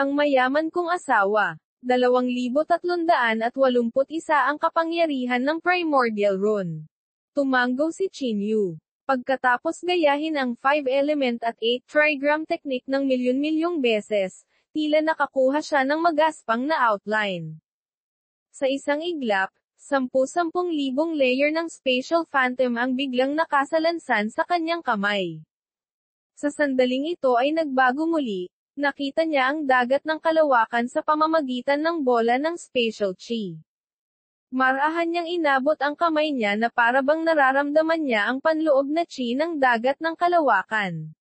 Ang mayaman kong asawa. 2,381 ang kapangyarihan ng Primordial Rune. Tumanggo si Chinyu. Pagkatapos gayahin ang 5-element at 8 trigram technique ng milyon-milyong beses, tila nakakuha siya ng magaspang na outline. Sa isang iglap, 10,000 layer ng Spatial Phantom ang biglang nakasalansan sa kanyang kamay. Sa sandaling ito ay nagbago muli, nakita niya ang dagat ng kalawakan sa pamamagitan ng bola ng Spatial Chi. Marahan niyang inabot ang kamay niya na parabang nararamdaman niya ang panloob na chi ng dagat ng kalawakan.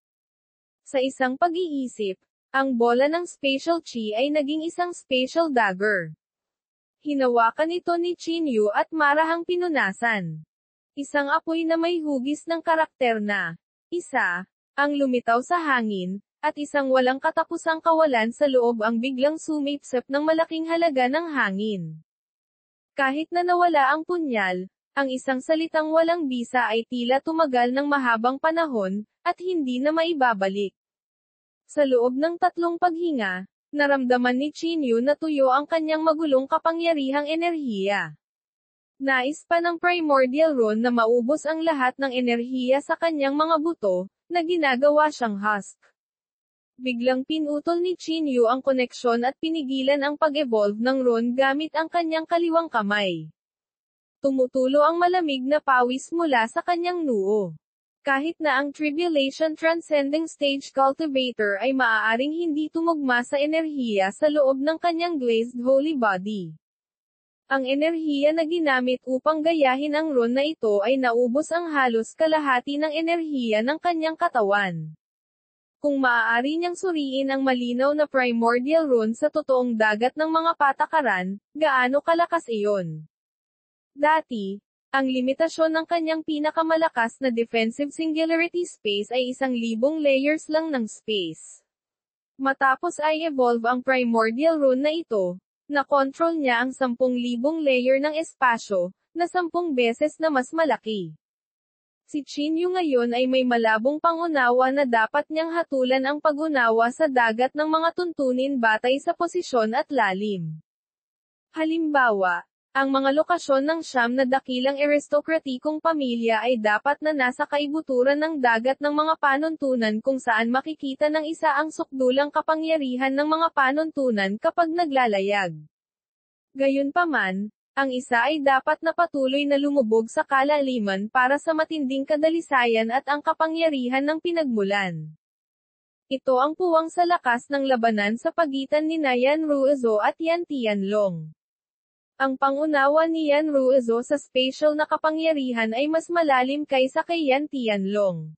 Sa isang pag-iisip, ang bola ng Spatial Chi ay naging isang Spatial Dagger. Hinawakan ito ni Chinyu at marahang pinunasan. Isang apoy na may hugis ng karakter na, isa, ang lumitaw sa hangin, at isang walang katapusang kawalan sa loob ang biglang sumipsip ng malaking halaga ng hangin. Kahit na nawala ang punyal, ang isang salitang walang bisa ay tila tumagal ng mahabang panahon, at hindi na maibabalik. Sa loob ng 3 paghinga, naramdaman ni Chinyu na tuyo ang kanyang magulong kapangyarihang enerhiya. Nais pa ng Primordial Rune na maubos ang lahat ng enerhiya sa kanyang mga buto, na ginagawa siyang husk. Biglang pinutol ni Chinyu ang koneksyon at pinigilan ang pag-evolve ng rune gamit ang kanyang kaliwang kamay. Tumutulo ang malamig na pawis mula sa kanyang noo. Kahit na ang Tribulation Transcending Stage Cultivator ay maaaring hindi tumugma sa enerhiya sa loob ng kanyang glazed holy body. Ang enerhiya na ginamit upang gayahin ang rune na ito ay naubos ang halos kalahati ng enerhiya ng kanyang katawan. Kung maaari niyang suriin ang malinaw na Primordial Rune sa totoong dagat ng mga patakaran, gaano kalakas iyon? Dati, ang limitasyon ng kanyang pinakamalakas na defensive singularity space ay 1,000 layers lang ng space. Matapos ay evolve ang Primordial Rune na ito, na-control niya ang 10,000 layer ng espasyo, na 10 beses na mas malaki. Si Chinyu ngayon ay may malabong pangunawa na dapat niyang hatulan ang pag-unawa sa dagat ng mga tuntunin batay sa posisyon at lalim. Halimbawa, ang mga lokasyon ng siyam na dakilang aristokratikong pamilya ay dapat na nasa kaibuturan ng dagat ng mga panuntunan kung saan makikita ng isa ang sukdulang kapangyarihan ng mga panuntunan kapag naglalayag. Gayunpaman, ang isa ay dapat na patuloy na lumubog sa kalaliman para sa matinding kadalisayan at ang kapangyarihan ng pinagmulan. Ito ang puwang sa lakas ng labanan sa pagitan ni Yan Ruizo at Yan Tianlong. Ang pangunawa ni Yan Ruizo sa spatial na kapangyarihan ay mas malalim kaysa kay Yan Tianlong.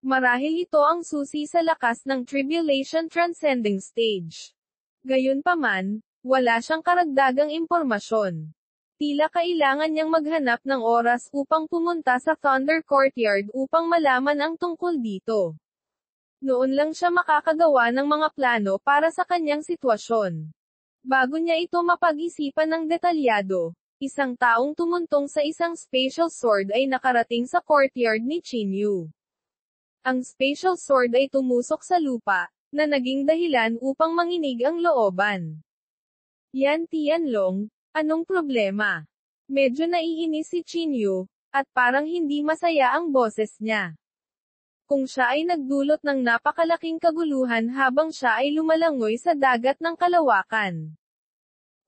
Marahil ito ang susi sa lakas ng Tribulation Transcending Stage. Gayunpaman, wala siyang karagdagang impormasyon. Tila kailangan niyang maghanap ng oras upang pumunta sa Thunder Courtyard upang malaman ang tungkol dito. Noon lang siya makakagawa ng mga plano para sa kanyang sitwasyon. Bago niya ito mapag-isipan ng detalyado, isang taong tumuntong sa isang spatial sword ay nakarating sa courtyard ni Chinyu. Ang spatial sword ay tumusok sa lupa, na naging dahilan upang manginig ang looban. Yan Tianlong, anong problema? Medyo naiinis si Chinyu, at parang hindi masaya ang boses niya. Kung siya ay nagdulot ng napakalaking kaguluhan habang siya ay lumalangoy sa dagat ng kalawakan.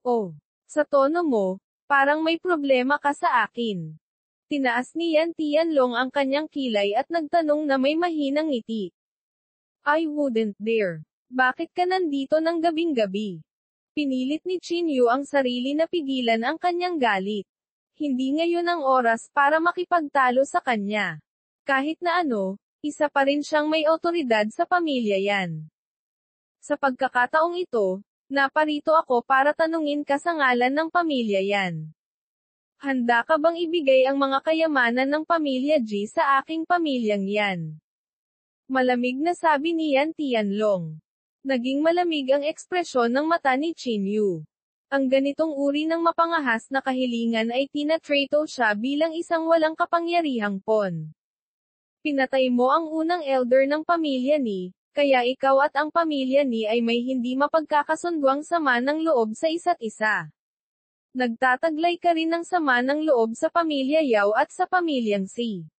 Oh, sa tono mo, parang may problema ka sa akin. Tinaas ni Yan Tianlong ang kanyang kilay at nagtanong na may mahinang ngiti. I wouldn't dare. Bakit ka nandito ng gabing-gabi? Pinilit ni Chinyu ang sarili na pigilan ang kanyang galit. Hindi ngayon ang oras para makipagtalo sa kanya. Kahit na ano, isa pa rin siyang may otoridad sa pamilya yan. Sa pagkakataong ito, naparito ako para tanungin ka sa ngalan ng pamilya yan. Handa ka bang ibigay ang mga kayamanan ng pamilya G sa aking pamilyang yan? Malamig na sabi ni Yan Tianlong. Naging malamig ang ekspresyon ng mata ni Chinyu. Ang ganitong uri ng mapangahas na kahilingan ay tinatrato siya bilang isang walang kapangyarihang pawn. Pinatay mo ang unang elder ng pamilya ni, Kaya ikaw at ang pamilya ni ay may hindi mapagkakasunduang sama ng loob sa isa't isa. Nagtataglay ka rin ng sama ng loob sa pamilya Yao at sa pamilyang Si.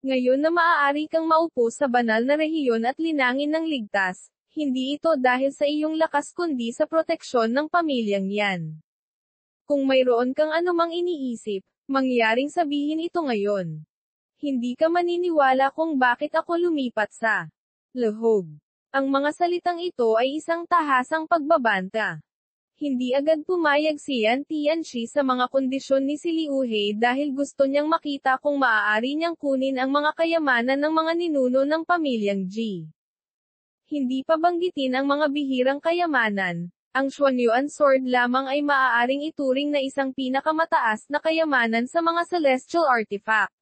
Ngayon na maaari kang maupo sa banal na rehiyon at linangin ng ligtas, hindi ito dahil sa iyong lakas kundi sa proteksyon ng pamilyang yan. Kung mayroon kang anumang iniisip, mangyaring sabihin ito ngayon. Hindi ka maniniwala kung bakit ako lumipat sa Lahog. Ang mga salitang ito ay isang tahasang pagbabanta. Hindi agad pumayag si Yan Tianxi sa mga kondisyon ni si Liu He dahil gusto niyang makita kung maaari niyang kunin ang mga kayamanan ng mga ninuno ng pamilyang Ji. Hindi pa banggitin ang mga bihirang kayamanan, ang Xuanyuan Sword lamang ay maaaring ituring na isang pinakamataas na kayamanan sa mga celestial artifact.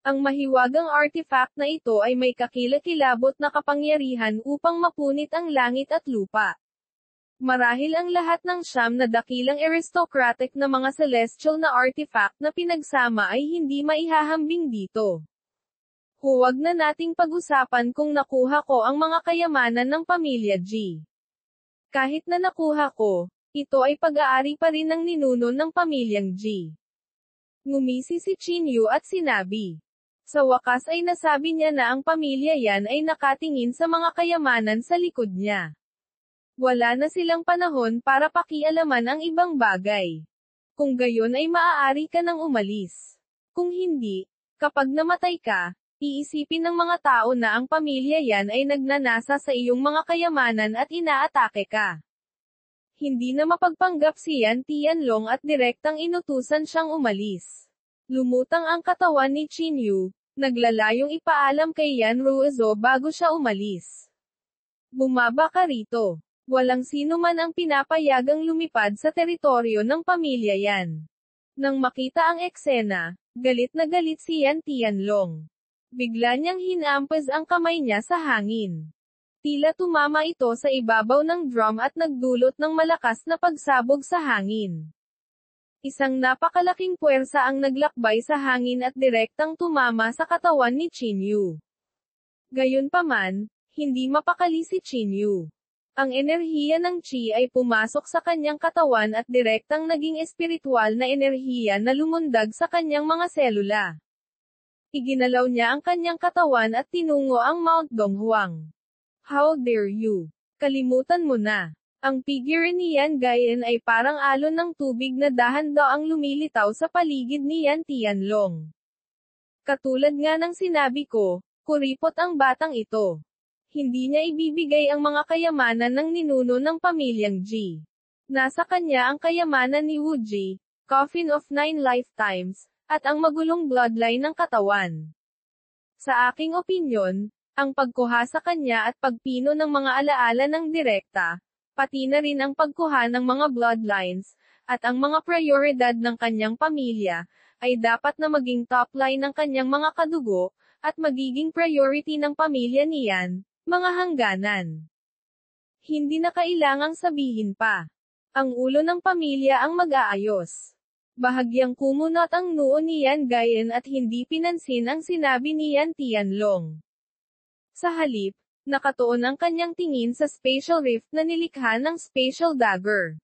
Ang mahiwagang artifact na ito ay may kakilakilabot na kapangyarihan upang mapunit ang langit at lupa. Marahil ang lahat ng siyam na dakilang aristocratic na mga celestial na artifact na pinagsama ay hindi maihahambing dito. Huwag na nating pag-usapan kung nakuha ko ang mga kayamanan ng pamilya Ji. Kahit na nakuha ko, ito ay pag-aari pa rin ng ninuno ng pamilyang Ji. Ngumisi si Qin Yu at sinabi. Sa wakas ay nasabi niya na ang pamilya yan ay nakatingin sa mga kayamanan sa likod niya. Wala na silang panahon para pakialaman ang ibang bagay. Kung gayon ay maaari ka nang umalis. Kung hindi, kapag namatay ka, iisipin ng mga tao na ang pamilya yan ay nagnanasa sa iyong mga kayamanan at inaatake ka. Hindi na mapagpanggap si Yan Tianlong at direktang inutusan siyang umalis. Lumutang ang katawan ni Qin Yu, naglalayong ipaalam kay Yan Ruizo bago siya umalis. Bumaba ka rito. Walang sino man ang pinapayagang lumipad sa teritoryo ng pamilya yan. Nang makita ang eksena, galit na galit si Yan Tianlong. Bigla niyang hinampas ang kamay niya sa hangin. Tila tumama ito sa ibabaw ng drum at nagdulot ng malakas na pagsabog sa hangin. Isang napakalaking puwersa ang naglakbay sa hangin at direktang tumama sa katawan ni Qin Yu. Gayunpaman, hindi mapakali si Qin Yu. Ang enerhiya ng Qi ay pumasok sa kanyang katawan at direktang naging espiritual na enerhiya na lumundag sa kanyang mga selula. Iginalaw niya ang kanyang katawan at tinungo ang Mount Donghuang. How dare you? Kalimutan mo na. Ang figure ni Yan Gayen ay parang alon ng tubig na dahan-daang lumilitaw sa paligid ni Yan Tianlong. Katulad nga ng sinabi ko, kuripot ang batang ito. Hindi niya ibibigay ang mga kayamanan ng ninuno ng pamilyang Ji. Nasa kanya ang kayamanan ni Wu Ji, Coffin of 9 Lifetimes, at ang magulong bloodline ng katawan. Sa aking opinyon, ang pagkuha sa kanya at pagpino ng mga alaala ng direkta, pati na rin ang pagkuha ng mga bloodlines, at ang mga prioridad ng kanyang pamilya, ay dapat na maging top line ng kanyang mga kadugo, at magiging priority ng pamilya niyan, mga hangganan. Hindi na kailangang sabihin pa. Ang ulo ng pamilya ang mag-aayos. Bahagyang kumunot ang noo ni Yan Gayen at hindi pinansin ang sinabi ni Yan Tianlong. Sa halip, nakatuon ang kanyang tingin sa spatial rift na nilikha ng spatial dagger.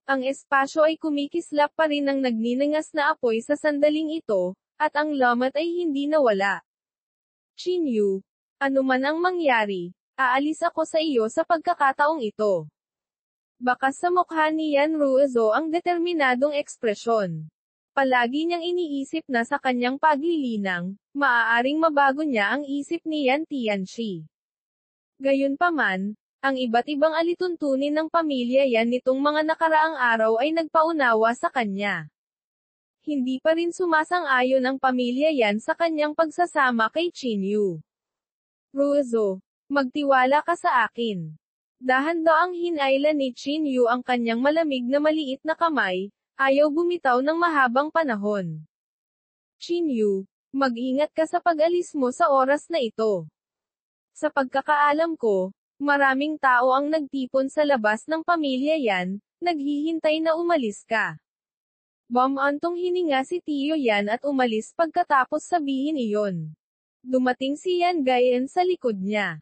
Ang espasyo ay kumikislap pa rin ng nagninangas na apoy sa sandaling ito, at ang lamat ay hindi nawala. Qin Yu, ano man ang mangyari, aalis ako sa iyo sa pagkakataong ito. Bakas sa mukha ni Yan Ruizo ang determinadong ekspresyon. Palagi niyang iniisip na sa kanyang paglilinang, maaaring mabago niya ang isip ni Yan Tianxi. Gayunpaman, ang iba't ibang alituntunin ng pamilya yan nitong mga nakaraang araw ay nagpaunawa sa kanya. Hindi pa rin sumasang-ayon ang pamilya yan sa kanyang pagsasama kay Qin Yu. Ruizo, magtiwala ka sa akin. Dahan-daang hinayla ni Qin Yu ang kanyang malamig na maliit na kamay, ayaw bumitaw ng mahabang panahon. Qin Yu, mag-ingat ka sa pag-alis mo sa oras na ito. Sa pagkakaalam ko, maraming tao ang nagtipon sa labas ng pamilya yan, naghihintay na umalis ka. Bumantong hininga si Tiyo Yan at umalis pagkatapos sabihin iyon. Dumating si Yan Gayen sa likod niya.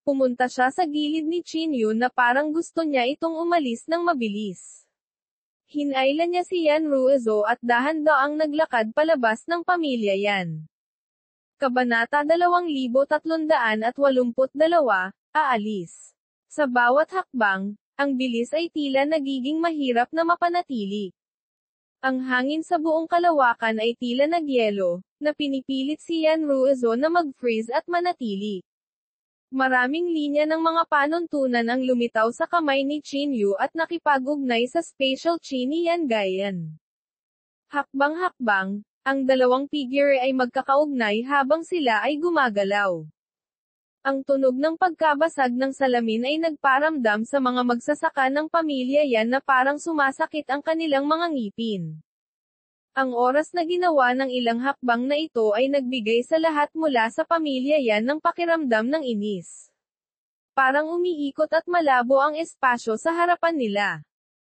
Pumunta siya sa gilid ni Chinyu na parang gusto niya itong umalis ng mabilis. Hinailan niya si Yan Ruizo at dahan-daang naglakad palabas ng pamilya Yan. Kabanata 2382, aalis. Sa bawat hakbang, ang bilis ay tila nagiging mahirap na mapanatili. Ang hangin sa buong kalawakan ay tila nagyelo, na pinipilit si Yan Ruizo na mag-freeze at manatili. Maraming linya ng mga panuntunan ang lumitaw sa kamay ni Chinyu at nakipag-ugnay sa spatial chi ni Yan Gayan. Hakbang-hakbang, ang dalawang figure ay magkakaugnay habang sila ay gumagalaw. Ang tunog ng pagkabasag ng salamin ay nagparamdam sa mga magsasaka ng pamilya Yan na parang sumasakit ang kanilang mga ngipin. Ang oras na ginawa ng ilang hakbang na ito ay nagbigay sa lahat mula sa pamilya Yan ng pakiramdam ng inis. Parang umiikot at malabo ang espasyo sa harapan nila.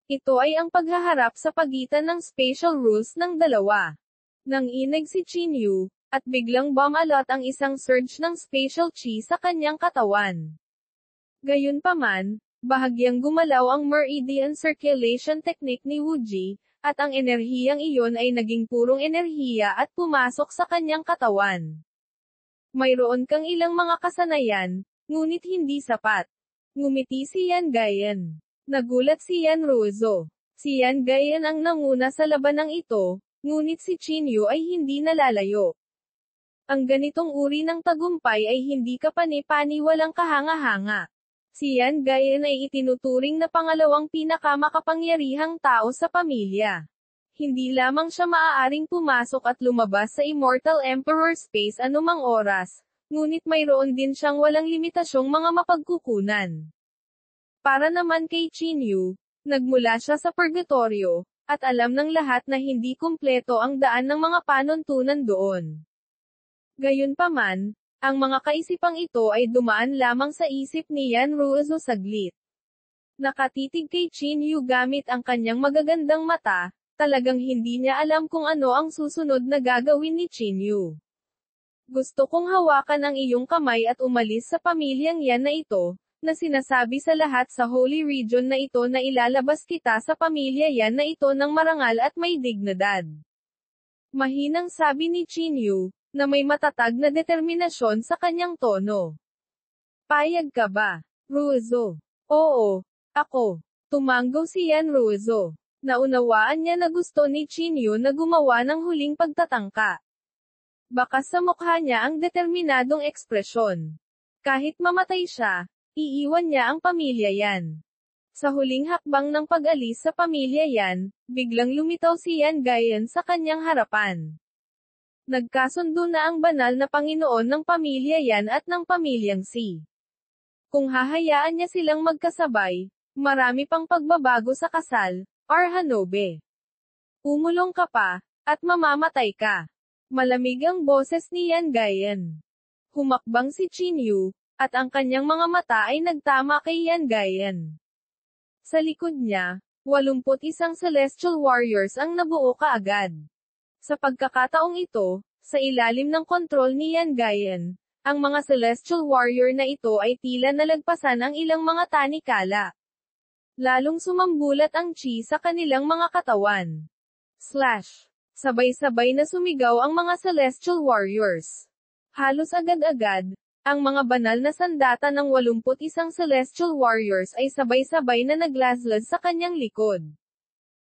Ito ay ang paghaharap sa pagitan ng spatial rules ng dalawa. Nang inig si Chinyu, at biglang bumalot ang isang surge ng spatial chi sa kanyang katawan. Gayunpaman, bahagyang gumalaw ang meridian circulation technique ni Wuji, at ang enerhiyang iyon ay naging purong enerhiya at pumasok sa kanyang katawan. Mayroon kang ilang mga kasanayan, ngunit hindi sapat. Ngumiti si Yan Gayan. Nagulat si Yan Ruizo. Si Yan Gayan ang nanguna sa labanang ito, ngunit si Chinyu ay hindi nalalayo. Ang ganitong uri ng tagumpay ay hindi kapani-paniwalang kahanga-hanga. Si Yan Gayan ay itinuturing na pangalawang pinakamakapangyarihang tao sa pamilya. Hindi lamang siya maaaring pumasok at lumabas sa Immortal Emperor Space anumang oras, ngunit mayroon din siyang walang limitasyong mga mapagkukunan. Para naman kay Chinyu, nagmula siya sa purgatorio, at alam ng lahat na hindi kumpleto ang daan ng mga panuntunan doon. Gayunpaman, ang mga kaisipang ito ay dumaan lamang sa isip ni Yan Ruizo saglit. Nakatitig kay Chinyu gamit ang kanyang magagandang mata, talagang hindi niya alam kung ano ang susunod na gagawin ni Chinyu. Gusto kong hawakan ang iyong kamay at umalis sa pamilyang Yan na ito, na sinasabi sa lahat sa Holy Region na ito na ilalabas kita sa pamilya Yan na ito ng marangal at may dignidad. Mahinang sabi ni Chinyu, na may matatag na determinasyon sa kanyang tono. Payag ka ba, Ruizo? Oo, ako. Tumanggaw si Yan Ruizo. Naunawaan niya na gusto ni Chinyu na gumawa ng huling pagtatangka. Bakas sa mukha niya ang determinadong ekspresyon. Kahit mamatay siya, iiwan niya ang pamilya Yan. Sa huling hakbang ng pag-alis sa pamilya Yan, biglang lumitaw si Yan Gayan sa kanyang harapan. Nagkasundo na ang banal na Panginoon ng pamilya Yan at ng pamilyang Si. Kung hahayaan niya silang magkasabay, marami pang pagbabago sa kasal, or Hanobe. Umulong ka pa, at mamamatay ka. Malamig ang boses ni Yan Gayan. Humakbang si Chinyu, at ang kanyang mga mata ay nagtama kay Yan Gayan. Sa likod niya, 81 Celestial Warriors ang nabuo kaagad. Sa pagkakataong ito, sa ilalim ng kontrol ni Yan Gayan, ang mga Celestial Warrior na ito ay tila nalagpasan ang ilang mga tanikala. Lalong sumambulat ang chi sa kanilang mga katawan. Sabay-sabay na sumigaw ang mga Celestial Warriors. Halos agad-agad, ang mga banal na sandata ng 81 Celestial Warriors ay sabay-sabay na naglaslas sa kanyang likod.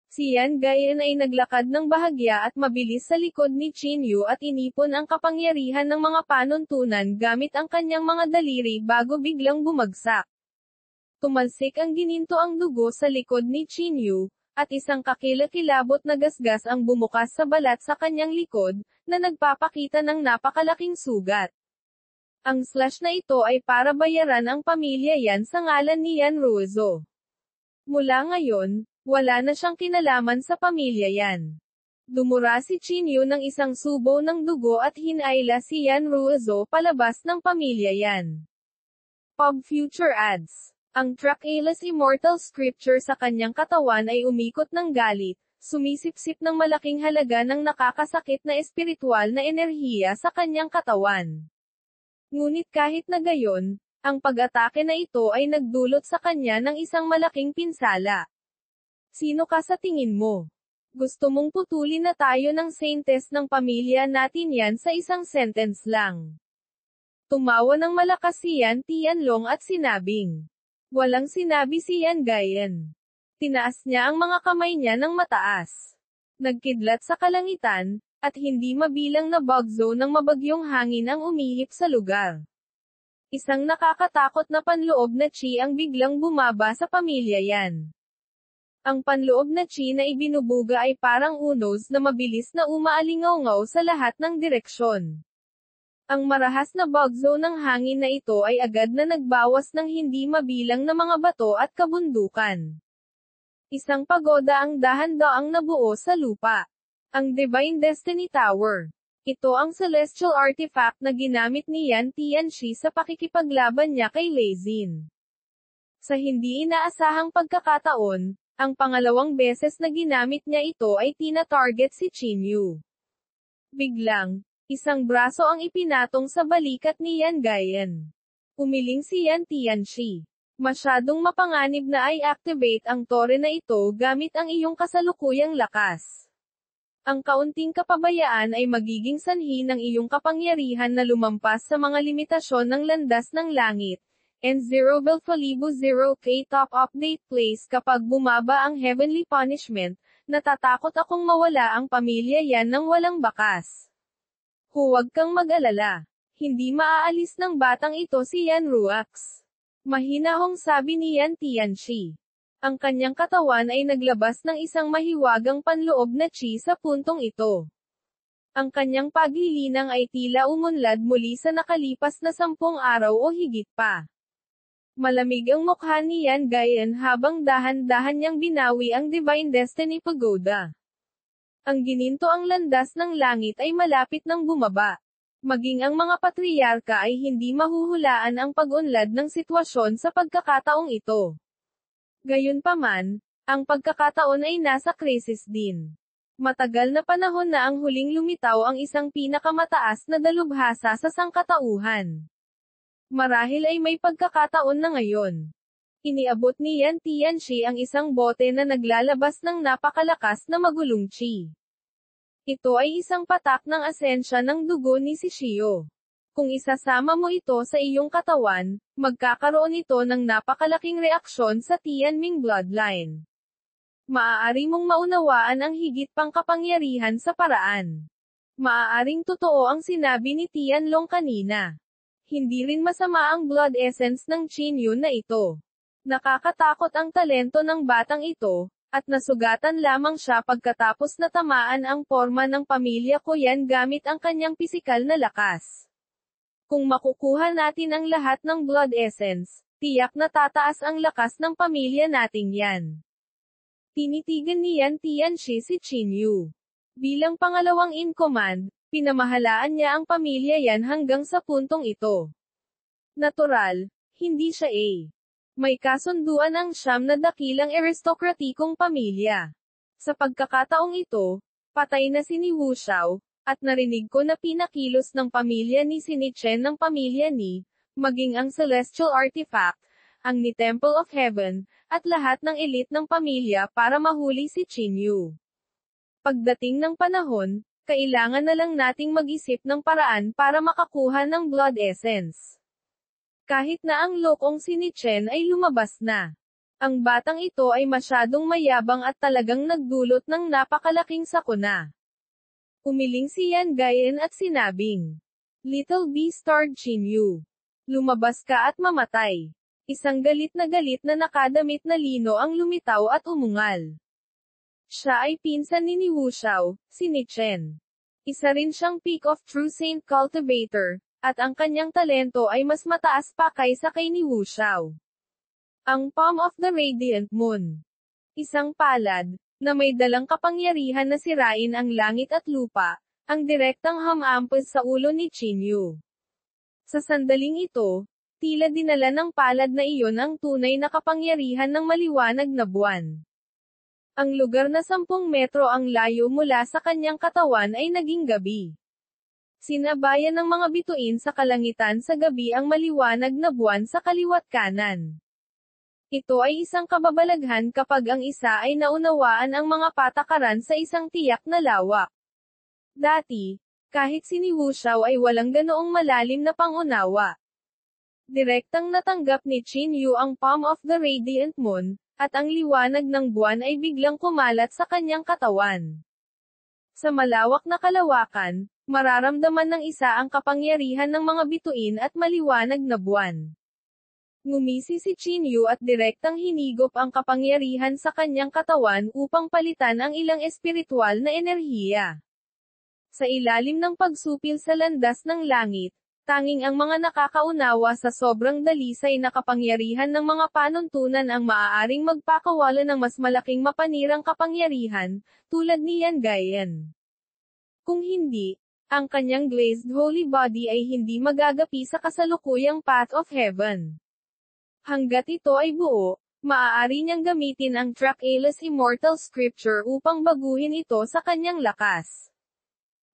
Si Yan Gayan ay naglakad ng bahagya at mabilis sa likod ni Chinyu at inipon ang kapangyarihan ng mga panuntunan gamit ang kanyang mga daliri bago biglang bumagsak. Tumalsik ang gininto ang dugo sa likod ni Chinyu, at isang kakilakilabot na gasgas ang bumukas sa balat sa kanyang likod, na nagpapakita ng napakalaking sugat. Ang slash na ito ay para bayaran ang pamilya Yan sa ngalan ni Yan Ruizo. Mula ngayon, wala na siyang kinalaman sa pamilya Yan. Dumura si Chinyu ng isang subo ng dugo at hinayla si Yan Ruizo palabas ng pamilya Yan. Pub Future Ads. Ang Trachealus Immortal Scripture sa kanyang katawan ay umikot ng galit, sumisipsip ng malaking halaga ng nakakasakit na espiritual na enerhiya sa kanyang katawan. Ngunit kahit na gayon, Ang pag-atake na ito ay nagdulot sa kanya ng isang malaking pinsala. Sino ka sa tingin mo? Gusto mong putulin na tayo ng saintes ng pamilya natin yan sa isang sentence lang. Tumawa ng malakas si Yan Tianlong at sinabing. Walang sinabi si Yan Gayan. Tinaas niya ang mga kamay niya ng mataas. Nagkidlat sa kalangitan, at hindi mabilang na bagzo ng mabagyong hangin ang umihip sa lugar. Isang nakakatakot na panloob na chi ang biglang bumaba sa pamilya Yan. Ang panloob na chi na ibinubuga ay parang unos na mabilis na umaalingaw-ngaw sa lahat ng direksyon. Ang marahas na bagzo ng hangin na ito ay agad na nagbawas ng hindi mabilang na mga bato at kabundukan. Isang pagoda ang dahan-daang nabuo sa lupa. Ang Divine Destiny Tower. Ito ang celestial artifact na ginamit ni Yan Tianxi sa pakikipaglaban niya kay Lei Xin. Sa hindi inaasahang pagkakataon, ang pangalawang beses na ginamit niya ito ay tina-target si Qin Yu. Biglang, isang braso ang ipinatong sa balikat ni Yan Gayan. Umiling si Yan Tianxi. Masyadong mapanganib na i-activate ang tore na ito gamit ang iyong kasalukuyang lakas. Ang kaunting kapabayaan ay magiging sanhi ng iyong kapangyarihan na lumampas sa mga limitasyon ng landas ng langit. N0 Belfalibo 0K Top Update Place kapag bumaba ang Heavenly Punishment, natatakot akong mawala ang pamilya yan ng walang bakas. Huwag kang mag-alala. Hindi maaalis ng batang ito si Yan Ruax. Mahinahong sabi ni Yan Tianxi. Ang kanyang katawan ay naglabas ng isang mahiwagang panloob na chi sa puntong ito. Ang kanyang paghilinang ay tila umunlad muli sa nakalipas na 10 araw o higit pa. Malamig ang mukha ni Yan Gayan habang dahan-dahan niyang binawi ang Divine Destiny Pagoda. Ang gininto ang landas ng langit ay malapit nang bumaba. Maging ang mga patriyarka ay hindi mahuhulaan ang pag-unlad ng sitwasyon sa pagkakataong ito. Gayunpaman, ang pagkakataon ay nasa krisis din. Matagal na panahon na ang huling lumitaw ang isang pinakamataas na dalubhasa sa sangkatauhan. Marahil ay may pagkakataon na ngayon. Iniabot ni Yan Tianxi ang isang bote na naglalabas ng napakalakas na magulong chi. Ito ay isang patak ng asensya ng dugo ni si Shio. Kung isasama mo ito sa iyong katawan, magkakaroon ito ng napakalaking reaksyon sa Tianming bloodline. Maaari mong maunawaan ang higit pang kapangyarihan sa paraan. Maaaring totoo ang sinabi ni Tianlong kanina. Hindi rin masama ang blood essence ng Qin Yu na ito. Nakakatakot ang talento ng batang ito, at nasugatan lamang siya pagkatapos na tamaan ang porma ng pamilya ko yan gamit ang kanyang pisikal na lakas. Kung makukuha natin ang lahat ng blood essence, tiyak na tataas ang lakas ng pamilya nating yan. Tinitigan ni Yan Tianxi si Qin Yu. Bilang pangalawang in command, pinamahalaan niya ang pamilya yan hanggang sa puntong ito. Natural, hindi siya may kasunduan ang siyam na dakilang aristokratikong pamilya. Sa pagkakataong ito, patay na si ni Wu Xiao, at narinig ko na pinakilos ng pamilya ni Sinichen ng pamilya ni, maging ang Celestial Artifact, ang ni Temple of Heaven, at lahat ng elite ng pamilya para mahuli si Qin Yu. Pagdating ng panahon, kailangan na lang nating mag-isip ng paraan para makakuha ng blood essence. Kahit na ang lokong si Chen ay lumabas na. Ang batang ito ay masyadong mayabang at talagang nagdulot ng napakalaking sakuna. Umiling si Yan Gayan at sinabing, Little B-starred Qin Yu. Lumabas ka at mamatay. Isang galit na nakadamit na lino ang lumitaw at umungal. Siya ay pinsan ni Wu Xiao, si Chen. Isa rin siyang Peak of True Saint Cultivator, at ang kanyang talento ay mas mataas pa kaysa kay ni Wu Xiao. Ang Palm of the Radiant Moon. Isang palad, na may dalang kapangyarihan na sirain ang langit at lupa, ang direktang hamampas sa ulo ni Qin Yu. Sa sandaling ito, tila dinala ng palad na iyon ang tunay na kapangyarihan ng maliwanag na buwan. Ang lugar na 10 metro ang layo mula sa kanyang katawan ay naging gabi. Sinabayan ng mga bituin sa kalangitan sa gabi ang maliwanag na buwan sa kaliwa't kanan. Ito ay isang kababalaghan kapag ang isa ay naunawaan ang mga patakaran sa isang tiyak na lawak. Dati, kahit si Wu Xiao ay walang ganoong malalim na pangunawa. Direktang natanggap ni Qin Yu ang palm of the radiant moon, at ang liwanag ng buwan ay biglang kumalat sa kanyang katawan. Sa malawak na kalawakan, mararamdaman ng isa ang kapangyarihan ng mga bituin at maliwanag na buwan. Ngumisi si Qin Yu at direktang hinigop ang kapangyarihan sa kanyang katawan upang palitan ang ilang espiritual na enerhiya. Sa ilalim ng pagsupil sa landas ng langit, tanging ang mga nakakaunawa sa sobrang dalisay na kapangyarihan ng mga panuntunan ang maaaring magpakawala ng mas malaking mapanirang kapangyarihan, tulad ni Yan Gayan. Kung hindi, ang kanyang glazed holy body ay hindi magagapi sa kasalukuyang path of heaven. Hanggat ito ay buo, maaari niyang gamitin ang Trackless Immortal Scripture upang baguhin ito sa kanyang lakas.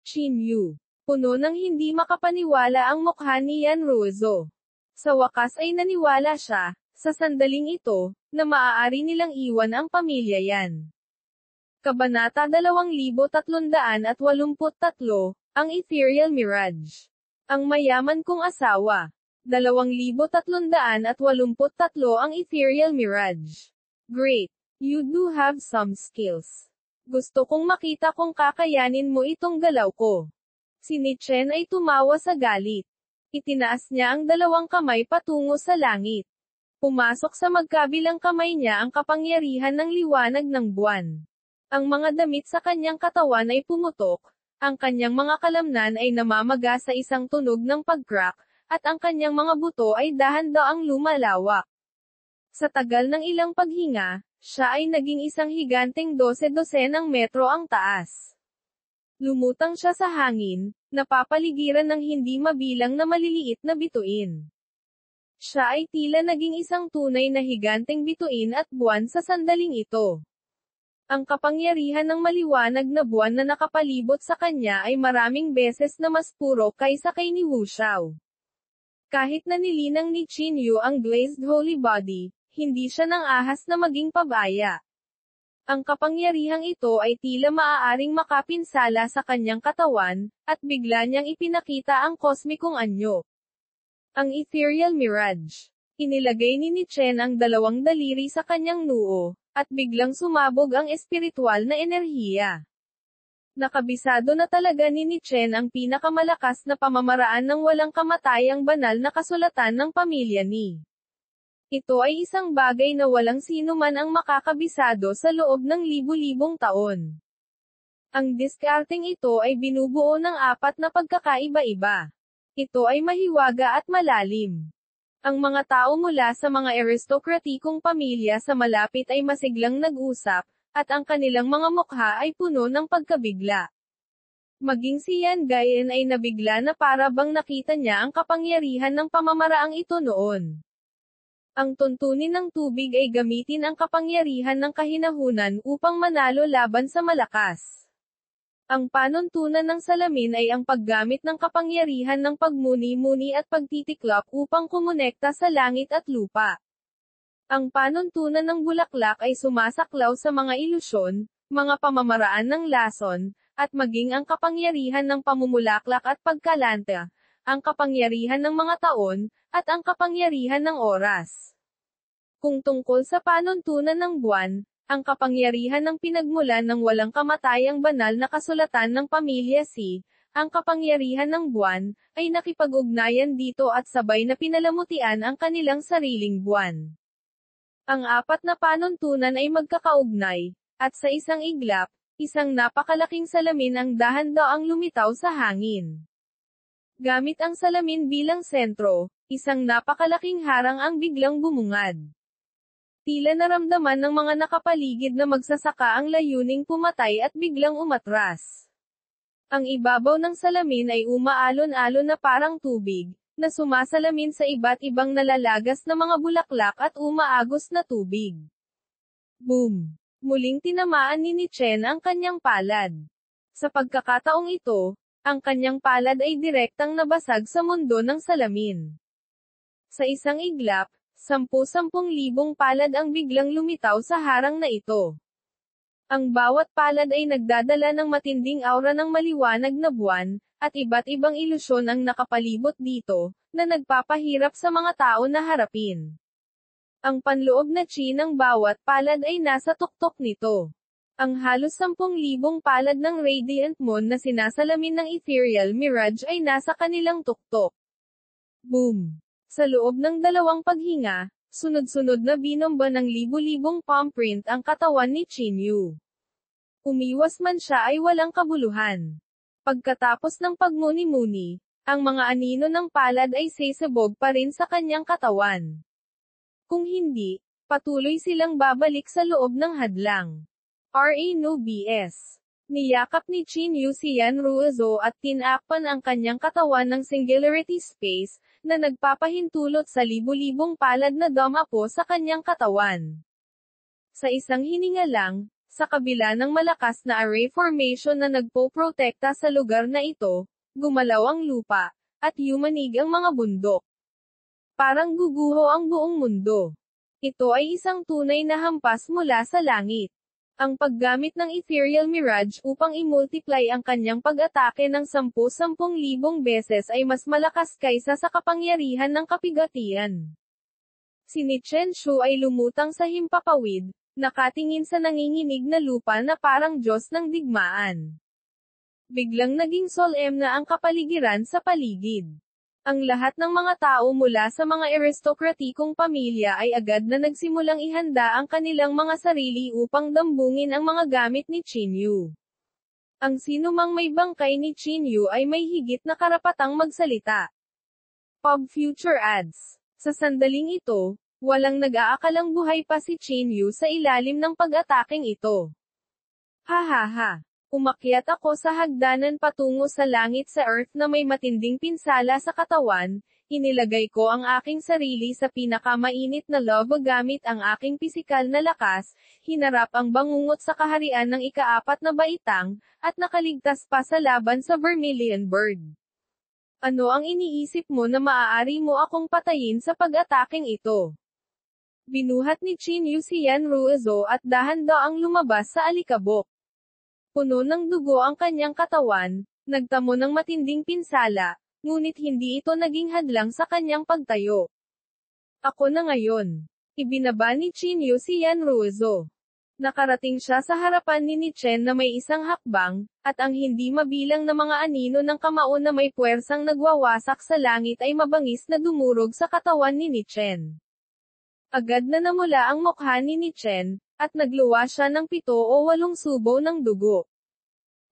Qin Yu. Puno ng hindi makapaniwala ang mukha ni Yan Ruozo. Sa wakas ay naniwala siya, sa sandaling ito, na maaari nilang iwan ang pamilya Yan. Kabanata 2383, ang Ethereal Mirage. Ang mayaman kong asawa. 2383 ang Ethereal Mirage. Great. You do have some skills. Gusto kong makita kung kakayanin mo itong galaw ko. Si Ni Chen ay tumawa sa galit. Itinaas niya ang dalawang kamay patungo sa langit. Pumasok sa magkabilang kamay niya ang kapangyarihan ng liwanag ng buwan. Ang mga damit sa kanyang katawan ay pumutok, ang kanyang mga kalamnan ay namamaga sa isang tunog ng pag-crack, at ang kanyang mga buto ay dahan-daang lumalawak. Sa tagal ng ilang paghinga, siya ay naging isang higanteng 12-12 metro ang taas. Lumutang siya sa hangin, napapaligiran ng hindi mabilang na maliliit na bituin. Siya ay tila naging isang tunay na higanteng bituin at buwan sa sandaling ito. Ang kapangyarihan ng maliwanag na buwan na nakapalibot sa kanya ay maraming beses na mas puro kaysa kay ni Wu Xiao. Kahit na nilinang ni Qin Yu ang glazed holy body, hindi siya nang ahas na maging pabaya. Ang kapangyarihang ito ay tila maaaring makapinsala sa kanyang katawan, at bigla niyang ipinakita ang kosmikong anyo. Ang Ethereal Mirage. Inilagay ni Chen ang dalawang daliri sa kanyang noo, at biglang sumabog ang espiritual na enerhiya. Nakabisado na talaga ni Chen ang pinakamalakas na pamamaraan ng walang kamatayang banal na kasulatan ng pamilya ni. Ito ay isang bagay na walang sino man ang makakabisado sa loob ng libu-libong taon. Ang diskarteng ito ay binubuo ng 4 na pagkakaiba-iba. Ito ay mahiwaga at malalim. Ang mga tao mula sa mga aristokratikong pamilya sa malapit ay masiglang nag-usap, at ang kanilang mga mukha ay puno ng pagkabigla. Maging si Yan Gayan ay nabigla na para bang nakita niya ang kapangyarihan ng pamamaraang ito noon. Ang tuntunin ng tubig ay gamitin ang kapangyarihan ng kahinahunan upang manalo laban sa malakas. Ang panuntunan ng salamin ay ang paggamit ng kapangyarihan ng pagmuni-muni at pagtitiklop upang kumonekta sa langit at lupa. Ang panuntunan ng bulaklak ay sumasaklaw sa mga ilusyon, mga pamamaraan ng lason, at maging ang kapangyarihan ng pamumulaklak at pagkalanta, ang kapangyarihan ng mga taon, at ang kapangyarihan ng oras. Kung tungkol sa panuntunan ng buwan, ang kapangyarihan ng pinagmulan ng walang kamatayang banal na kasulatan ng pamilya Si, ang kapangyarihan ng buwan, ay nakipag-ugnayan dito at sabay na pinalamutian ang kanilang sariling buwan. Ang 4 na panuntunan ay magkakaugnay, at sa isang iglap, isang napakalaking salamin ang dahan-daang lumitaw sa hangin. Gamit ang salamin bilang sentro, isang napakalaking harang ang biglang bumungad. Tila naramdaman ng mga nakapaligid na magsasaka ang layuning pumatay at biglang umatras. Ang ibabaw ng salamin ay umaalon-alon na parang tubig, na sumasalamin sa iba't ibang nalalagas na mga bulaklak at umaagos na tubig. Boom! Muling tinamaan ni Chen ang kanyang palad. Sa pagkakataong ito, ang kanyang palad ay direktang nabasag sa mundo ng salamin. Sa isang iglap, 10,000 palad ang biglang lumitaw sa harang na ito. Ang bawat palad ay nagdadala ng matinding aura ng maliwanag na buwan, at iba't ibang ilusyon ang nakapalibot dito, na nagpapahirap sa mga tao na harapin. Ang panloob na chi ng bawat palad ay nasa tuktok nito. Ang halos 10,000 palad ng Radiant Moon na sinasalamin ng Ethereal Mirage ay nasa kanilang tuktok. Boom! Sa loob ng 2 paghinga, sunod-sunod na binomba ng libu-libong palm print ang katawan ni Chinyu. Umiwas man siya ay walang kabuluhan. Pagkatapos ng pagmuni-muni, ang mga anino ng palad ay sesabog pa rin sa kanyang katawan. Kung hindi, patuloy silang babalik sa loob ng hadlang. RA no BS. Niyakap ni Chinyu si Yan Ruizo at tinakpan ang kanyang katawan ng Singularity Space, na nagpapahintulot sa libu-libong palad na dumapo sa kanyang katawan. Sa isang hininga lang, sa kabila ng malakas na array formation na nagpoprotekta sa lugar na ito, gumalaw ang lupa, at yumanig ang mga bundok. Parang guguho ang buong mundo. Ito ay isang tunay na hampas mula sa langit. Ang paggamit ng Ethereal Mirage upang i-multiply ang kanyang pag-atake ng 10,000 beses ay mas malakas kaysa sa kapangyarihan ng kapigatian. Si Chen Shu ay lumutang sa himpapawid, nakatingin sa nanginginig na lupa na parang Diyos ng digmaan. Biglang naging solemn na ang kapaligiran sa paligid. Ang lahat ng mga tao mula sa mga aristokratikong pamilya ay agad na nagsimulang ihanda ang kanilang mga sarili upang dambungin ang mga gamit ni Chinyu. Ang sinumang may bangkay ni Chinyu ay may higit na karapatang magsalita. Pub Future Ads. Sa sandaling ito, walang nag-aakalang buhay pa si Chinyu sa ilalim ng pag-ataking ito. Hahaha. Umakyat ako sa hagdanan patungo sa langit sa Earth na may matinding pinsala sa katawan, inilagay ko ang aking sarili sa pinakamainit na lava gamit ang aking pisikal na lakas, hinarap ang bangungot sa kaharian ng ika-4 na baitang, at nakaligtas pa sa laban sa Vermilion Bird. Ano ang iniisip mo na maaari mo akong patayin sa pag-ataking ito? Binuhat ni Chinyu si Yan Ruizo at dahan-daang lumabas sa alikabok. Puno ng dugo ang kanyang katawan, nagtamo ng matinding pinsala, ngunit hindi ito naging hadlang sa kanyang pagtayo. Ako na ngayon. Ibinaba ni Chinyu si Yan Ruizo. Nakarating siya sa harapan ni Chen na may isang hakbang, at ang hindi mabilang na mga anino ng kamao na may puwersang nagwawasak sa langit ay mabangis na dumurog sa katawan ni Chen. Agad na namula ang mukha ni Chen, at nagluwa siya ng 7 o 8 subo ng dugo.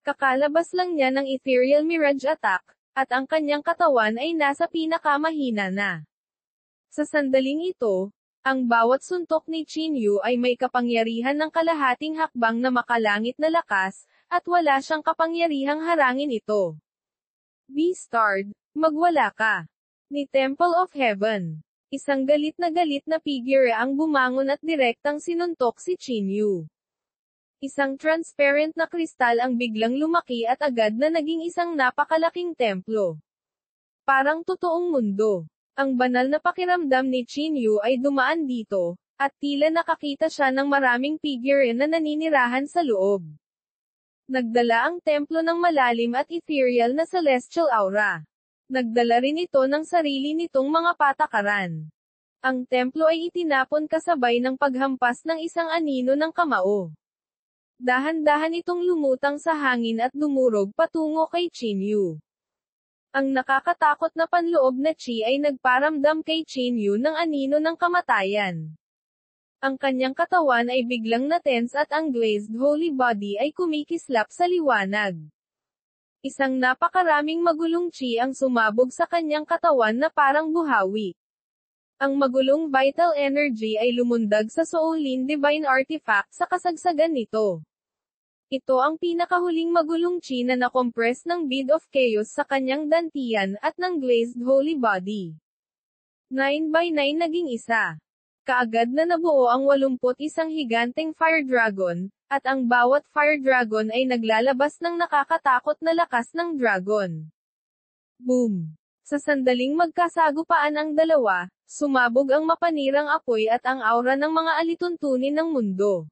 Kakalabas lang niya ng Ethereal Mirage Attack, at ang kanyang katawan ay nasa pinakamahina na. Sa sandaling ito, ang bawat suntok ni Chinyu ay may kapangyarihan ng kalahating hakbang na makalangit na lakas, at wala siyang kapangyarihang harangin ito. Beastard, magwala ka. Ni Temple of Heaven. Isang galit na figure ang bumangon at direktang sinuntok si Chinyu. Isang transparent na kristal ang biglang lumaki at agad na naging isang napakalaking templo. Parang totoong mundo. Ang banal na pakiramdam ni Chinyu ay dumaan dito, at tila nakakita siya ng maraming figure na naninirahan sa loob. Nagdala ang templo ng malalim at ethereal na celestial aura. Nagdala rin ito ng sarili nitong mga patakaran. Ang templo ay itinapon kasabay ng paghampas ng isang anino ng kamao. Dahan-dahan itong lumutang sa hangin at dumurog patungo kay Chinyu. Ang nakakatakot na panloob na chi ay nagparamdam kay Chinyu ng anino ng kamatayan. Ang kanyang katawan ay biglang na-tense at ang glazed holy body ay kumikislap sa liwanag. Isang napakaraming magulong chi ang sumabog sa kanyang katawan na parang buhawi. Ang magulong vital energy ay lumundag sa Soulin Divine Artifact sa kasagsagan nito. Ito ang pinakahuling magulong chi na nakompress ng Bead of Chaos sa kanyang dantian at ng glazed holy body. 9x9 naging isa. Kaagad na nabuo ang 81 higanteng fire dragon, at ang bawat fire dragon ay naglalabas ng nakakatakot na lakas ng dragon. Boom! Sa sandaling magkasagupaan ang dalawa, sumabog ang mapanirang apoy at ang aura ng mga alituntunin ng mundo.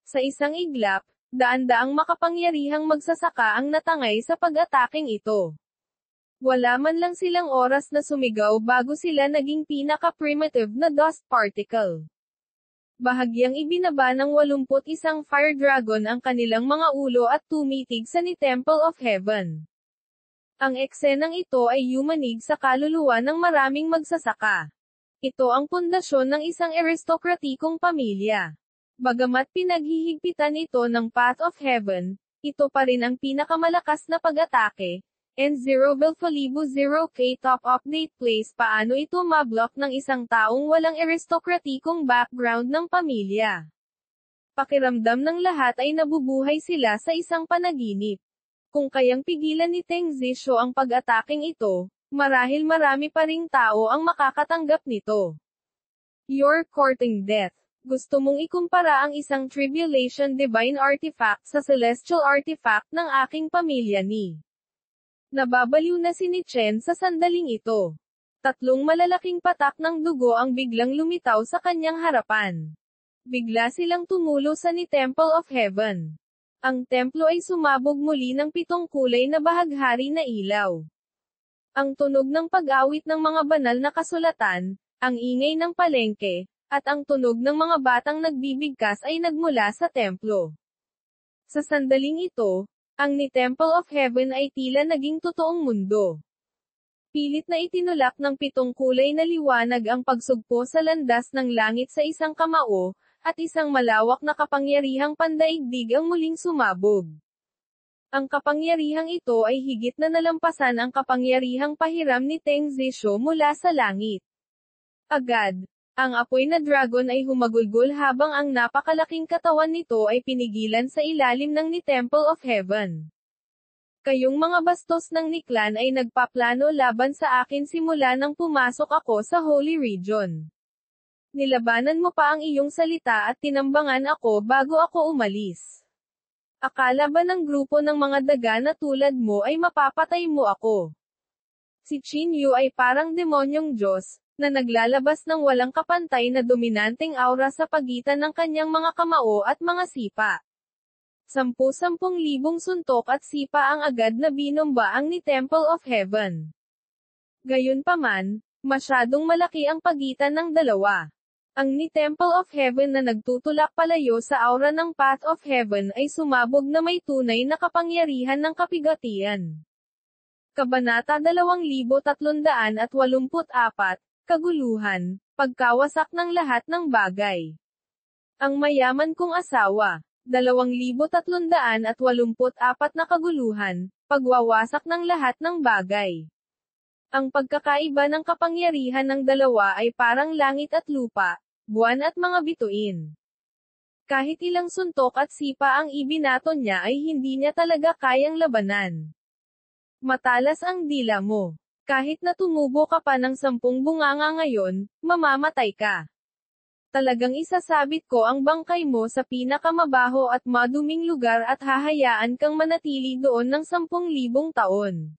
Sa isang iglap, daan-daang makapangyarihang magsasaka ang natangay sa pag-ataking ito. Wala man lang silang oras na sumigaw bago sila naging pinaka-primitive na dust particle. Bahagyang ibinaba ng 81 fire dragon ang kanilang mga ulo at tumitig sa ni Temple of Heaven. Ang eksenang ito ay yumanig sa kaluluwa ng maraming magsasaka. Ito ang pundasyon ng isang aristokratikong pamilya. Bagamat pinaghihigpitan ito ng Path of Heaven, ito pa rin ang pinakamalakas na pag-atake. N0 Belfalibo 0K Top Update Place Paano ito mablock ng isang taong walang aristokratikong background ng pamilya? Pakiramdam ng lahat ay nabubuhay sila sa isang panaginip. Kung kayang pigilan ni Teng Zisho ang pag-ataking ito, marahil marami pa ring tao ang makakatanggap nito. You're courting death. Gusto mong ikumpara ang isang Tribulation Divine Artifact sa Celestial Artifact ng aking pamilya ni. Nababaliw na si Chen sa sandaling ito. 3 malalaking patak ng dugo ang biglang lumitaw sa kanyang harapan. Bigla silang tumulo sa ni Temple of Heaven. Ang templo ay sumabog muli ng 7 kulay na bahaghari na ilaw. Ang tunog ng pag-awit ng mga banal na kasulatan, ang ingay ng palengke, at ang tunog ng mga batang nagbibigkas ay nagmula sa templo. Sa sandaling ito, ang ni Temple of Heaven ay tila naging totoong mundo. Pilit na itinulak ng 7 kulay na liwanag ang pagsugpo sa landas ng langit sa isang kamao, at isang malawak na kapangyarihang pandaigdig ang muling sumabog. Ang kapangyarihang ito ay higit na nalampasan ang kapangyarihang pahiram ni Teng Zisho mula sa langit. Agad, ang apoy na dragon ay humagulgol habang ang napakalaking katawan nito ay pinigilan sa ilalim ng ni Temple of Heaven. Kayong mga bastos ng Niklan ay nagpaplano laban sa akin simula nang pumasok ako sa Holy Region. Nilabanan mo pa ang iyong salita at tinambangan ako bago ako umalis. Akala ba ng grupo ng mga daga na tulad mo ay mapapatay mo ako? Si Qin Yu ay parang demonyong Diyos, na naglalabas ng walang kapantay na dominanteng aura sa pagitan ng kanyang mga kamao at mga sipa. 10,000 suntok at sipa ang agad na binomba ang ni Temple of Heaven. Gayunpaman, masyadong malaki ang pagitan ng dalawa. Ang ni Temple of Heaven na nagtutulak palayo sa aura ng Path of Heaven ay sumabog na may tunay na kapangyarihan ng kapigatian. Kabanata 2384, Kaguluhan, pagkawasak ng lahat ng bagay. Ang mayaman kong asawa, 2384 na kaguluhan, pagwawasak ng lahat ng bagay. Ang pagkakaiba ng kapangyarihan ng dalawa ay parang langit at lupa, buwan at mga bituin. Kahit ilang suntok at sipa ang ibinaton niya ay hindi niya talaga kayang labanan. Matalas ang dila mo. Kahit na tumubo ka pa ng 10 bunganga ngayon, mamamatay ka. Talagang isasabit ko ang bangkay mo sa pinakamabaho at maduming lugar at hahayaan kang manatili doon ng 10,000 taon.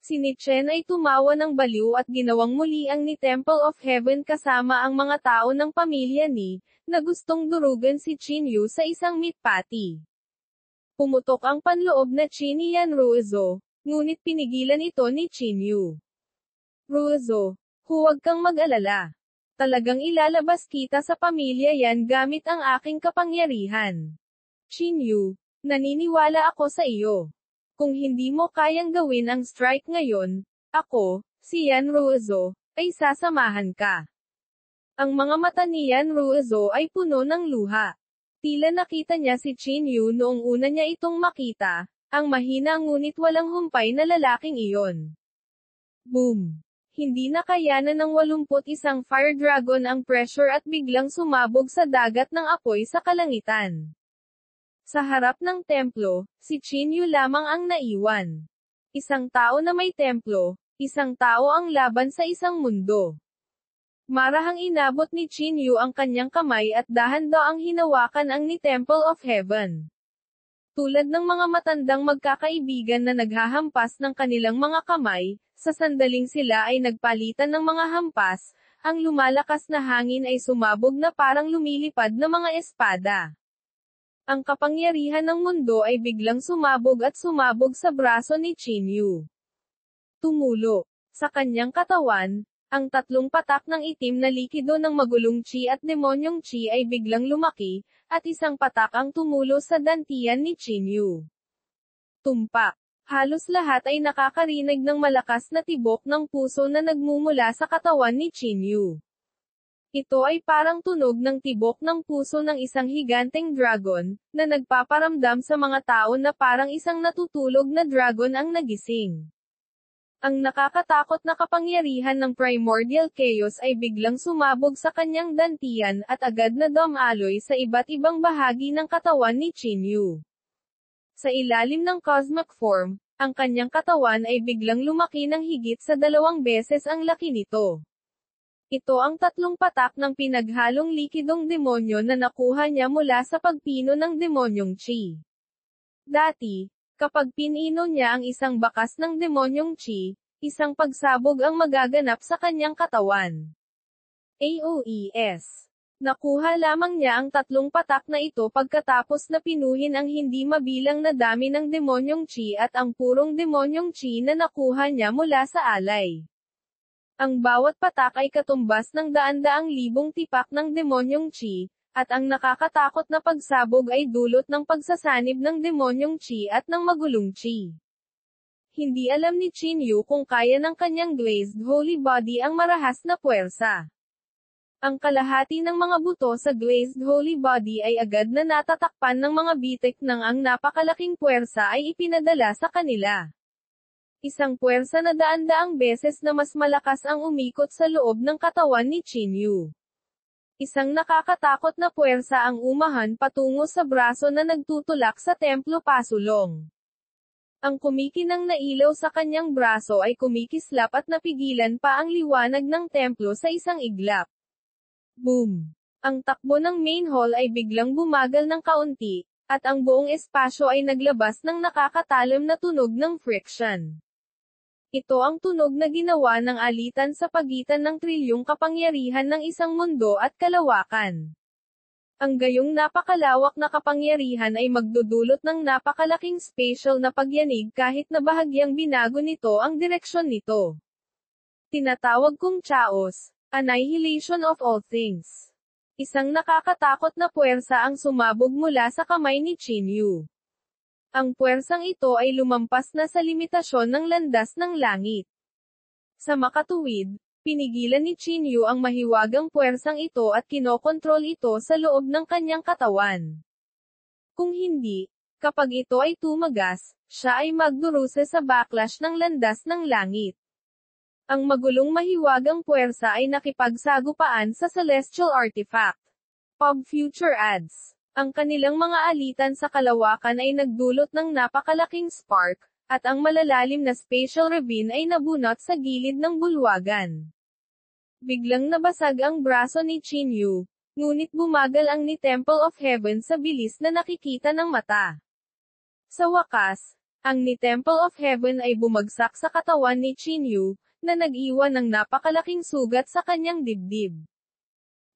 Si Chen ay tumawa ng baliw at ginawang muli ang ni Temple of Heaven kasama ang mga tao ng pamilya ni, na gustong durugan si Qin Yu sa isang meat patty. Pumutok ang panloob na Qin Yan Ruizo, ngunit pinigilan ito ni Qin Yu. Ruizo, huwag kang mag-alala. Talagang ilalabas kita sa pamilya yan gamit ang aking kapangyarihan. Qin Yu, naniniwala ako sa iyo. Kung hindi mo kayang gawin ang strike ngayon, ako, si Yan Ruizo, ay sasamahan ka. Ang mga mata ni Yan Ruizo ay puno ng luha. Tila nakita niya si Qin Yu noong una niya itong makita. Ang mahina ngunit walang humpay na lalaking iyon. Boom! Hindi na kayanan ng 81 fire dragon ang pressure at biglang sumabog sa dagat ng apoy sa kalangitan. Sa harap ng templo, si Qin Yu lamang ang naiwan. Isang tao na may templo, isang tao ang laban sa isang mundo. Marahang inabot ni Qin Yu ang kanyang kamay at dahan-daang hinawakan ang ni Temple of Heaven. Tulad ng mga matandang magkakaibigan na naghahampas ng kanilang mga kamay, sa sandaling sila ay nagpalitan ng mga hampas, ang lumalakas na hangin ay sumabog na parang lumilipad na mga espada. Ang kapangyarihan ng mundo ay biglang sumabog sa braso ni Qin Yu. Tumulo. Sa kanyang katawan, ang tatlong patak ng itim na likido ng magulong chi at demonyong chi ay biglang lumaki, at isang patak ang tumulo sa dantian ni Qin Yu. Tumpak. Halos lahat ay nakakarinig ng malakas na tibok ng puso na nagmumula sa katawan ni Qin Yu. Ito ay parang tunog ng tibok ng puso ng isang higanteng dragon, na nagpaparamdam sa mga tao na parang isang natutulog na dragon ang nagising. Ang nakakatakot na kapangyarihan ng primordial chaos ay biglang sumabog sa kanyang dantian at agad na dumaloy sa iba't ibang bahagi ng katawan ni Qin Yu. Sa ilalim ng cosmic form, ang kanyang katawan ay biglang lumaki ng higit sa 2 beses ang laki nito. Ito ang tatlong patak ng pinaghalong likidong demonyo na nakuha niya mula sa pagpino ng demonyong chi. Dati, kapag pinino niya ang isang bakas ng demonyong chi, isang pagsabog ang magaganap sa kanyang katawan. AOES. Nakuha lamang niya ang tatlong patak na ito pagkatapos na pinuhin ang hindi mabilang na dami ng demonyong chi at ang purong demonyong chi na nakuha niya mula sa alay. Ang bawat patak ay katumbas ng daan-daang libong tipak ng demonyong chi, at ang nakakatakot na pagsabog ay dulot ng pagsasanib ng demonyong chi at ng magulong chi. Hindi alam ni Qin Yu kung kaya ng kanyang glazed holy body ang marahas na puwersa. Ang kalahati ng mga buto sa glazed holy body ay agad na natatakpan ng mga bitik nang ang napakalaking puwersa ay ipinadala sa kanila. Isang puwersa na daan-daang beses na mas malakas ang umikot sa loob ng katawan ni Qin Yu. Isang nakakatakot na puwersa ang umahan patungo sa braso na nagtutulak sa templo pasulong. Ang kumikinang na ilaw sa kanyang braso ay kumikislap at napigilan pa ang liwanag ng templo sa isang iglap. Boom! Ang takbo ng main hall ay biglang bumagal ng kaunti, at ang buong espasyo ay naglabas ng nakakatalim na tunog ng friction. Ito ang tunog na ginawa ng alitan sa pagitan ng trilyong kapangyarihan ng isang mundo at kalawakan. Ang gayong napakalawak na kapangyarihan ay magdudulot ng napakalaking spatial na pagyanig kahit na bahagyang binago nito ang direksyon nito. Tinatawag kong chaos, annihilation of all things. Isang nakakatakot na puwersa ang sumabog mula sa kamay ni Qin Yu. Ang puwersang ito ay lumampas na sa limitasyon ng landas ng langit. Sa makatuwid, pinigilan ni Qin Yu ang mahiwagang puwersang ito at kinokontrol ito sa loob ng kanyang katawan. Kung hindi, kapag ito ay tumagas, siya ay magdurusa sa backlash ng landas ng langit. Ang magulong mahiwagang puwersa ay nakipagsagupaan sa celestial artifact. Pub Future Ads. Ang kanilang mga alitan sa kalawakan ay nagdulot ng napakalaking spark, at ang malalalim na spatial ravine ay nabunot sa gilid ng bulwagan. Biglang nabasag ang braso ni Qin Yu, ngunit bumagal ang ni Temple of Heaven sa bilis na nakikita ng mata. Sa wakas, ang ni Temple of Heaven ay bumagsak sa katawan ni Qin Yu, na nag-iwan ng napakalaking sugat sa kanyang dibdib.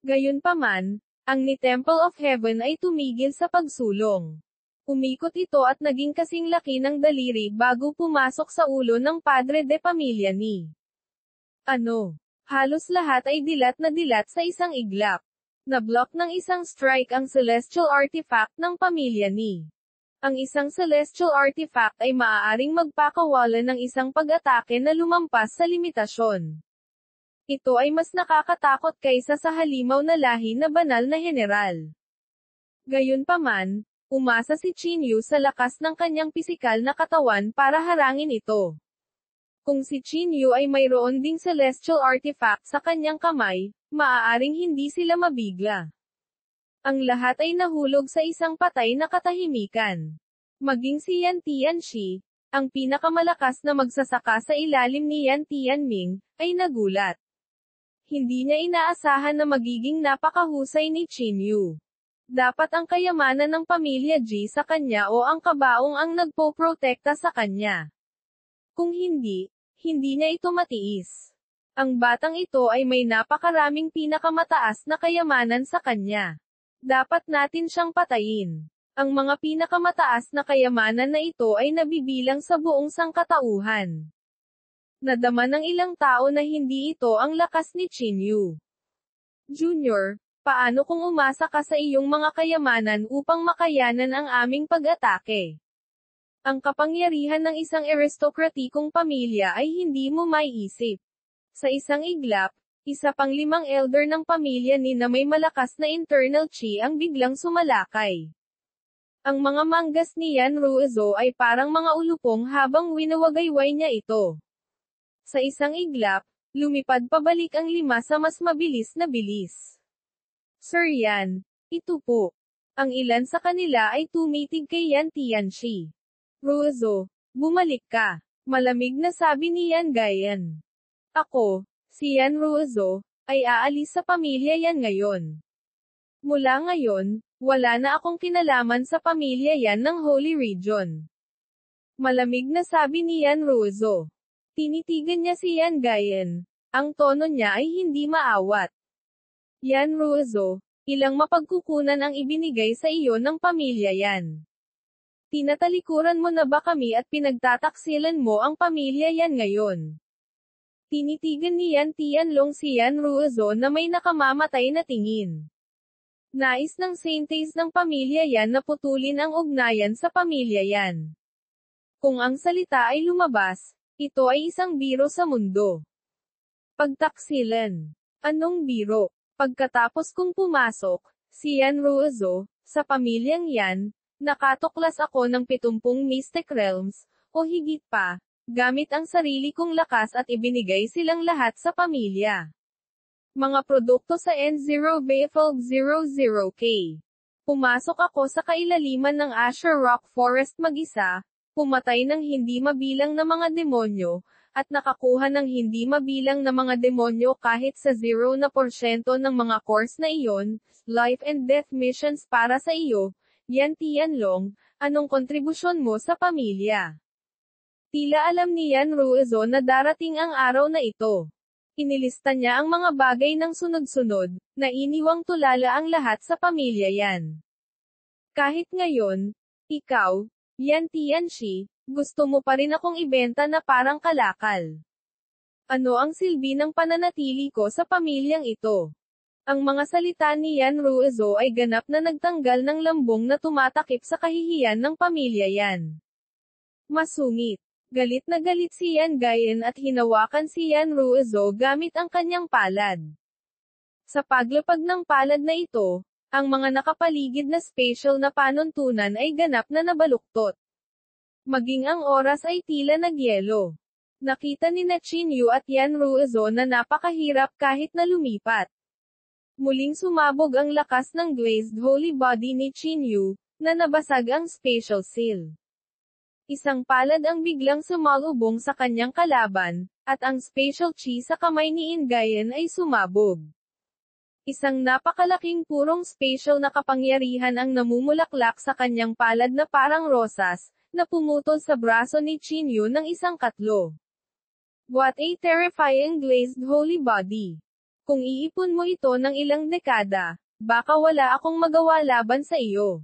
Gayunpaman, ang ni Temple of Heaven ay tumigil sa pagsulong. Umikot ito at naging kasing laki ng daliri bago pumasok sa ulo ng padre de pamilya ni. Halos lahat ay dilat na dilat sa isang iglap. Na-block ng isang strike ang celestial artifact ng pamilya ni. Ang isang celestial artifact ay maaaring magpakawalan ng isang pag-atake na lumampas sa limitasyon. Ito ay mas nakakatakot kaysa sa halimaw na lahi na banal na general. Gayunpaman, umasa si Qin Yu sa lakas ng kanyang pisikal na katawan para harangin ito. Kung si Qin Yu ay mayroon ding celestial artifact sa kanyang kamay, maaaring hindi sila mabigla. Ang lahat ay nahulog sa isang patay na katahimikan. Maging si Yan Tianxi, ang pinakamalakas na magsasaka sa ilalim ni Yan Tianming, ay nagulat. Hindi niya inaasahan na magiging napakahusay ni Chinyu. Dapat ang kayamanan ng pamilya G sa kanya o ang kabaong ang nagpoprotekta sa kanya. Kung hindi, hindi niya ito matiis. Ang batang ito ay may napakaraming pinakamataas na kayamanan sa kanya. Dapat natin siyang patayin. Ang mga pinakamataas na kayamanan na ito ay nabibilang sa buong sangkatauhan. Nadama ng ilang tao na hindi ito ang lakas ni Chinyu. Junior, paano kung umasa ka sa iyong mga kayamanan upang makayanan ang aming pag-atake? Ang kapangyarihan ng isang aristokratikong pamilya ay hindi mo maiisip. Sa isang iglap, isa pang 5 elder ng pamilya ni na may malakas na internal chi ang biglang sumalakay. Ang mga manggas ni Yan Ruizo ay parang mga ulupong habang winawagayway niya ito. Sa isang iglap, lumipad pabalik ang 5 sa mas mabilis na bilis. Sir Yan, ito po. Ang ilan sa kanila ay tumitig kay Yan Tianxi. Ruizo, bumalik ka. Malamig na sabi ni Yan Gayan. Ako, si Yan Ruizo, ay aalis sa pamilya Yan ngayon. Mula ngayon, wala na akong kinalaman sa pamilya Yan ng Holy Region. Malamig na sabi ni Yan Ruizo. Tinitigan niya si Yan Gayan. Ang tono niya ay hindi maawat. Yan Ruizo, ilang mapagkukunan ang ibinigay sa iyo ng pamilya Yan. Tinatalikuran mo na ba kami at pinagtataksilan mo ang pamilya Yan ngayon? Tinitigan ni Yan Tianlong si Yan Ruizo na may nakamamatay na tingin. Nais ng Saintes ng pamilya Yan na putulin ang ugnayan sa pamilya Yan. Kung ang salita ay lumabas, ito ay isang biro sa mundo. Pagtaksilan. Anong biro? Pagkatapos kong pumasok, si Yan Ruizo, sa pamilyang Yan, nakatuklas ako ng 70 Mystic Realms, o higit pa, gamit ang sarili kong lakas at ibinigay silang lahat sa pamilya. Mga produkto sa N0 Baffle 00K. Pumasok ako sa kailaliman ng Asher Rock Forest mag-isa, pumatay ng hindi mabilang na mga demonyo, at nakakuha ng hindi mabilang na mga demonyo kahit sa 0% ng mga course na iyon, life and death missions para sa iyo, Yan Tianlong, anong kontribusyon mo sa pamilya? Tila alam ni Yan Ruizo na darating ang araw na ito. Inilista niya ang mga bagay ng sunod-sunod, na iniwang tulala ang lahat sa pamilya Yan. Kahit ngayon, ikaw, Yan Tianxi, gusto mo pa rin akong ibenta na parang kalakal. Ano ang silbi ng pananatili ko sa pamilyang ito? Ang mga salita ni Yan Ruizo ay ganap na nagtanggal ng lambong na tumatakip sa kahihiyan ng pamilya Yan. Masungit. Galit na galit si Yan Gayan at hinawakan si Yan Ruizo gamit ang kanyang palad. Sa paglapag ng palad na ito, ang mga nakapaligid na spatial na panuntunan ay ganap na nabaluktot. Maging ang oras ay tila nagyelo. Nakita ni na Chinyu at Yan Ruizo na napakahirap kahit na lumipat. Muling sumabog ang lakas ng glazed holy body ni Chinyu, na nabasag ang spatial seal. Isang palad ang biglang sumalubong sa kanyang kalaban, at ang spatial chi sa kamay ni Ingayan ay sumabog. Isang napakalaking purong spatial na kapangyarihan ang namumulaklak sa kanyang palad na parang rosas, na pumutol sa braso ni Chinyu ng isang katlo. What a terrifying glazed holy body! Kung iipon mo ito ng ilang dekada, baka wala akong magawa laban sa iyo.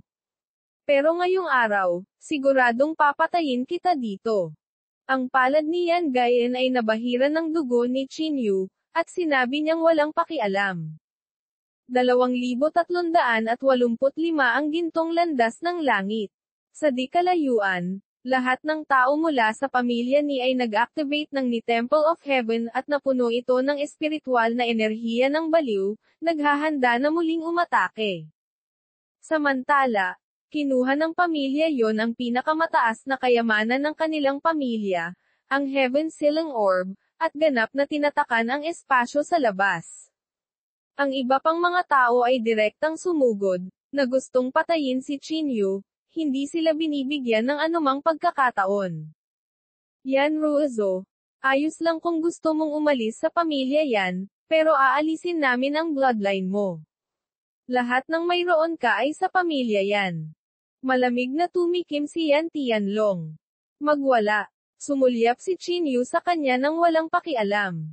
Pero ngayong araw, siguradong papatayin kita dito. Ang palad ni Yan Gayan ay nabahiran ng dugo ni Chinyu, at sinabi niyang walang pakialam. 2,385 ang gintong landas ng langit. Sa di kalayuan, lahat ng tao mula sa pamilya ni ay nag-activate ng ni Temple of Heaven at napuno ito ng espiritual na enerhiya ng baliw, naghahanda na muling umatake. Samantala, kinuha ng pamilya yon ang pinakamataas na kayamanan ng kanilang pamilya, ang Heaven Sealing Orb, at ganap na tinatakan ang espasyo sa labas. Ang iba pang mga tao ay direktang sumugod, na gustong patayin si Chinyu, hindi sila binibigyan ng anumang pagkakataon. Yan Ruizo, ayos lang kung gusto mong umalis sa pamilya Yan, Pero aalisin namin ang bloodline mo. Lahat ng mayroon ka ay sa pamilya yan. Malamig na tumikim si Yan Tianlong. Magwala. Sumulyap si Qin Yu sa kanya nang walang pakialam.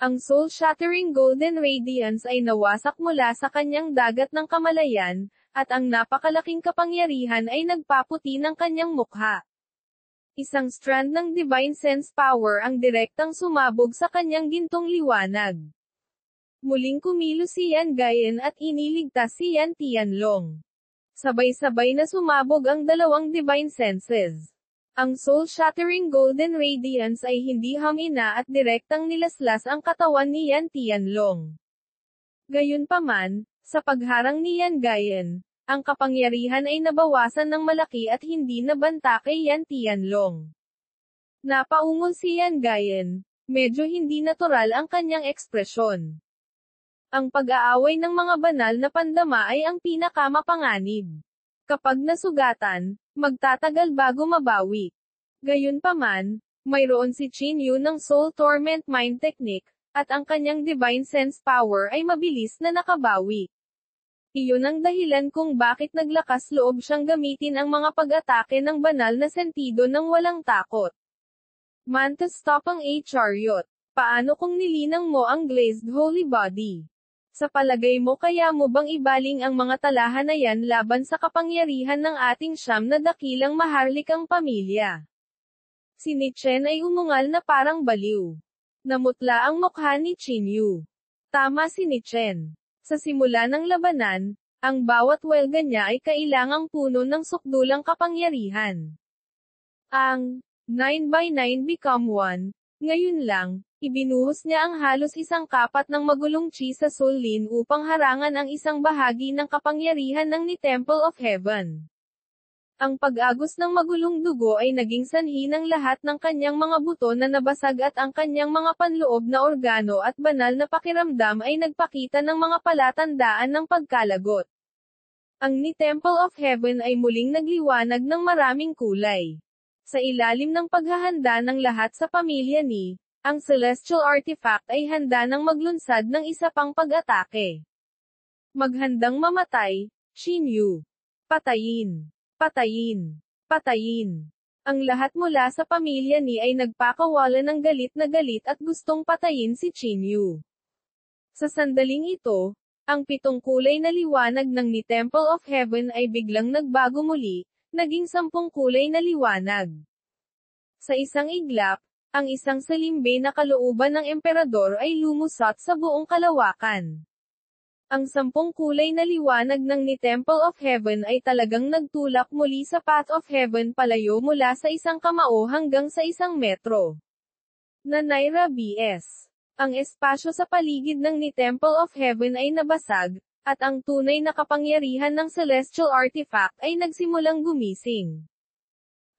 Ang soul-shattering golden radiance ay nawasak mula sa kanyang dagat ng kamalayan, at ang napakalaking kapangyarihan ay nagpaputi ng kanyang mukha. Isang strand ng divine sense power ang direktang sumabog sa kanyang gintong liwanag. Muling kumilos si Yan Gayan at iniligtas si Yan Tianlong. Sabay-sabay na sumabog ang dalawang divine senses. Ang soul-shattering golden radiance ay hindi hamina at direktang nilaslas ang katawan ni Yan Tianlong. Gayunpaman, sa pagharang ni Yan Gayan, ang kapangyarihan ay nabawasan ng malaki at hindi nabanta kay Yan Tianlong. Napaungol si Yan Gayan, medyo hindi natural ang kanyang ekspresyon. Ang pag-aaway ng mga banal na pandama ay ang pinakamapanganib. Kapag nasugatan, magtatagal bago mabawi. Gayunpaman, mayroon si Qin Yu ng Soul Torment Mind Technique, at ang kanyang Divine Sense Power ay mabilis na nakabawi. Iyon ang dahilan kung bakit naglakas loob siyang gamitin ang mga pag-atake ng banal na sentido ng walang takot. Mantis stop ang chariot. Paano kung nilinang mo ang glazed holy body? Sa palagay mo kaya mo bang ibaling ang mga talahanayan laban sa kapangyarihan ng ating siyam na dakilang maharlikang pamilya? Si Ni Chen ay umungal na parang baliw. Namutla ang mukha ni Qin Yu. Tama si Ni Chen. Sa simula ng labanan, ang bawat welga niya ay kailangang puno ng sukdulang kapangyarihan. Ang 9x9 become 1, ngayon lang, ibinuhos niya ang halos isang kapat ng magulong chi sa Soul Lin upang harangan ang isang bahagi ng kapangyarihan ng ni Temple of Heaven. Ang pag-agos ng magulong dugo ay naging sanhi ng lahat ng kanyang mga buto na nabasag at ang kanyang mga panloob na organo at banal na pakiramdam ay nagpakita ng mga palatandaan ng pagkalagot. Ang ni Temple of Heaven ay muling nagliwanag ng maraming kulay. Sa ilalim ng paghahanda ng lahat sa pamilya ni, ang celestial artifact ay handa ng maglunsad ng isa pang pag-atake. Maghandang mamatay, Qin Yu. Patayin. Patayin. Patayin. Ang lahat mula sa pamilya ni ay nagpakawala ng galit at gustong patayin si Qin Yu. Sa sandaling ito, ang 7 kulay na liwanag ng ni Temple of Heaven ay biglang nagbago muli, naging 10 kulay na liwanag. Sa isang iglap, ang isang salimbe na kalooban ng emperador ay lumusot sa buong kalawakan. Ang 10 kulay na liwanag ng ni Temple of Heaven ay talagang nagtulak muli sa Path of Heaven palayo mula sa isang kamao hanggang sa 1 metro. Naira BS. Ang espasyo sa paligid ng ni Temple of Heaven ay nabasag, at ang tunay na kapangyarihan ng celestial artifact ay nagsimulang gumising.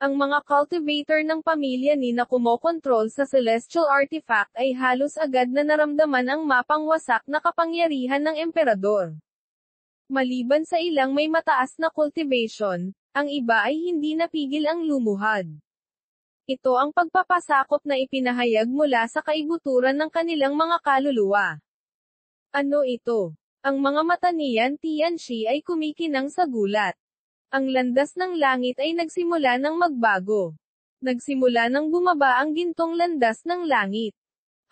Ang mga cultivator ng pamilya ni na kumokontrol sa celestial artifact ay halos agad na naramdaman ang mapangwasak na kapangyarihan ng emperador. Maliban sa ilang may mataas na cultivation, ang iba ay hindi napigil ang lumuhad. Ito ang pagpapasakop na ipinahayag mula sa kaibuturan ng kanilang mga kaluluwa. Ano ito? Ang mga mata ni Yan Tianxi ay kumikinang sa gulat. Ang landas ng langit ay nagsimula ng magbago. Nagsimula ng bumaba ang gintong landas ng langit.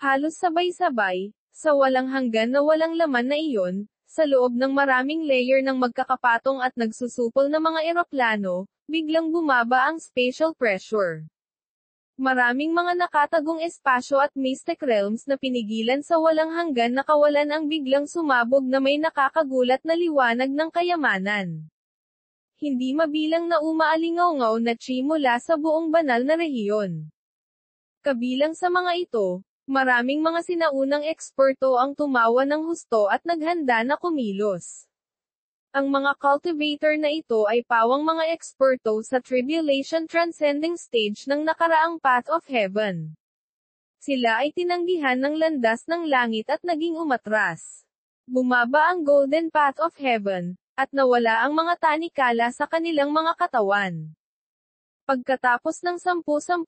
Halos sabay-sabay, sa walang hanggan na walang laman na iyon, sa loob ng maraming layer ng magkakapatong at nagsusupol na mga eroplano, biglang bumaba ang spatial pressure. Maraming mga nakatagong espasyo at mystic realms na pinigilan sa walang hanggan na kawalan ang biglang sumabog na may nakakagulat na liwanag ng kayamanan. Hindi mabilang na umaalingaw-ngaw na chi mula sa buong banal na rehiyon. Kabilang sa mga ito, maraming mga sinaunang eksperto ang tumawa ng husto at naghanda na kumilos. Ang mga cultivator na ito ay pawang mga eksperto sa Tribulation Transcending Stage ng nakaraang Path of Heaven. Sila ay tinanggihan ng landas ng langit at naging umatras. Bumaba ang Golden Path of Heaven, at nawala ang mga tanikala sa kanilang mga katawan. Pagkatapos ng 10,000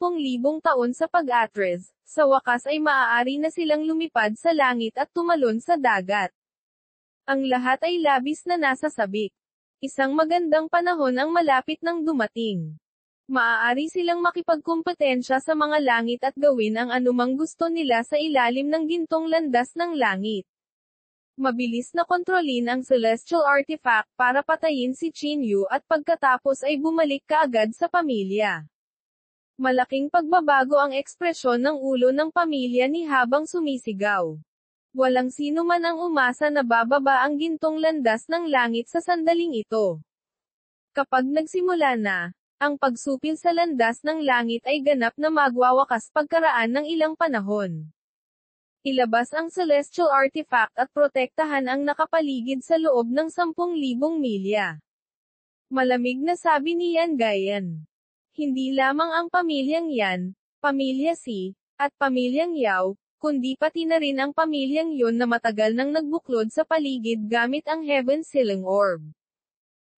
taon sa pag-atres, sa wakas ay maaari na silang lumipad sa langit at tumalon sa dagat. Ang lahat ay labis na nasa sabik. Isang magandang panahon ang malapit nang dumating. Maaari silang makipagkumpetensya sa mga langit at gawin ang anumang gusto nila sa ilalim ng gintong landas ng langit. Mabilis na kontrolin ang celestial artifact para patayin si Chinyu at pagkatapos ay bumalik kaagad sa pamilya. Malaking pagbabago ang ekspresyon ng ulo ng pamilya ni habang sumisigaw. Walang sino man ang umasa na bababa ang gintong landas ng langit sa sandaling ito. Kapag nagsimula na, ang pagsupil sa landas ng langit ay ganap na magwawakas pagkaraan ng ilang panahon. Ilabas ang celestial artifact at protektahan ang nakapaligid sa loob ng 10,000 milya. Malamig na sabi ni Yan Gayan. Hindi lamang ang pamilyang Yan, pamilya Si, at pamilyang Yao, kundi pati na rin ang pamilyang yon na matagal nang nagbuklod sa paligid gamit ang Heaven Sealing Orb.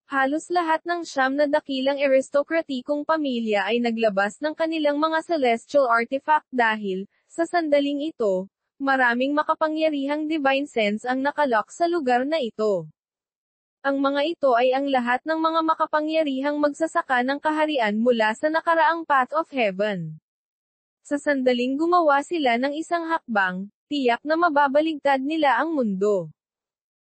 Halos lahat ng 9 na dakilang aristokratikong pamilya ay naglabas ng kanilang mga celestial artifact dahil, sa sandaling ito, maraming makapangyarihang divine sense ang nakalock sa lugar na ito. Ang mga ito ay ang lahat ng mga makapangyarihang magsasaka ng kaharian mula sa nakaraang Path of Heaven. Sa sandaling gumawa sila ng isang hakbang, tiyak na mababaligtad nila ang mundo.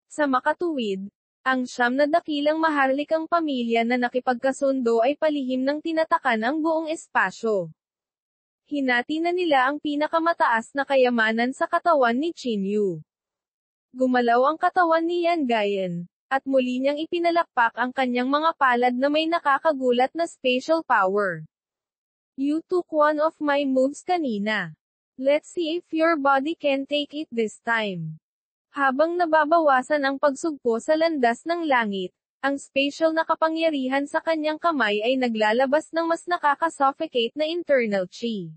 Sa makatuwid, ang 9 na dakilang maharlikang pamilya na nakipagkasundo ay palihim ng tinatakan ang buong espasyo. Hinati na nila ang pinakamataas na kayamanan sa katawan ni Chinyu. Gumalaw ang katawan ni Yan Gayan, at muli niyang ipinalakpak ang kanyang mga palad na may nakakagulat na spatial power. You took one of my moves kanina. Let's see if your body can take it this time. Habang nababawasan ang pagsugpo sa landas ng langit, ang spatial na kapangyarihan sa kanyang kamay ay naglalabas ng mas nakaka-suffocate na internal chi.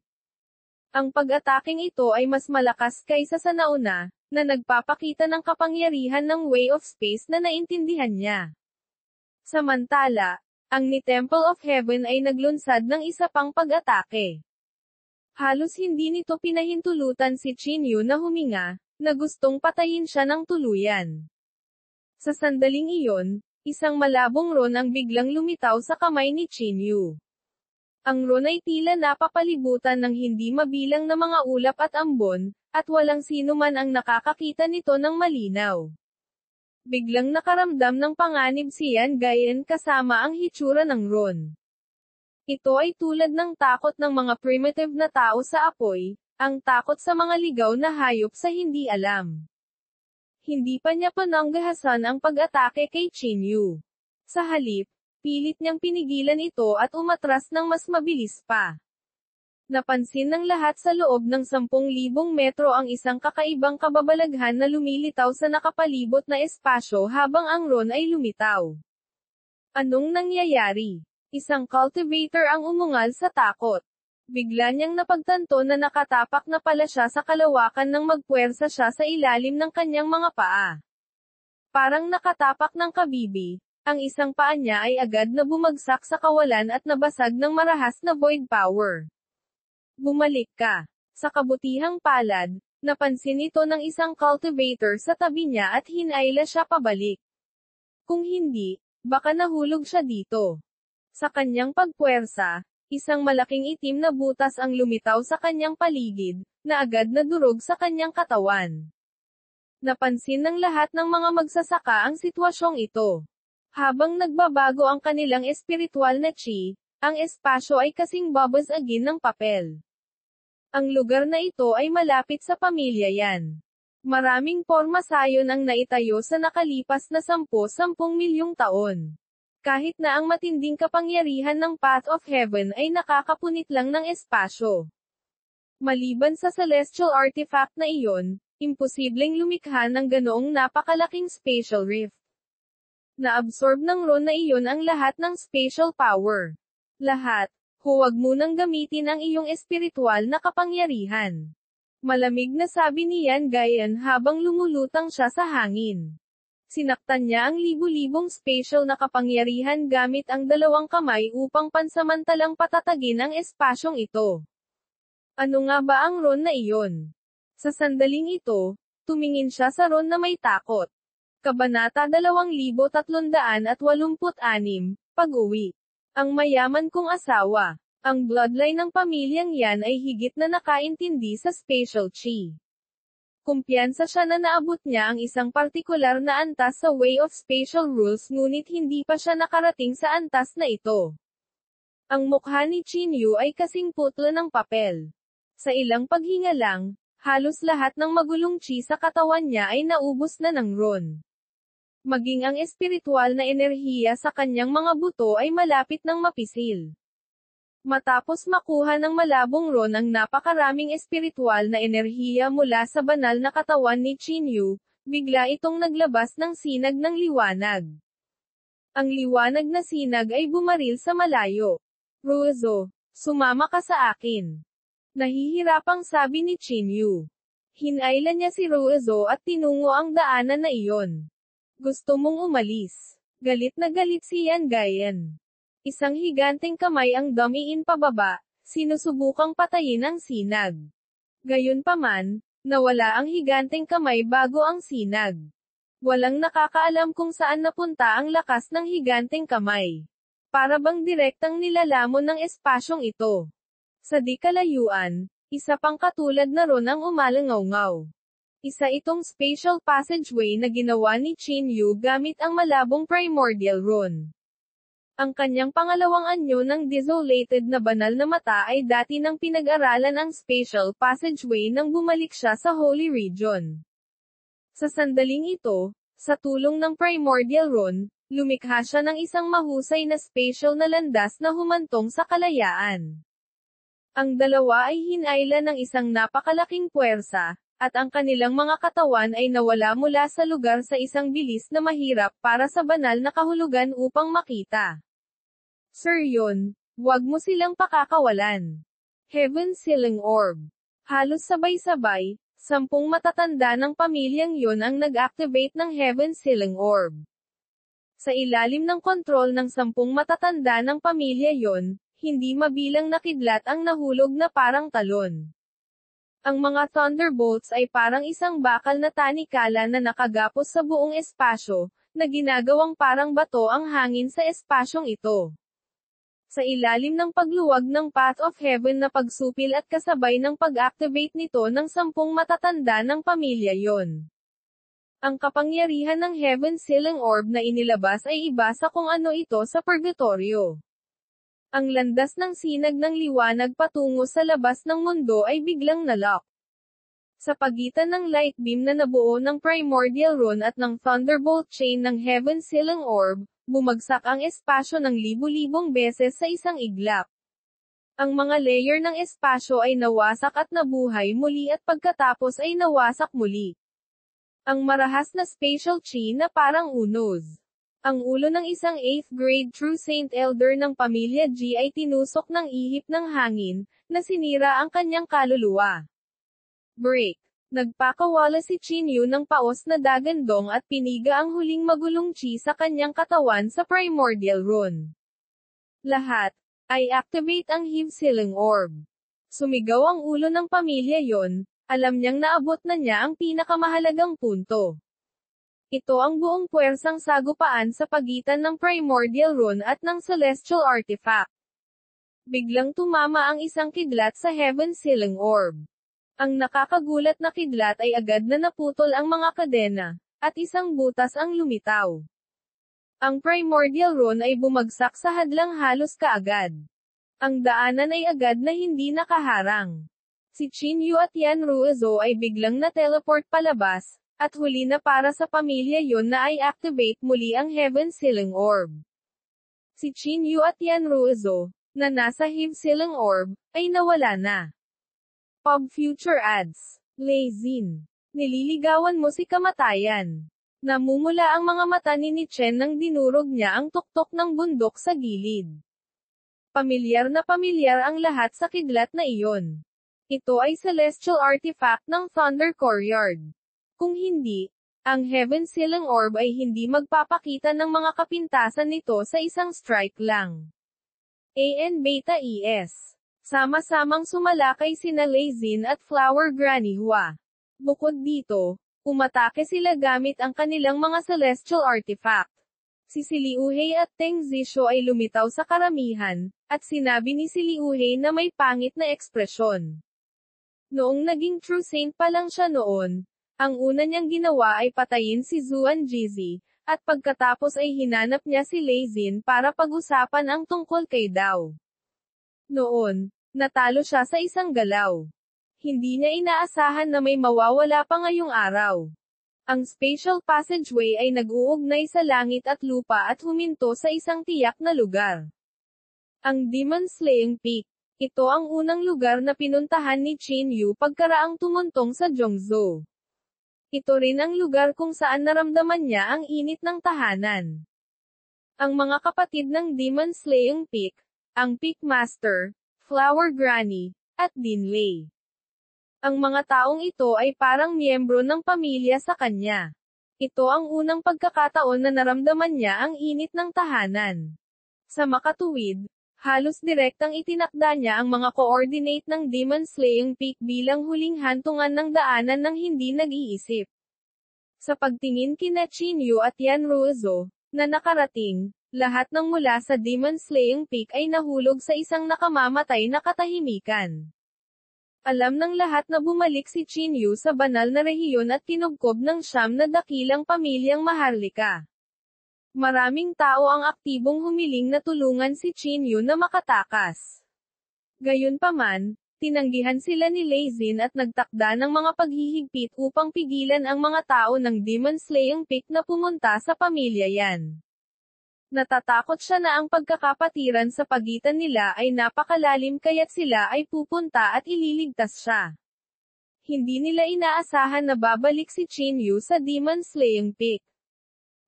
Ang pag-ataking ito ay mas malakas kaysa sa nauna, na nagpapakita ng kapangyarihan ng way of space na naintindihan niya. Samantala, ang ni Temple of Heaven ay naglunsad ng isa pang pag-atake. Halos hindi nito pinahintulutan si Chinyu na huminga, na gustong patayin siya ng tuluyan. Sa sandaling iyon, isang malabong ron ang biglang lumitaw sa kamay ni Chinyu. Ang ron ay tila napapalibutan ng hindi mabilang na mga ulap at ambon, at walang sino man ang nakakakita nito ng malinaw. Biglang nakaramdam ng panganib si Yan Gayan kasama ang hitsura ng ron. Ito ay tulad ng takot ng mga primitive na tao sa apoy, ang takot sa mga ligaw na hayop sa hindi alam. Hindi pa niya pananggahasan ang pag-atake kay Chinyu. Sa halip, pilit niyang pinigilan ito at umatras ng mas mabilis pa. Napansin ng lahat sa loob ng 10,000 metro ang isang kakaibang kababalaghan na lumilitaw sa nakapalibot na espasyo habang ang ron ay lumitaw. Anong nangyayari? Isang cultivator ang umungal sa takot. Bigla niyang napagtanto na nakatapak na pala siya sa kalawakan nang magpuwersa siya sa ilalim ng kanyang mga paa. Parang nakatapak ng kabibi, ang isang paa niya ay agad na bumagsak sa kawalan at nabasag ng marahas na void power. Bumalik ka. Sa kabutihang palad, napansin ito ng isang cultivator sa tabi niya at hinayla siya pabalik. Kung hindi, baka nahulog siya dito. Sa kanyang pagpuwersa, isang malaking itim na butas ang lumitaw sa kanyang paligid, na agad na durog sa kanyang katawan. Napansin ng lahat ng mga magsasaka ang sitwasyong ito. Habang nagbabago ang kanilang espiritual na chi, ang espasyo ay kasing babasagin ng papel. Ang lugar na ito ay malapit sa pamilya Yan. Maraming porma sayon ang naitayo sa nakalipas na 10 milyong taon. Kahit na ang matinding kapangyarihan ng Path of Heaven ay nakakapunit lang ng espasyo. Maliban sa celestial artifact na iyon, imposibleng lumikha ng ganoong napakalaking spatial rift. Naabsorb ng ron na iyon ang lahat ng spatial power. Lahat, huwag munang gamitin ang iyong espiritual na kapangyarihan. Malamig na sabi ni Yan Gayan habang lumulutang siya sa hangin. Sinaktan niya ang libu-libong spatial na kapangyarihan gamit ang dalawang kamay upang pansamantalang patatagin ang espasyong ito. Ano nga ba ang Ron na iyon? Sa sandaling ito, tumingin siya sa Ron na may takot. Kabanata 2386, Pag-uwi. Ang mayaman kong asawa. Ang bloodline ng pamilyang yan ay higit na nakaintindi sa spatial chi. Kumpiyansa siya na naabot niya ang isang partikular na antas sa Way of Spatial Rules ngunit hindi pa siya nakarating sa antas na ito. Ang mukha ni Chinyu ay kasing putla ng papel. Sa ilang paghinga lang, halos lahat ng magulong chi sa katawan niya ay naubos na ng Ron. Maging ang espiritual na enerhiya sa kanyang mga buto ay malapit ng mapisil. Matapos makuha ng malabong Ron ang napakaraming espiritual na enerhiya mula sa banal na katawan ni Chinyu, bigla itong naglabas ng sinag ng liwanag. Ang liwanag na sinag ay bumaril sa malayo. Ruizo, sumama ka sa akin. Nahihirapang sabi ni Chinyu. Hinailan niya si Ruizo at tinungo ang daanan na iyon. Gusto mong umalis. Galit na galit si Yan Gayan. Isang higanteng kamay ang dumiin pababa, sinusubukang patayin ang sinag. Gayunpaman, nawala ang higanteng kamay bago ang sinag. Walang nakakaalam kung saan napunta ang lakas ng higanteng kamay. Para bang direktang nilalamon ng espasyong ito. Sa di kalayuan, isa pang katulad na Ron ang umalangaw-ngaw. Isa itong spatial passageway na ginawa ni Chinyu gamit ang malabong primordial Ron. Ang kanyang pangalawang anyo ng desolated na banal na mata ay dati nang pinag-aralan ang spatial passageway nang bumalik siya sa Holy Region. Sa sandaling ito, sa tulong ng primordial Ron, lumikha siya ng isang mahusay na spatial na landas na humantong sa kalayaan. Ang dalawa ay hinailan ng isang napakalaking puwersa, at ang kanilang mga katawan ay nawala mula sa lugar sa isang bilis na mahirap para sa banal na kahulugan upang makita. Sir Yun, wag mo silang pakakawalan. Heaven Sealing Orb. Halos sabay-sabay, 10 matatanda ng pamilyang yun ang nag-activate ng Heaven Sealing Orb. Sa ilalim ng kontrol ng 10 matatanda ng pamilya yon, hindi mabilang na kidlat ang nahulog na parang talon. Ang mga Thunderbolts ay parang isang bakal na tanikala na nakagapos sa buong espasyo, na ginagawang parang bato ang hangin sa espasyong ito. Sa ilalim ng pagluwag ng Path of Heaven na pagsupil at kasabay ng pag-activate nito ng 10 matatanda ng pamilya yon. Ang kapangyarihan ng Heaven Sealing Orb na inilabas ay iba sa kung ano ito sa purgatorio. Ang landas ng sinag ng liwanag patungo sa labas ng mundo ay biglang nalock. Sa pagitan ng light beam na nabuo ng primordial Ron at ng Thunderbolt chain ng Heaven Sealing Orb, bumagsak ang espasyo ng libu-libong beses sa isang iglap. Ang mga layer ng espasyo ay nawasak at nabuhay muli at pagkatapos ay nawasak muli. Ang marahas na spatial chi na parang unos. Ang ulo ng isang 8th grade True Saint Elder ng pamilya G ay tinusok ng ihip ng hangin, na sinira ang kanyang kaluluwa. Break. Nagpakawala si Chinyu ng paos na dagandong at piniga ang huling magulong chi sa kanyang katawan sa primordial Ron. Lahat ay activate ang Heaven Sealing Orb. Sumigaw ang ulo ng pamilya yon, alam niyang naabot na niya ang pinakamahalagang punto. Ito ang buong puwersang sagupaan sa pagitan ng primordial Ron at ng celestial artifact. Biglang tumama ang isang kidlat sa Heaven Sealing Orb. Ang nakakagulat na kidlat ay agad na naputol ang mga kadena, at isang butas ang lumitaw. Ang primordial Ron ay bumagsak sa hadlang halos kaagad. Ang daanan ay agad na hindi nakaharang. Si Chinyu at Yan Ruizo ay biglang na-teleport palabas, at huli na para sa pamilya yon na ay activate muli ang Heaven Sealing Orb. Si Chinyu at Yan Ruizo, na nasa Heaven Sealing Orb, ay nawala na. Pub Future Ads. Lazin. Nililigawan mo si kamatayan. Namumula ang mga mata ni Chen nang dinurog niya ang tuktok ng bundok sa gilid. Pamilyar na pamilyar ang lahat sa kidlat na iyon. Ito ay celestial artifact ng Thunder Courtyard. Kung hindi, Ang Heaven Sealing Orb ay hindi magpapakita ng mga kapintasan nito sa isang strike lang. AN Beta ES. Sama-samang sumalakay sina Lei Xin at Flower Granny Hua. Bukod dito, umatake sila gamit ang kanilang mga celestial artifact. Si Siliuhei at Teng Zisho ay lumitaw sa karamihan, at sinabi ni Siliuhei na may pangit na ekspresyon. Noong naging True Saint pa lang siya noon, ang una niyang ginawa ay patayin si Zuan Jizi, at pagkatapos ay hinanap niya si Lei Xin para pag-usapan ang tungkol kay Dao. Noon, natalo siya sa isang galaw. Hindi niya inaasahan na may mawawala pa ngayong araw. Ang spatial passageway ay nag-uugnay sa langit at lupa at huminto sa isang tiyak na lugar. Ang Demon Slaying Peak. Ito ang unang lugar na pinuntahan ni Qin Yu pagkaraang tumuntong sa Zhongzhou. Ito rin ang lugar kung saan naramdaman niya ang init ng tahanan. Ang mga kapatid ng Demon Slaying Peak, ang Peak Master, Flower Granny, at Din Lei. Ang mga taong ito ay parang miyembro ng pamilya sa kanya. Ito ang unang pagkakataon na naramdaman niya ang init ng tahanan. Sa makatuwid, halos direktang itinakda niya ang mga coordinate ng Demon Slaying Peak bilang huling hantungan ng daanan ng hindi nag-iisip. Sa pagtingin kina Qin Yu at Yan Ruozo, na nakarating, lahat ng mula sa Demon Slaying Peak ay nahulog sa isang nakamamatay na katahimikan. Alam ng lahat na bumalik si Qin Yu sa banal na rehiyon at kinubkob ng siyam na dakilang pamilyang Maharlika. Maraming tao ang aktibong humiling na tulungan si Qin Yu na makatakas. Gayunpaman, tinanggihan sila ni Lei Xin at nagtakda ng mga paghihigpit upang pigilan ang mga tao ng Demon Slaying Peak na pumunta sa pamilya yan. Natatakot siya na ang pagkakapatiran sa pagitan nila ay napakalalim kaya't sila ay pupunta at ililigtas siya. Hindi nila inaasahan na babalik si Qin Yu sa Demon Slaying Peak.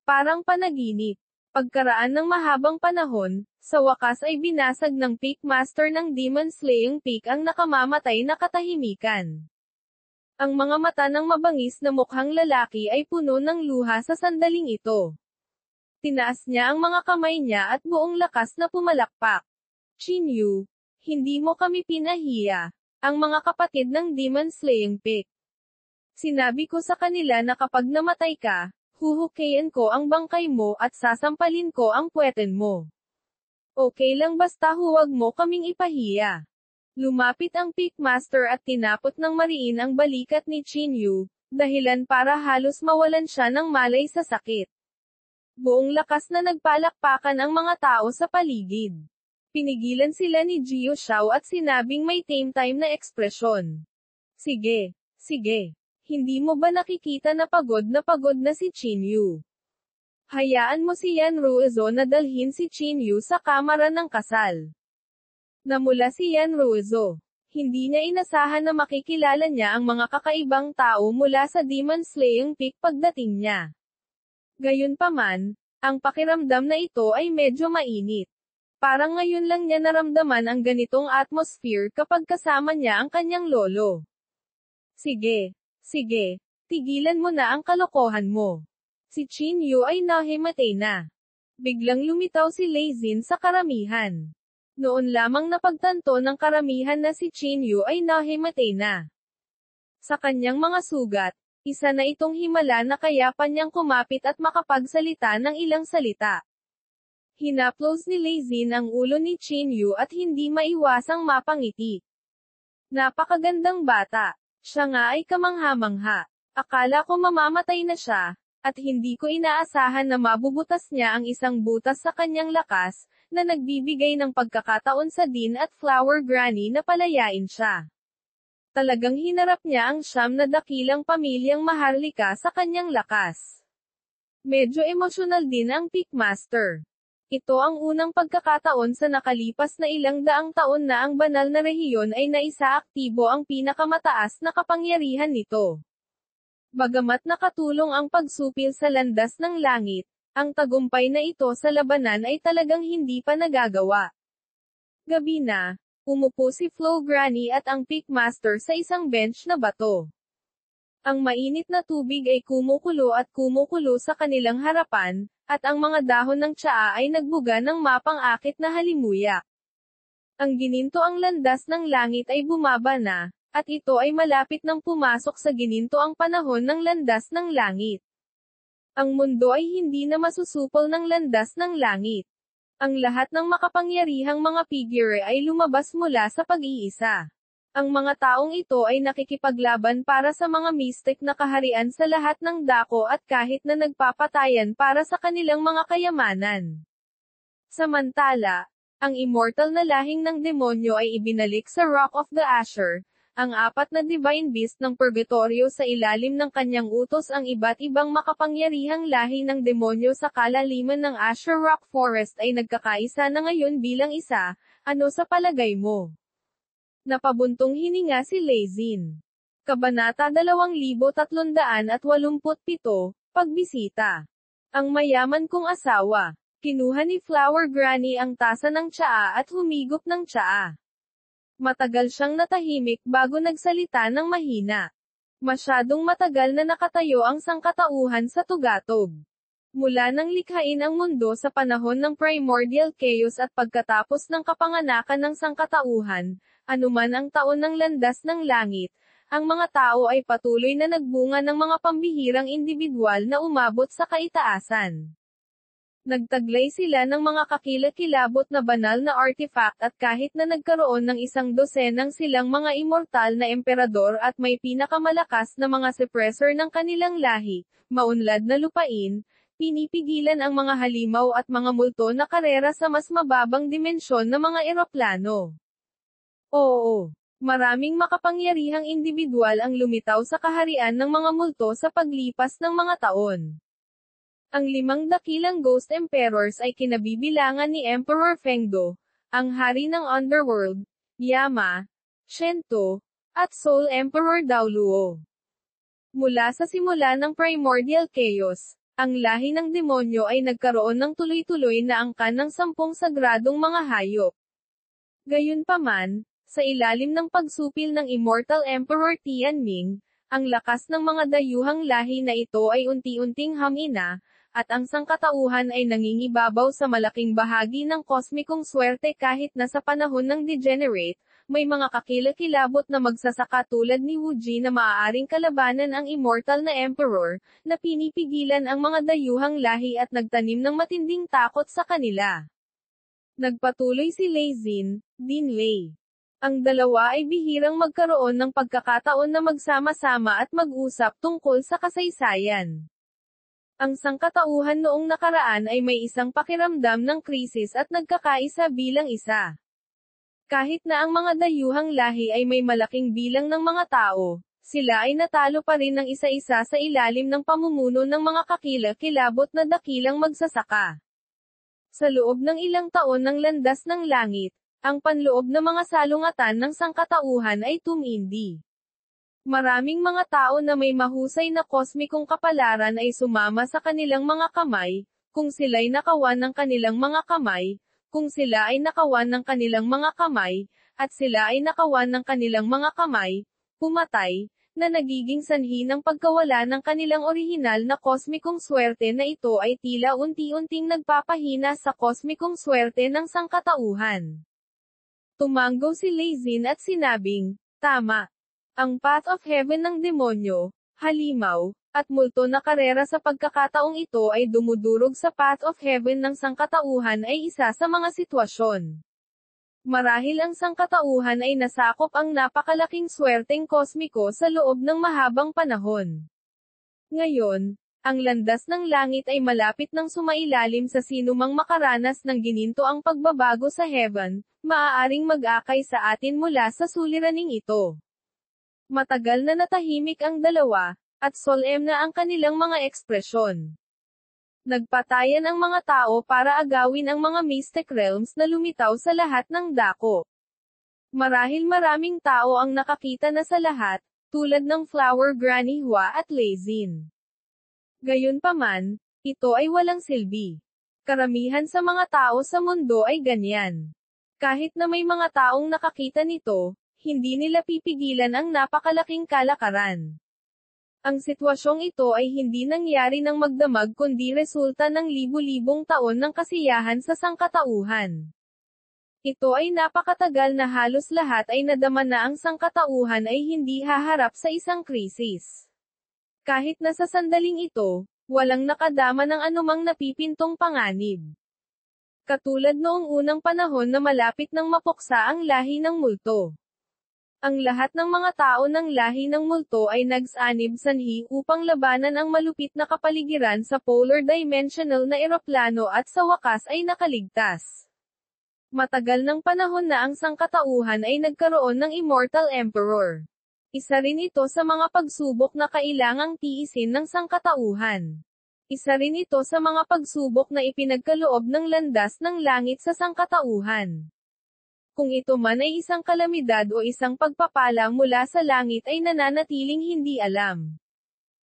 Parang panaginip. Pagkaraan ng mahabang panahon, sa wakas ay binasag ng Peak Master ng Demon Slaying Peak ang nakamamatay na katahimikan. Ang mga mata ng mabangis na mukhang lalaki ay puno ng luha sa sandaling ito. Tinaas niya ang mga kamay niya at buong lakas na pumalakpak. Qin Yu, hindi mo kami pinahiya. Ang mga kapatid ng Demon Slaying Peak. Sinabi ko sa kanila na kapag namatay ka, huhukayin ko ang bangkay mo at sasampalin ko ang puweten mo. Okay lang basta huwag mo kaming ipahiya. Lumapit ang Peak Master at tinapot ng mariin ang balikat ni Qin Yu, dahilan para halos mawalan siya ng malay sa sakit. Buong lakas na nagpalakpakan ang mga tao sa paligid. Pinigilan sila ni Jiu Xiao at sinabing may tame time na ekspresyon. Sige, sige. Hindi mo ba nakikita na pagod na si Qin Yu? Hayaan mo si Yan Ruozo na dalhin si Qin Yu sa kamara ng kasal. Namula si Yan Ruozo. Hindi niya inasahan na makikilala niya ang mga kakaibang tao mula sa Demon Slaying Peak pagdating niya. Gayunpaman, ang pakiramdam na ito ay medyo mainit. Parang ngayon lang niya naramdaman ang ganitong atmosphere kapag kasama niya ang kanyang lolo. Sige, sige, tigilan mo na ang kalokohan mo. Si Qin Yu ay nahimatay na. Biglang lumitaw si Lei Xin sa karamihan. Noon lamang napagtanto ng karamihan na si Qin Yu ay nahimatay na. Sa kanyang mga sugat, isa na itong himala na kaya pa niyang kumapit at makapagsalita ng ilang salita. Hinaplos ni Lei Xin ang ulo ni Qin Yu at hindi maiwasang mapangiti. Napakagandang bata. Siya nga ay kamangha-mangha. Akala ko mamamatay na siya, at hindi ko inaasahan na mabubutas niya ang isang butas sa kanyang lakas, na nagbibigay ng pagkakataon sa Din at Flower Granny na palayain siya. Talagang hinarap niya ang siyam na dakilang pamilyang Maharlika sa kanyang lakas. Medyo emosyonal din ang Peak Master. Ito ang unang pagkakataon sa nakalipas na ilang daang taon na ang banal na rehiyon ay naisaaktibo ang pinakamataas na kapangyarihan nito. Bagamat nakatulong ang pagsupil sa landas ng langit, ang tagumpay na ito sa labanan ay talagang hindi pa nagagawa. Gabi na, umupo si Flow Granny at ang Peak Master sa isang bench na bato. Ang mainit na tubig ay kumukulo at kumukulo sa kanilang harapan, at ang mga dahon ng tsaa ay nagbuga ng mapang-akit na halimuyak. Ang ginintoang landas ng langit ay bumaba na, at ito ay malapit nang pumasok sa ginintoang panahon ng landas ng langit. Ang mundo ay hindi na masusupol ng landas ng langit. Ang lahat ng makapangyarihang mga figure ay lumabas mula sa pag-iisa. Ang mga taong ito ay nakikipaglaban para sa mga mystic na kaharian sa lahat ng dako at kahit na nagpapatayan para sa kanilang mga kayamanan. Samantala, ang immortal na lahing ng demonyo ay ibinalik sa Rock of the Asher, ang apat na divine beast ng purgatorio sa ilalim ng kanyang utos. Ang iba't ibang makapangyarihang lahi ng demonyo sa kalaliman ng Asher Rock Forest ay nagkakaisa na ngayon bilang isa. Ano sa palagay mo? Napabuntong hininga si Lezin. Kabanata 2387, Pagbisita. Ang mayaman kong asawa. Kinuha ni Flower Granny ang tasa ng tsaa at humigop ng tsaa. Matagal siyang natahimik bago nagsalita ng mahina. Masyadong matagal na nakatayo ang sangkatauhan sa tugatog. Mula nang likhain ang mundo sa panahon ng primordial chaos at pagkatapos ng kapanganakan ng sangkatauhan, anuman ang taon ng landas ng langit, ang mga tao ay patuloy na nagbunga ng mga pambihirang individual na umabot sa kaitaasan. Nagtaglay sila ng mga kakilakilabot na banal na artifact at kahit na nagkaroon ng 100 silang mga immortal na emperador at may pinakamalakas na mga suppressor ng kanilang lahi, maunlad na lupain, pinipigilan ang mga halimaw at mga multo na karera sa mas mababang dimensyon na mga eroplano. Oo, maraming makapangyarihang individual ang lumitaw sa kaharian ng mga multo sa paglipas ng mga taon. Ang 5 dakilang Ghost Emperors ay kinabibilangan ni Emperor Fengdo, ang hari ng Underworld, Yama, Shento, at Soul Emperor Daoluo. Mula sa simula ng Primordial Chaos, ang lahi ng demonyo ay nagkaroon ng tuloy-tuloy na angkan ng 10 sagradong mga hayop. Gayunpaman, sa ilalim ng pagsupil ng Immortal Emperor Tianming, ang lakas ng mga dayuhang lahi na ito ay unti-unting hamina, at ang sangkatauhan ay nangingibabaw sa malaking bahagi ng kosmikong swerte kahit na sa panahon ng degenerate, may mga kakilakilabot na magsasaka tulad ni Wu Ji na maaaring kalabanan ang immortal na emperor, na pinipigilan ang mga dayuhang lahi at nagtanim ng matinding takot sa kanila. Nagpatuloy si Lei Xin, Din Lei. Ang dalawa ay bihirang magkaroon ng pagkakataon na magsama-sama at mag-usap tungkol sa kasaysayan. Ang sangkatauhan noong nakaraan ay may isang pakiramdam ng krisis at nagkakaisa bilang isa. Kahit na ang mga dayuhang lahi ay may malaking bilang ng mga tao, sila ay natalo pa rin ng isa-isa sa ilalim ng pamumuno ng mga kakilakilabot na dakilang magsasaka. Sa loob ng ilang taon ng landas ng langit, ang panloob na mga salungatan ng sangkatauhan ay tumindi. Maraming mga tao na may mahusay na kosmikong kapalaran ay sumama sa kanilang mga kamay, kung sila'y nakawan ng kanilang mga kamay, kung sila ay nakawan ng kanilang mga kamay, at sila ay nakawan ng kanilang mga kamay, pumatay, na nagiging sanhi ng pagkawala ng kanilang orihinal na kosmikong swerte na ito ay tila unti-unting nagpapahina sa kosmikong swerte ng sangkatauhan. Tumanggo si Lei Xin at sinabing, tama. Ang Path of Heaven ng demonyo, halimaw, at multo na karera sa pagkakataong ito ay dumudurog sa Path of Heaven ng sangkatauhan ay isa sa mga sitwasyon. Marahil ang sangkatauhan ay nasakop ang napakalaking swerteng kosmiko sa loob ng mahabang panahon. Ngayon, ang landas ng langit ay malapit ng sumailalim sa sinumang makaranas ng ginintoang pagbabago sa heaven, maaaring mag-akay sa atin mula sa suliraning ito. Matagal na natahimik ang dalawa, at solemn na ang kanilang mga ekspresyon. Nagpatayan ang mga tao para agawin ang mga mystic realms na lumitaw sa lahat ng dako. Marahil maraming tao ang nakakita na sa lahat, tulad ng Flower Granny Hua at Lei Xin. Gayunpaman, ito ay walang silbi. Karamihan sa mga tao sa mundo ay ganyan. Kahit na may mga taong nakakita nito, hindi nila pipigilan ang napakalaking kalakaran. Ang sitwasyong ito ay hindi nangyari ng magdamag kundi resulta ng libu-libong taon ng kasiyahan sa sangkatauhan. Ito ay napakatagal na halos lahat ay nadama na ang sangkatauhan ay hindi haharap sa isang krisis. Kahit na sa sandaling ito, walang nakadama ng anumang napipintong panganib. Katulad noong unang panahon na malapit nang mapuksa ang lahi ng multo. Ang lahat ng mga tao ng lahi ng multo ay nagsanib sanhi upang labanan ang malupit na kapaligiran sa polar dimensional na eroplano at sa wakas ay nakaligtas. Matagal ng panahon na ang sangkatauhan ay nagkaroon ng Immortal Emperor. Isa rin ito sa mga pagsubok na kailangang tiisin ng sangkatauhan. Isa rin ito sa mga pagsubok na ipinagkaloob ng landas ng langit sa sangkatauhan. Kung ito man ay isang kalamidad o isang pagpapala mula sa langit ay nananatiling hindi alam.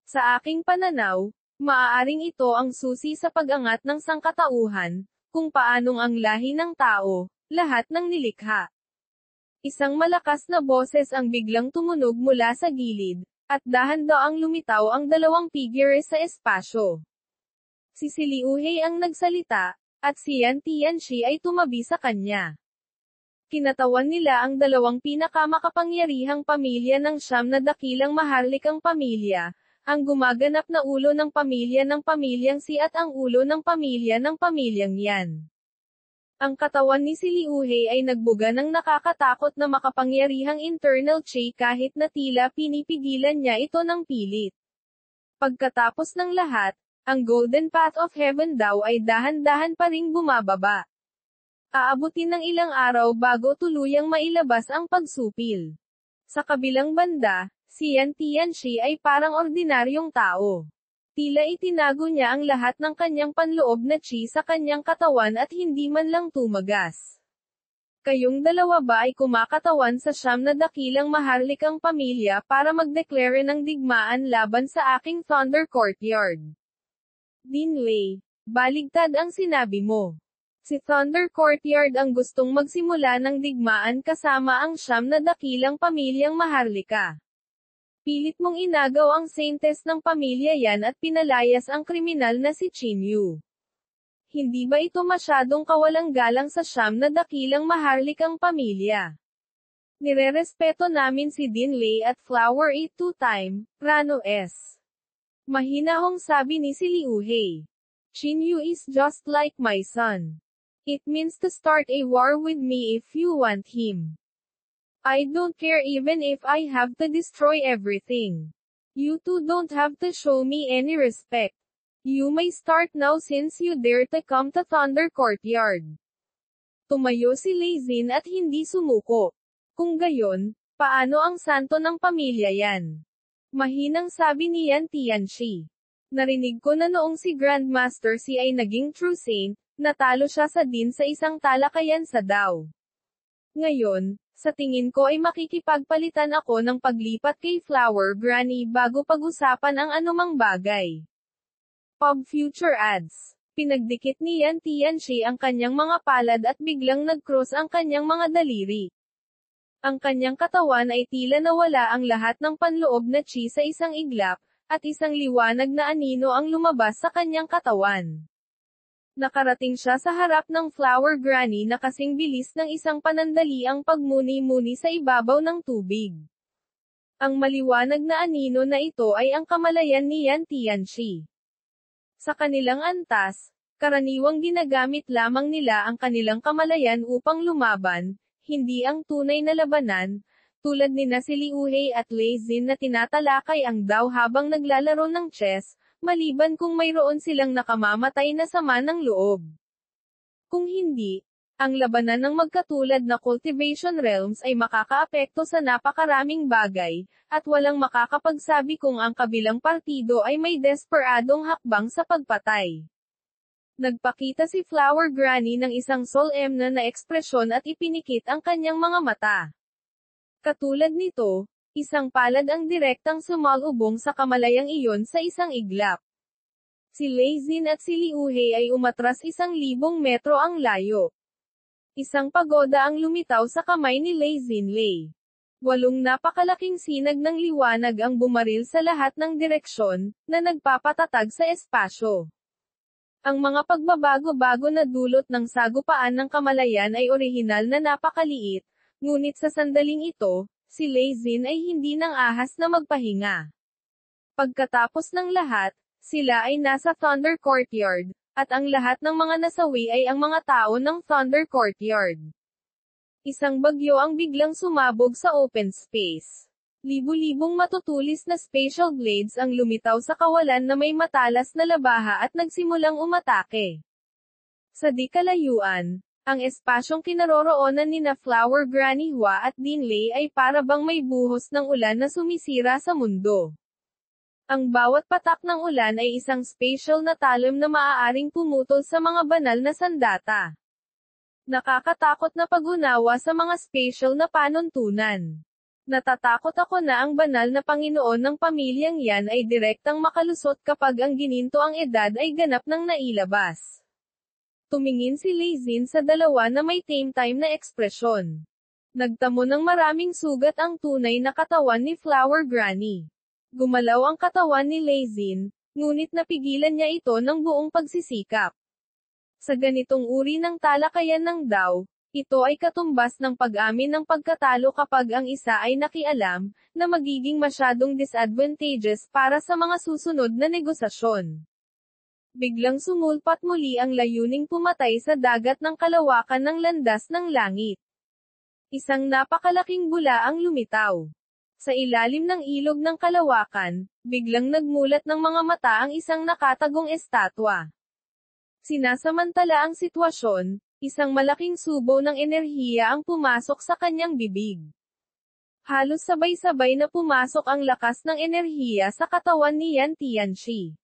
Sa aking pananaw, maaaring ito ang susi sa pag-angat ng sangkatauhan, kung paanong ang lahi ng tao, lahat ng nilikha. Isang malakas na boses ang biglang tumunog mula sa gilid, at dahan-daang lumitaw ang dalawang figure sa espasyo. Si Siliuhei ang nagsalita, at si Yan Tianxi ay tumabi sa kanya. Kinatawan nila ang dalawang pinakamakapangyarihang pamilya ng siyam na dakilang maharlikang pamilya, ang gumaganap na ulo ng pamilyang Si at ang ulo ng pamilyang Yan. Ang katawan ni Siliuhei ay nagbuga ng nakakatakot na makapangyarihang internal chi kahit na tila pinipigilan niya ito ng pilit. Pagkatapos ng lahat, ang Golden Path of Heaven daw ay dahan-dahan pa ring bumababa. Aabutin ng ilang araw bago tuluyang mailabas ang pagsupil. Sa kabilang banda, si Yan Tianxi ay parang ordinaryong tao. Tila itinago niya ang lahat ng kanyang panloob na chi sa kanyang katawan at hindi man lang tumagas. Kayong dalawa ba ay kumakatawan sa siyam na dakilang maharlikang pamilya para magdeklare ng digmaan laban sa aking Thunder Courtyard? Dinwei, baligtad ang sinabi mo. Si Thunder Courtyard ang gustong magsimula ng digmaan kasama ang siyam na dakilang pamilyang maharlika. Pilit mong inagaw ang saintes ng pamilya Yan at pinalayas ang kriminal na si Qin Yu. Hindi ba ito masyadong kawalang galang sa siyam na dakilang maharlikang pamilya? Nirerespeto namin si Dinwei at Flower 82-time, Rano S. Mahinahong sabi ni Siliuhei. Qin Yu is just like my son. It means to start a war with me if you want him. I don't care even if I have to destroy everything. You two don't have to show me any respect. You may start now since you dare to come to Thunder Courtyard. Tumayo si Lei Xin at hindi sumuko. Kung gayon, paano ang santo ng pamilya Yan? Mahinang sabi ni Yan Tianxi. Narinig ko na noong si Grandmaster Si ay naging true saint, natalo siya sa din sa isang talakayan sa Dao. Ngayon, sa tingin ko ay makikipagpalitan ako ng paglipat kay Flower Granny bago pag-usapan ang anumang bagay. Pub Future Ads. Pinagdikit ni Yan Tianxi ang kanyang mga palad at biglang nag-cross ang kanyang mga daliri. Ang kanyang katawan ay tila nawala ang lahat ng panloob na chi sa isang iglap, at isang liwanag na anino ang lumabas sa kanyang katawan. Nakarating siya sa harap ng Flower Granny na kasing bilis ng isang panandaliang pagmuni-muni sa ibabaw ng tubig. Ang maliwanag na anino na ito ay ang kamalayan ni Yan Tianxi. Sa kanilang antas, karaniwang ginagamit lamang nila ang kanilang kamalayan upang lumaban, hindi ang tunay na labanan, tulad ni Siliuhei at Lei Xin na tinatalakay ang Dao habang naglalaro ng chess, maliban kung mayroon silang nakamamatay na sama ng loob. Kung hindi, ang labanan ng magkatulad na cultivation realms ay makakaapekto sa napakaraming bagay, at walang makakapagsabi kung ang kabilang partido ay may desperadong hakbang sa pagpatay. Nagpakita si Flower Granny ng isang solemn na ekspresyon at ipinikit ang kanyang mga mata. Katulad nito, isang palad ang direktang sumalubong sa kamalayang iyon sa isang iglap. Si Lei Xin at si Siliuhei ay umatras 1,000 metro ang layo. Isang pagoda ang lumitaw sa kamay ni Lei Xin Lei. Walong napakalaking sinag ng liwanag ang bumaril sa lahat ng direksyon, na nagpapatatag sa espasyo. Ang mga pagbabago-bago na dulot ng sagupaan ng kamalayan ay orihinal na napakaliit, ngunit sa sandaling ito, si Lei Xin ay hindi nang ahas na magpahinga. Pagkatapos ng lahat, sila ay nasa Thunder Courtyard, at ang lahat ng mga nasawi ay ang mga tao ng Thunder Courtyard. Isang bagyo ang biglang sumabog sa open space. Libu-libong matutulis na spatial blades ang lumitaw sa kawalan na may matalas na labaha at nagsimulang umatake. Sa di kalayuan, ang espasyong kinaroroonan nina Flower Granny Hua at Dean Lei ay para bang may buhos ng ulan na sumisira sa mundo. Ang bawat patak ng ulan ay isang spatial na talim na maaaring pumutol sa mga banal na sandata. Nakakatakot na pag-unawa sa mga spatial na panuntunan. Natatakot ako na ang banal na Panginoon ng pamilyang yan ay direktang makalusot kapag ang gininto ang edad ay ganap ng nailabas. Tumingin si Lei Xin sa dalawa na may tame time na ekspresyon. Nagtamo ng maraming sugat ang tunay na katawan ni Flower Granny. Gumalaw ang katawan ni Lei Xin, ngunit napigilan niya ito ng buong pagsisikap. Sa ganitong uri ng talakayan ng Dao, ito ay katumbas ng pag-amin ng pagkatalo kapag ang isa ay nakialam, na magiging masyadong disadvantageous para sa mga susunod na negosasyon. Biglang sumulpat muli ang layuning pumatay sa dagat ng kalawakan ng landas ng langit. Isang napakalaking bula ang lumitaw. Sa ilalim ng ilog ng kalawakan, biglang nagmulat ng mga mata ang isang nakatagong estatwa. Sinasamantala ang sitwasyon, isang malaking subo ng enerhiya ang pumasok sa kanyang bibig. Halos sabay-sabay na pumasok ang lakas ng enerhiya sa katawan ni Yan Tianxi.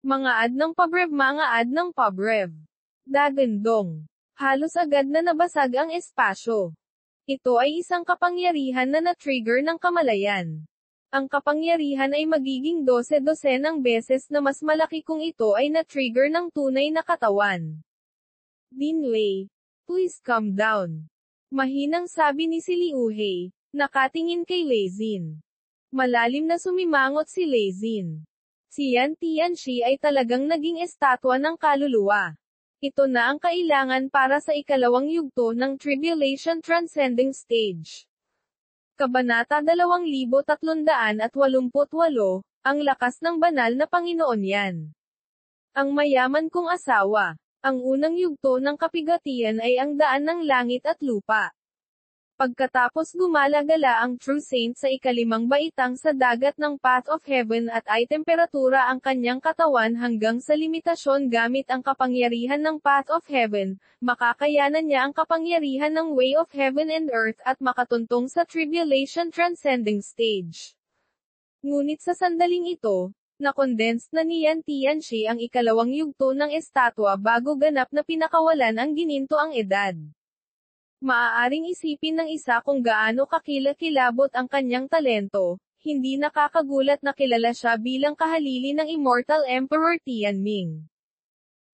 Mga ad ng pabrev, mga ad ng pabrev. Dagandong. Halos agad na nabasag ang espasyo. Ito ay isang kapangyarihan na na-trigger ng kamalayan. Ang kapangyarihan ay magiging 12-12 beses na mas malaki kung ito ay na-trigger ng tunay na katawan. Dean Lei, please calm down. Mahinang sabi ni si Liu He, nakatingin kay Lei Xin. Malalim na sumimangot si Lei Xin. Si Yan Tianxi ay talagang naging estatwa ng kaluluwa. Ito na ang kailangan para sa ikalawang yugto ng Tribulation Transcending Stage. Kabanata 2388, ang lakas ng banal na Panginoon Yan. Ang mayaman kong asawa. Ang unang yugto ng kapigatian ay ang daan ng langit at lupa. Pagkatapos gumalagala ang True Saint sa ikalimang baitang sa dagat ng Path of Heaven at ay temperatura ang kanyang katawan hanggang sa limitasyon gamit ang kapangyarihan ng Path of Heaven, makakayanan niya ang kapangyarihan ng Way of Heaven and Earth at makatuntong sa Tribulation Transcending Stage. Ngunit sa sandaling ito, na-condense na ni Yan Tianxi ang ikalawang yugto ng estatwa bago ganap na pinakawalan ang gininto ang edad. Maaaring isipin ng isa kung gaano kakilakilabot ang kanyang talento, hindi nakakagulat na kilala siya bilang kahalili ng Immortal Emperor Tianming.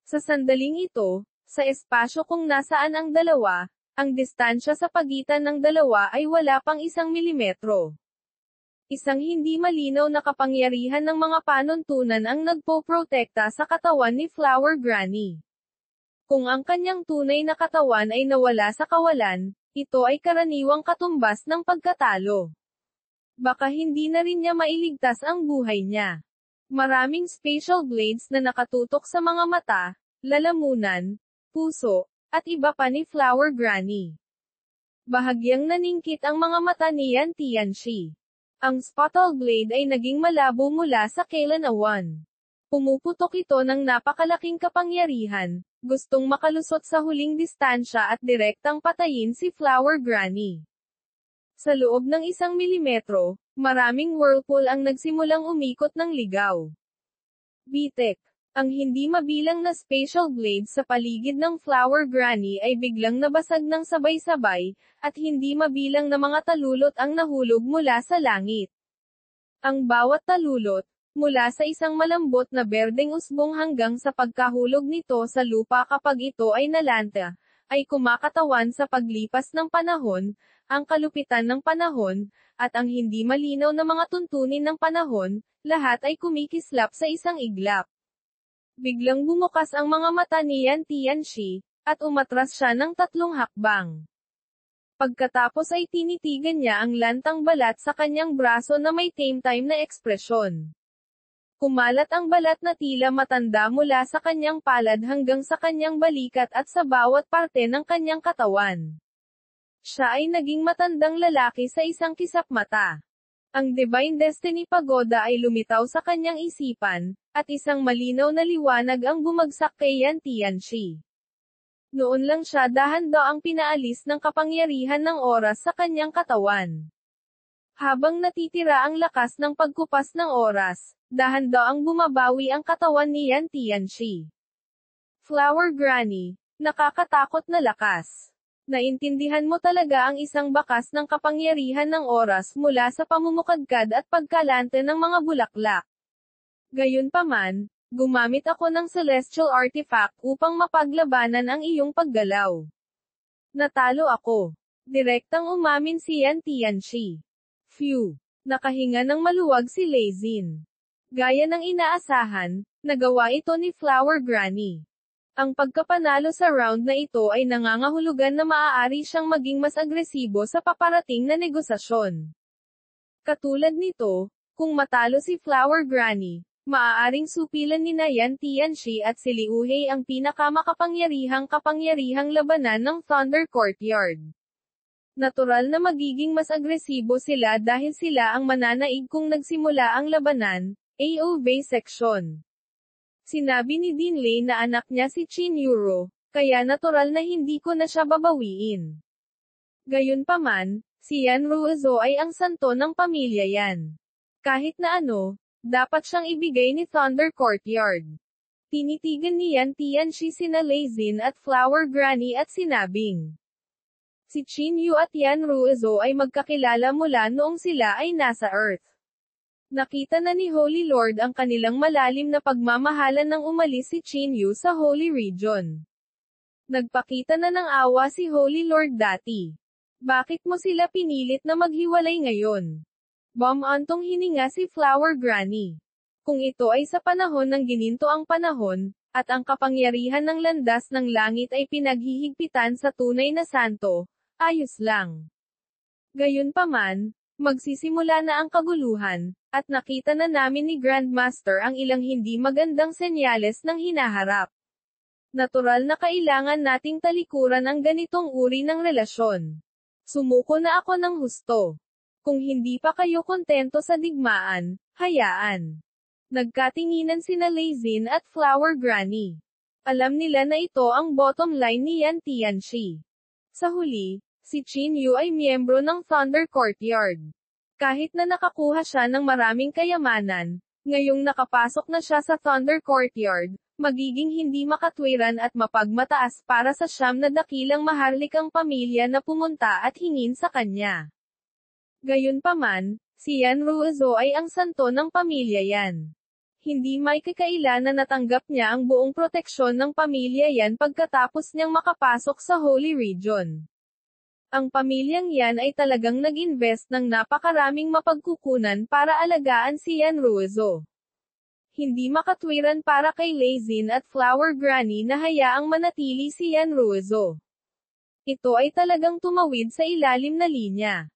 Sa sandaling ito, sa espasyo kung nasaan ang dalawa, ang distansya sa pagitan ng dalawa ay wala pang 1 milimetro. Isang hindi malinaw na kapangyarihan ng mga panuntunan ang nagpoprotekta sa katawan ni Flower Granny. Kung ang kanyang tunay na katawan ay nawala sa kawalan, ito ay karaniwang katumbas ng pagkatalo. Baka hindi na rin niya mailigtas ang buhay niya. Maraming spatial blades na nakatutok sa mga mata, lalamunan, puso, at iba pa ni Flower Granny. Bahagyang naningkit ang mga mata ni Yan Tianxi. Ang spattle blade ay naging malabo mula sa kailan awan. Pumuputok ito ng napakalaking kapangyarihan, gustong makalusot sa huling distansya at direktang patayin si Flower Granny. Sa loob ng 1 milimetro, maraming whirlpool ang nagsimulang umikot ng ligaw. Bitek. Ang hindi mabilang na spatial blades sa paligid ng Flower Granny ay biglang nabasag ng sabay-sabay, at hindi mabilang na mga talulot ang nahulog mula sa langit. Ang bawat talulot, mula sa isang malambot na berdeng usbong hanggang sa pagkahulog nito sa lupa kapag ito ay nalanta, ay kumakatawan sa paglipas ng panahon, ang kalupitan ng panahon, at ang hindi malinaw na mga tuntunin ng panahon, lahat ay kumikislap sa isang iglap. Biglang bumukas ang mga mata ni Yan Tianxi, at umatras siya ng 3 hakbang. Pagkatapos ay tinitigan niya ang lantang balat sa kanyang braso na may tame-time na ekspresyon. Kumalat ang balat na tila matanda mula sa kanyang palad hanggang sa kanyang balikat at sa bawat parte ng kanyang katawan. Siya ay naging matandang lalaki sa isang kisap mata. Ang Divine Destiny Pagoda ay lumitaw sa kanyang isipan, at isang malinaw na liwanag ang bumagsak kay Yan Tianxi. Noon lang siya dahan-daang pinaalis ng kapangyarihan ng oras sa kanyang katawan. Habang natitira ang lakas ng pagkupas ng oras, dahan-daang bumabawi ang katawan ni Yan Tianxi. Flower Granny, nakakatakot na lakas. Naintindihan mo talaga ang isang bakas ng kapangyarihan ng oras mula sa pamumukadkad at pagkalante ng mga bulaklak. Gayunpaman, gumamit ako ng celestial artifact upang mapaglabanan ang iyong paggalaw. Natalo ako. Direktang umamin si Yan Tianxi. Phew! Nakahinga ng maluwag si Lei Xin. Gaya ng inaasahan, nagawa ito ni Flower Granny. Ang pagkapanalo sa round na ito ay nangangahulugan na maaari siyang maging mas agresibo sa paparating na negosasyon. Katulad nito, kung matalo si Flower Granny, maaaring supilan ni Yan Tianxi at si Liu He ang kapangyarihang labanan ng Thunder Courtyard. Natural na magiging mas agresibo sila dahil sila ang mananaig kung nagsimula ang labanan. AOV Section. Sinabi ni Dinley na anak niya si Qin Yuro, kaya natural na hindi ko na siya babawiin. Gayunpaman, si Yan Ruozo ay ang santo ng pamilya Yan. Kahit na ano, dapat siyang ibigay ni Thunder Courtyard. Tinitigan ni Yan Tianxi sina Lei Xin at Flower Granny at sinabing, si Qin Yu at Yan Ruozo ay magkakilala mula noong sila ay nasa Earth. Nakita na ni Holy Lord ang kanilang malalim na pagmamahalan nang umalis si Qin Yu sa Holy Region. Nagpakita na ng awa si Holy Lord dati. Bakit mo sila pinilit na maghiwalay ngayon? Bumantong hininga si Flower Granny. Kung ito ay sa panahon ng gininto ang panahon, at ang kapangyarihan ng landas ng langit ay pinaghihigpitan sa tunay na santo, ayos lang. Gayunpaman, magsisimula na ang kaguluhan, at nakita na namin ni Grandmaster ang ilang hindi magandang senyales ng hinaharap. Natural na kailangan nating talikuran ang ganitong uri ng relasyon. Sumuko na ako ng husto. Kung hindi pa kayo kontento sa digmaan, hayaan. Nagkatinginan sina Lei Xin at Flower Granny. Alam nila na ito ang bottom line ni Yan Tianxi. Sa huli, si Qin Yu ay miyembro ng Thunder Courtyard. Kahit na nakakuha siya ng maraming kayamanan, ngayong nakapasok na siya sa Thunder Courtyard, magiging hindi makatwiran at mapagmataas para sa 9 na dakilang maharlikang pamilya na pumunta at hingin sa kanya. Gayunpaman, si Yan Ruozo ay ang santo ng pamilya Yan. Hindi may kakaila na natanggap niya ang buong proteksyon ng pamilya Yan pagkatapos niyang makapasok sa Holy Region. Ang pamilyang Yan ay talagang nag-invest ng napakaraming mapagkukunan para alagaan si Yan Ruozo. Hindi makatwiran para kay Lei Xin at Flower Granny na hayaang manatili si Yan Ruozo. Ito ay talagang tumawid sa ilalim na linya.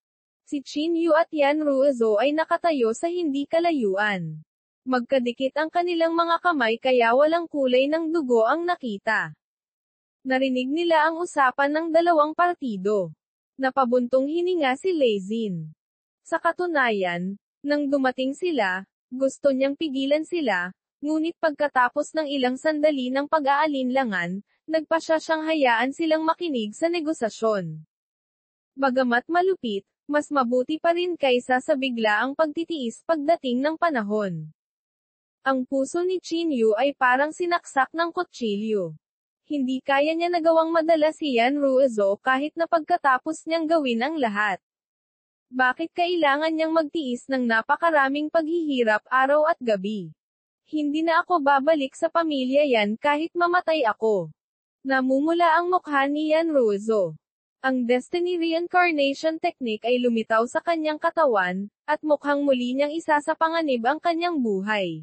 Si Qin Yu at Yan Ruozo ay nakatayo sa hindi kalayuan. Magkadikit ang kanilang mga kamay kaya walang kulay ng dugo ang nakita. Narinig nila ang usapan ng dalawang partido. Napabuntong hininga si Lei Xin. Sa katunayan, nang dumating sila, gusto niyang pigilan sila, ngunit pagkatapos ng ilang sandali ng pag-aalinlangan, nagpasya siyang hayaan silang makinig sa negosasyon. Bagamat malupit, mas mabuti pa rin kaysa sa biglaang pagtitiis pagdating ng panahon. Ang puso ni Qin Yu ay parang sinaksak ng kutsilyo. Hindi kaya niya nagawang madala si Yan Ruozo kahit na pagkatapos niyang gawin ang lahat. Bakit kailangan niyang magtiis ng napakaraming paghihirap araw at gabi? Hindi na ako babalik sa pamilya Yan kahit mamatay ako. Namumula ang mukha ni Yan Ruzo. Ang Destiny Reincarnation Technique ay lumitaw sa kanyang katawan, at mukhang muli niyang isasapanganib ang kanyang buhay.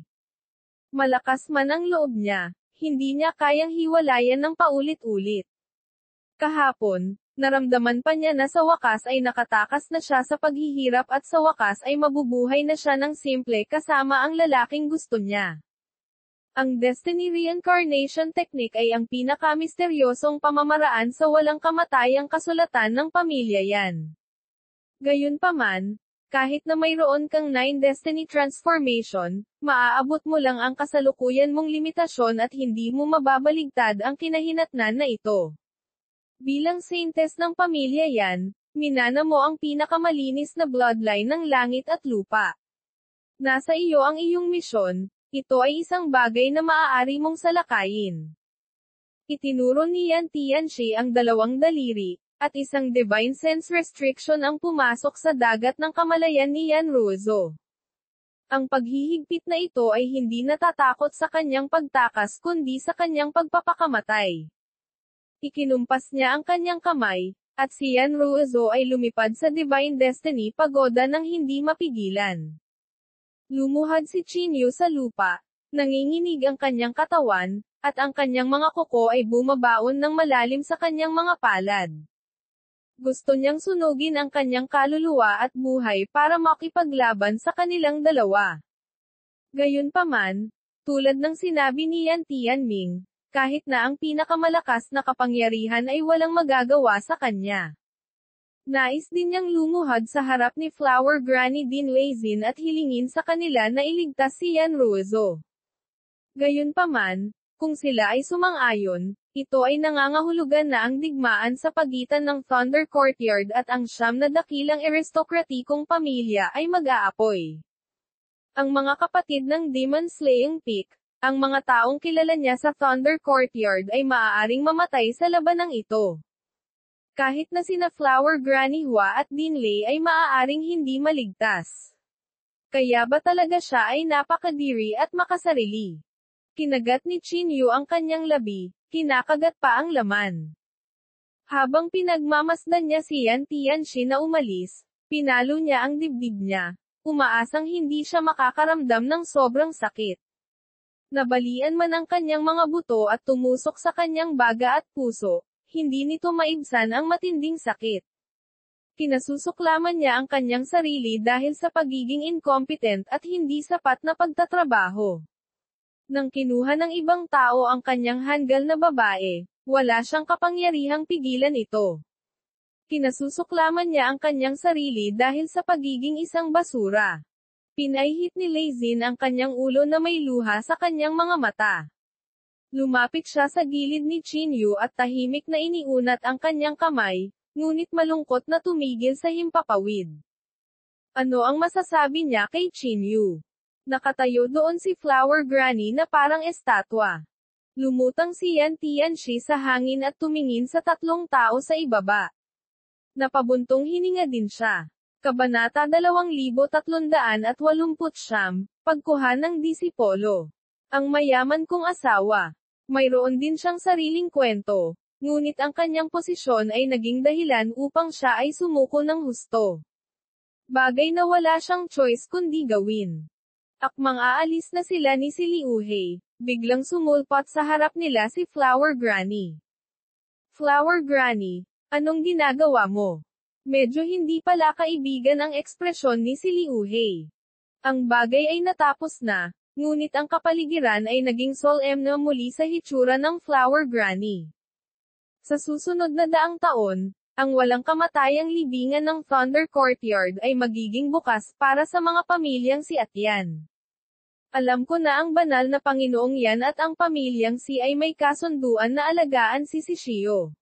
Malakas man ang loob niya, hindi niya kayang hiwalayan ng paulit-ulit. Kahapon, naramdaman pa niya na sa wakas ay nakatakas na siya sa paghihirap at sa wakas ay mabubuhay na siya ng simple kasama ang lalaking gusto niya. Ang Destiny Reincarnation Technique ay ang pinakamisteryosong pamamaraan sa walang kamatayang kasulatan ng pamilya Yan. Gayunpaman, kahit na mayroon kang 9 Destiny Transformation, maaabot mo lang ang kasalukuyan mong limitasyon at hindi mo mababaligtad ang kinahinatnan na ito. Bilang saintes ng pamilya Yan, minana mo ang pinakamalinis na bloodline ng langit at lupa. Nasa iyo ang iyong misyon. Ito ay isang bagay na maaari mong salakayin. Itinuro ni Yan Tianxi ang 2 daliri, at isang divine sense restriction ang pumasok sa dagat ng kamalayan ni Yan Ruzo. Ang paghihigpit na ito ay hindi natatakot sa kanyang pagtakas kundi sa kanyang pagpapakamatay. Ikinumpas niya ang kanyang kamay, at si Yan Ruzo ay lumipad sa Divine Destiny Pagoda nang hindi mapigilan. Lumuhad si Chinyu sa lupa, nanginginig ang kanyang katawan, at ang kanyang mga kuko ay bumabaon ng malalim sa kanyang mga palad. Gusto niyang sunugin ang kanyang kaluluwa at buhay para makipaglaban sa kanilang dalawa. Gayunpaman, tulad ng sinabi ni Yan Tianming, kahit na ang pinakamalakas na kapangyarihan ay walang magagawa sa kanya. Nais din niyang lumuhad sa harap ni Flower Granny Din Weizin at hilingin sa kanila na iligtas si Yan Ruzo. Gayunpaman, kung sila ay sumang-ayon, ito ay nangangahulugan na ang digmaan sa pagitan ng Thunder Courtyard at ang 9 na dakilang aristokratikong pamilya ay mag-aapoy. Ang mga kapatid ng Demon Slaying Peak, ang mga taong kilala niya sa Thunder Courtyard ay maaaring mamatay sa labanang ito. Kahit na sina Flower Granny Hua at Dinley ay maaaring hindi maligtas. Kaya ba talaga siya ay napakadiri at makasarili? Kinagat ni Chinyu ang kanyang labi, kinakagat pa ang laman. Habang pinagmamasdan niya si Yan Tianxi na umalis, pinalo niya ang dibdib niya, umaasang hindi siya makakaramdam ng sobrang sakit. Nabalian man ang kanyang mga buto at tumusok sa kanyang baga at puso, hindi nito maibsan ang matinding sakit. Kinasusuklaman niya ang kanyang sarili dahil sa pagiging incompetent at hindi sapat na pagtatrabaho. Nang kinuha ng ibang tao ang kanyang hanggal na babae, wala siyang kapangyarihang pigilan ito. Kinasusuklaman niya ang kanyang sarili dahil sa pagiging isang basura. Pinaihit ni Leizin ang kanyang ulo na may luha sa kanyang mga mata. Lumapit siya sa gilid ni Chinyu at tahimik na iniunat ang kanyang kamay, ngunit malungkot na tumigil sa himpapawid. Ano ang masasabi niya kay Chinyu? Nakatayo doon si Flower Granny na parang estatwa. Lumutang si Yan Tianxi sa hangin at tumingin sa 3 tao sa ibaba. Napabuntong hininga din siya. Kabanata 2389, Pagkuha ng Disipolo. Ang mayaman kong asawa. Mayroon din siyang sariling kwento, ngunit ang kanyang posisyon ay naging dahilan upang siya ay sumuko ng husto. Bagay na wala siyang choice kundi gawin. Akmang aalis na sila ni si Liuhei, biglang sumulpot sa harap nila si Flower Granny. Flower Granny, anong ginagawa mo? Medyo hindi pala kaibigan ang ekspresyon ni si Liuhei. Ang bagay ay natapos na, ngunit ang kapaligiran ay naging solemn na muli sa hitsura ng Flower Granny. Sa susunod na 100 taon, ang walang kamatayang libingan ng Thunder Courtyard ay magiging bukas para sa mga pamilyang si Atian. Alam ko na ang banal na Panginoong Yan at ang pamilyang si ay may kasunduan na alagaan si Shio.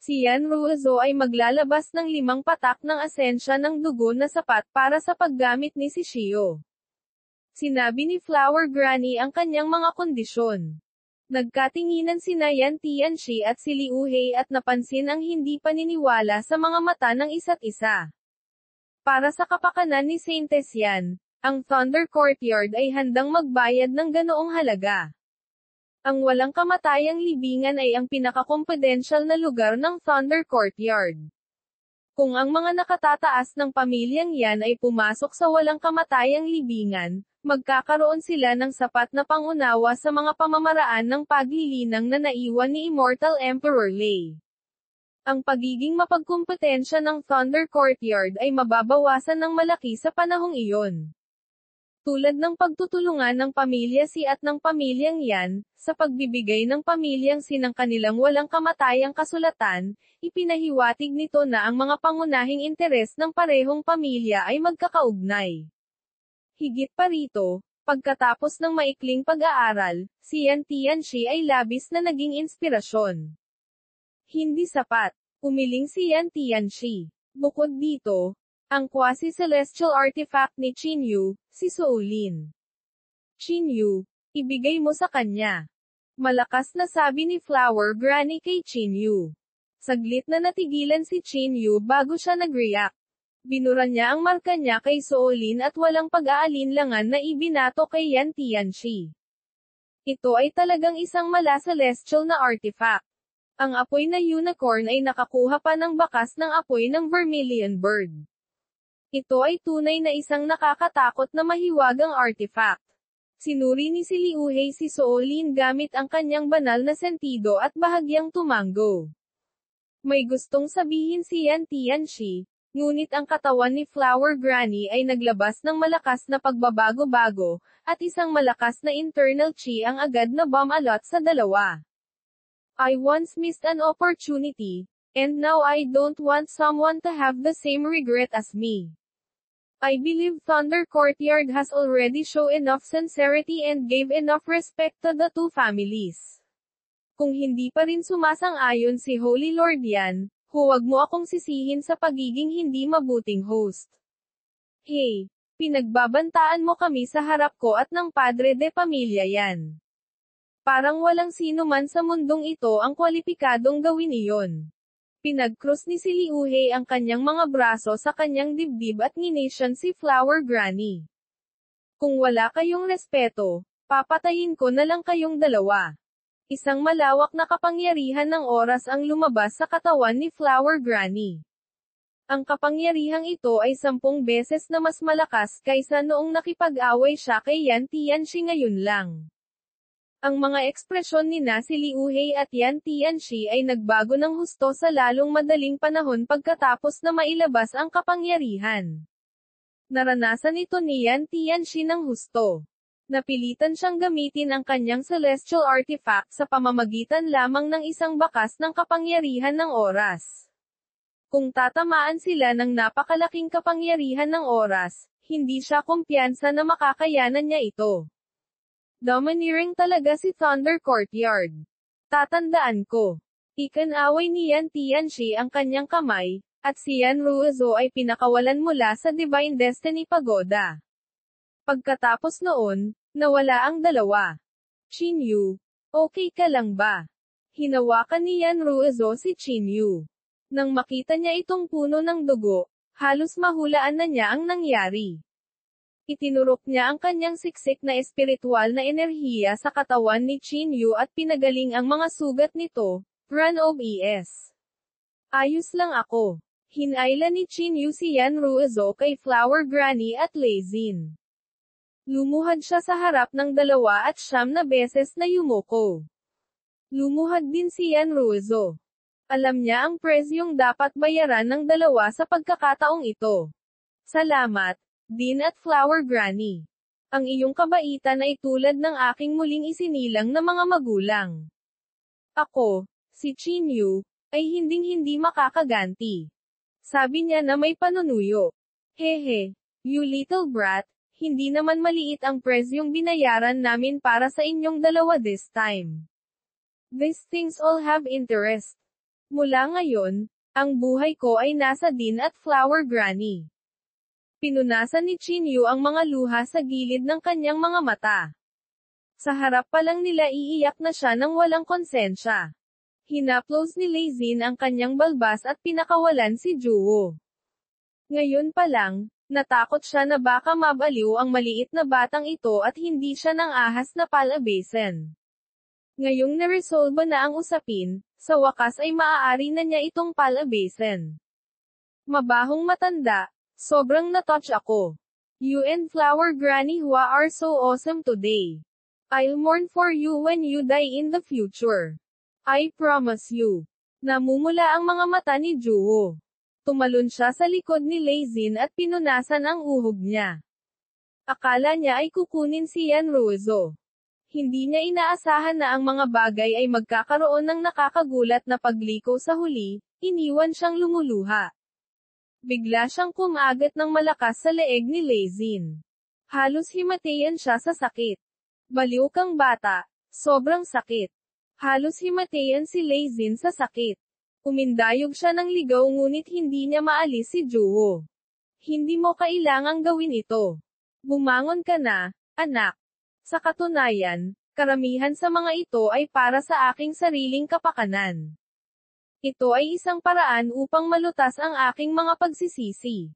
Si Yan Ruzo ay maglalabas ng 5 patak ng asensya ng dugo na sapat para sa paggamit ni Shio. Sinabi ni Flower Granny ang kanyang mga kondisyon. Nagkatinginan sina Yan Tianxi at si Liuhei at napansin ang hindi paniniwala sa mga mata ng isa't isa. Para sa kapakanan ni Saintes Yan, ang Thunder Courtyard ay handang magbayad ng ganoong halaga. Ang walang kamatayang libingan ay ang pinaka-confidential na lugar ng Thunder Courtyard. Kung ang mga nakatataas ng pamilyang yan ay pumasok sa walang kamatayang libingan, magkakaroon sila ng sapat na pangunawa sa mga pamamaraan ng paglilinang na naiwan ni Immortal Emperor Lei. Ang pagiging mapagkumpetensya ng Thunder Courtyard ay mababawasan ng malaki sa panahong iyon. Tulad ng pagtutulungan ng pamilya Si at ng pamilyang Yan, sa pagbibigay ng pamilyang Si ng kanilang walang kamatayang kasulatan, ipinahiwatig nito na ang mga pangunahing interes ng parehong pamilya ay magkakaugnay. Higit pa rito, pagkatapos ng maikling pag-aaral, si Yan Tianxi ay labis na naging inspirasyon. Hindi sapat, umiling si Yan Tianxi. Bukod dito, ang quasi-celestial artifact ni Qinyu, si Soulin. Qinyu, ibigay mo sa kanya. Malakas na sabi ni Flower Granny kay Qinyu. Saglit na natigilan si Qinyu bago siya nag-react. Binura niya ang marka niya kay Soulin at walang pag-aalinlangan na ibinato kay Yan Tianxi. Ito ay talagang isang mala-celestial na artifact. Ang apoy na unicorn ay nakakuha pa ng bakas ng apoy ng vermilion bird. Ito ay tunay na isang nakakatakot na mahiwagang artifact. Sinuri ni si Liuhei si Soulin gamit ang kanyang banal na sentido at bahagyang tumango. May gustong sabihin si Yan Tianxi, ngunit ang katawan ni Flower Granny ay naglabas ng malakas na pagbabago-bago, at isang malakas na internal chi ang agad na bumalot sa dalawa. I once missed an opportunity, and now I don't want someone to have the same regret as me. I believe Thunder Courtyard has already shown enough sincerity and gave enough respect to the two families. Kung hindi pa rin sumasang-ayon si Holy Lord Yan, huwag mo akong sisihin sa pagiging hindi mabuting host. Hey, pinagbabantaan mo kami sa harap ko at ng Padre de Pamilya Yan. Parang walang sino man sa mundong ito ang kwalipikadong gawin iyon. Pinag-cross ni si Liuhei ang kanyang mga braso sa kanyang dibdib at ngination si Flower Granny. Kung wala kayong respeto, papatayin ko na lang kayong dalawa. Isang malawak na kapangyarihan ng oras ang lumabas sa katawan ni Flower Granny. Ang kapangyarihang ito ay 10 beses na mas malakas kaysa noong nakipag-away siya kay Yan Tianxi ngayon lang. Ang mga ekspresyon ni na si Liuhei at Yan Tianxi ay nagbago ng husto sa lalong madaling panahon pagkatapos na mailabas ang kapangyarihan. Naranasan ito ni Yan Tianxi ng husto. Napilitan siyang gamitin ang kanyang celestial artifact sa pamamagitan lamang ng isang bakas ng kapangyarihan ng oras. Kung tatamaan sila ng napakalaking kapangyarihan ng oras, hindi siya kumpiyansa na makakayanan niya ito. Domineering talaga si Thunder Courtyard. Tatandaan ko. Ikinaway ni Yan Tianxi ang kanyang kamay, at si Yan Ruizo ay pinakawalan mula sa Divine Destiny Pagoda. Pagkatapos noon, nawala ang dalawa. Qinyu, okay ka lang ba? Hinawakan ni Yan Ruizo si Qinyu. Nang makita niya itong puno ng dugo, halos mahulaan na niya ang nangyari. Itinurok niya ang kanyang siksik na espiritual na enerhiya sa katawan ni Qinyu at pinagaling ang mga sugat nito. Run OBS. Ayos lang ako. Hinayla ni Qinyu si Yan Ruizo kay Flower Granny at Leizin. Lumuhad siya sa harap ng 29 na beses na yumuko. Lumuhad din si Yan Ruizo. Alam niya ang presyong dapat bayaran ng dalawa sa pagkakataong ito. Salamat, Din at Flower Granny. Ang iyong kabaitan ay tulad ng aking muling isinilang na mga magulang. Ako, si Qinyu, ay hinding-hindi makakaganti. Sabi niya na may panunuyo. Hehe, you little brat, hindi naman maliit ang presyong binayaran namin para sa inyong dalawa this time. These things all have interest. Mula ngayon, ang buhay ko ay nasa Din at Flower Granny. Pinunasan ni Qinyu ang mga luha sa gilid ng kanyang mga mata. Sa harap pa lang nila iiyak na siya nang walang konsensya. Hinaplos ni Leizin ang kanyang balbas at pinakawalan si Juwo. Ngayon pa lang, natakot siya na baka mabaliw ang maliit na batang ito at hindi siya nang ahas na palabasin. Ngayong naresolba na ang usapin, sa wakas ay maaari na niya itong palabasin. Mabahong matanda, sobrang na-touch ako. You and Flower Granny Hua are so awesome today. I'll mourn for you when you die in the future. I promise you. Namumula ang mga mata ni Juho. Tumalon siya sa likod ni Leizin at pinunasan ang uhog niya. Akala niya ay kukunin si Yan Ruizo. Hindi niya inaasahan na ang mga bagay ay magkakaroon ng nakakagulat na pagliko sa huli, iniwan siyang lumuluha. Bigla siyang kumagat ng malakas sa leeg ni Leizin. Halos himatayan siya sa sakit. Baliw kang bata, sobrang sakit. Halos himatayan si Leizin sa sakit. Umindayog siya ng ligaw ngunit hindi niya maalis si Juho. Hindi mo kailangang gawin ito. Bumangon ka na, anak. Sa katunayan, karamihan sa mga ito ay para sa aking sariling kapakanan. Ito ay isang paraan upang malutas ang aking mga pagsisisi.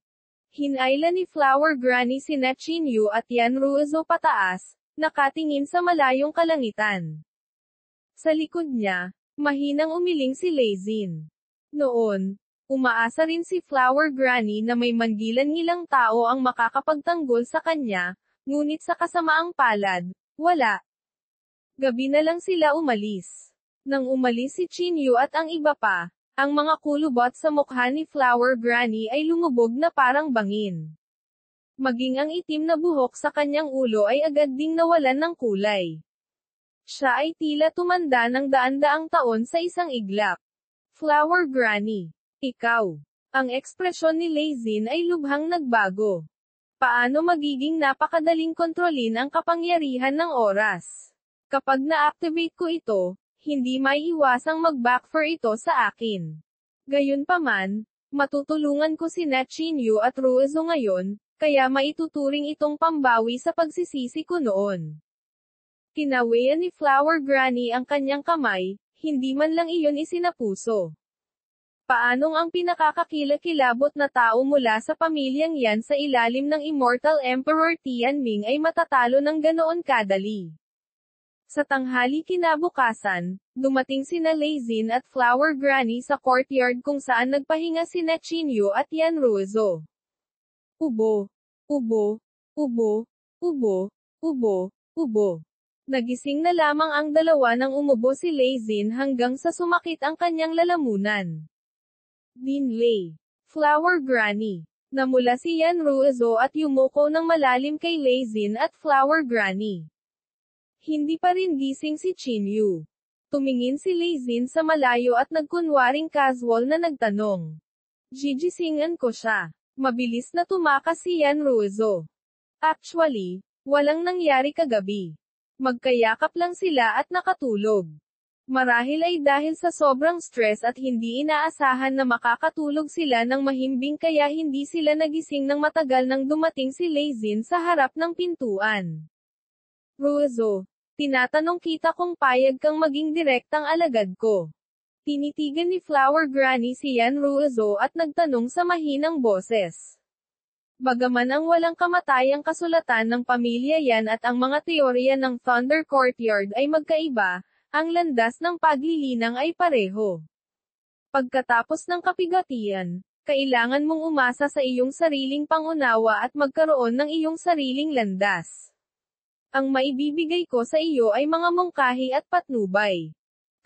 Hinayla ni Flower Granny sina Chinyu at Yan Ruizo pataas, nakatingin sa malayong kalangitan. Sa likod niya, mahinang umiling si Leizin. Noon, umaasa rin si Flower Granny na may mangilan-ngilang tao ang makakapagtanggol sa kanya, ngunit sa kasamaang palad, wala. Gabi na lang sila umalis. Nang umalis si Chinyu at ang iba pa, ang mga kulubot sa mukha ni Flower Granny ay lumubog na parang bangin. Maging ang itim na buhok sa kanyang ulo ay agad ding nawalan ng kulay. Siya ay tila tumanda ng daan-daang taon sa isang iglap. Flower Granny, ikaw. Ang ekspresyon ni Leizin ay lubhang nagbago. Paano magiging napakadaling kontrolin ang kapangyarihan ng oras? Kapag na-activate ko ito, hindi maiiwasang mag-backfire ito sa akin. Gayunpaman, matutulungan ko sina Chinyu at Ruizo ngayon, kaya maituturing itong pambawi sa pagsisisi ko noon. Kinawayan ni Flower Granny ang kanyang kamay, hindi man lang iyon isinapuso. Paanong ang pinakakakilakilabot na tao mula sa pamilyang yan sa ilalim ng Immortal Emperor Tianming ay matatalo ng ganoon kadali? Sa tanghali kinabukasan, dumating sina Leizin at Flower Granny sa courtyard kung saan nagpahinga sina Chinyu at Yan Ruizo. Ubo, ubo, ubo, ubo, ubo, ubo. Nagising na lamang ang dalawa nang umubo si Leizin hanggang sa sumakit ang kanyang lalamunan. Dinley. Flower Granny. Namula si Yan Ruizo at yumuko ng malalim kay Leizin at Flower Granny. Hindi pa rin gising si Chinyu. Tumingin si Leizin sa malayo at nagkunwaring casual na nagtanong. Gigisingan ko siya. Mabilis na tumakas si Yan Ruizo. Actually, walang nangyari kagabi. Magkayakap lang sila at nakatulog. Marahil ay dahil sa sobrang stress at hindi inaasahan na makakatulog sila ng mahimbing kaya hindi sila nagising ng matagal nang dumating si Leizin sa harap ng pintuan. Ruizo, tinatanong kita kung payag kang maging direktang alagad ko. Tinitigan ni Flower Granny si Yan Ruizo at nagtanong sa mahinang boses. Bagaman ang walang kamatayang kasulatan ng pamilya Yan at ang mga teorya ng Thunder Courtyard ay magkaiba, ang landas ng paglilinang ay pareho. Pagkatapos ng kapigatian, kailangan mong umasa sa iyong sariling pangunawa at magkaroon ng iyong sariling landas. Ang maibibigay ko sa iyo ay mga mungkahi at patnubay.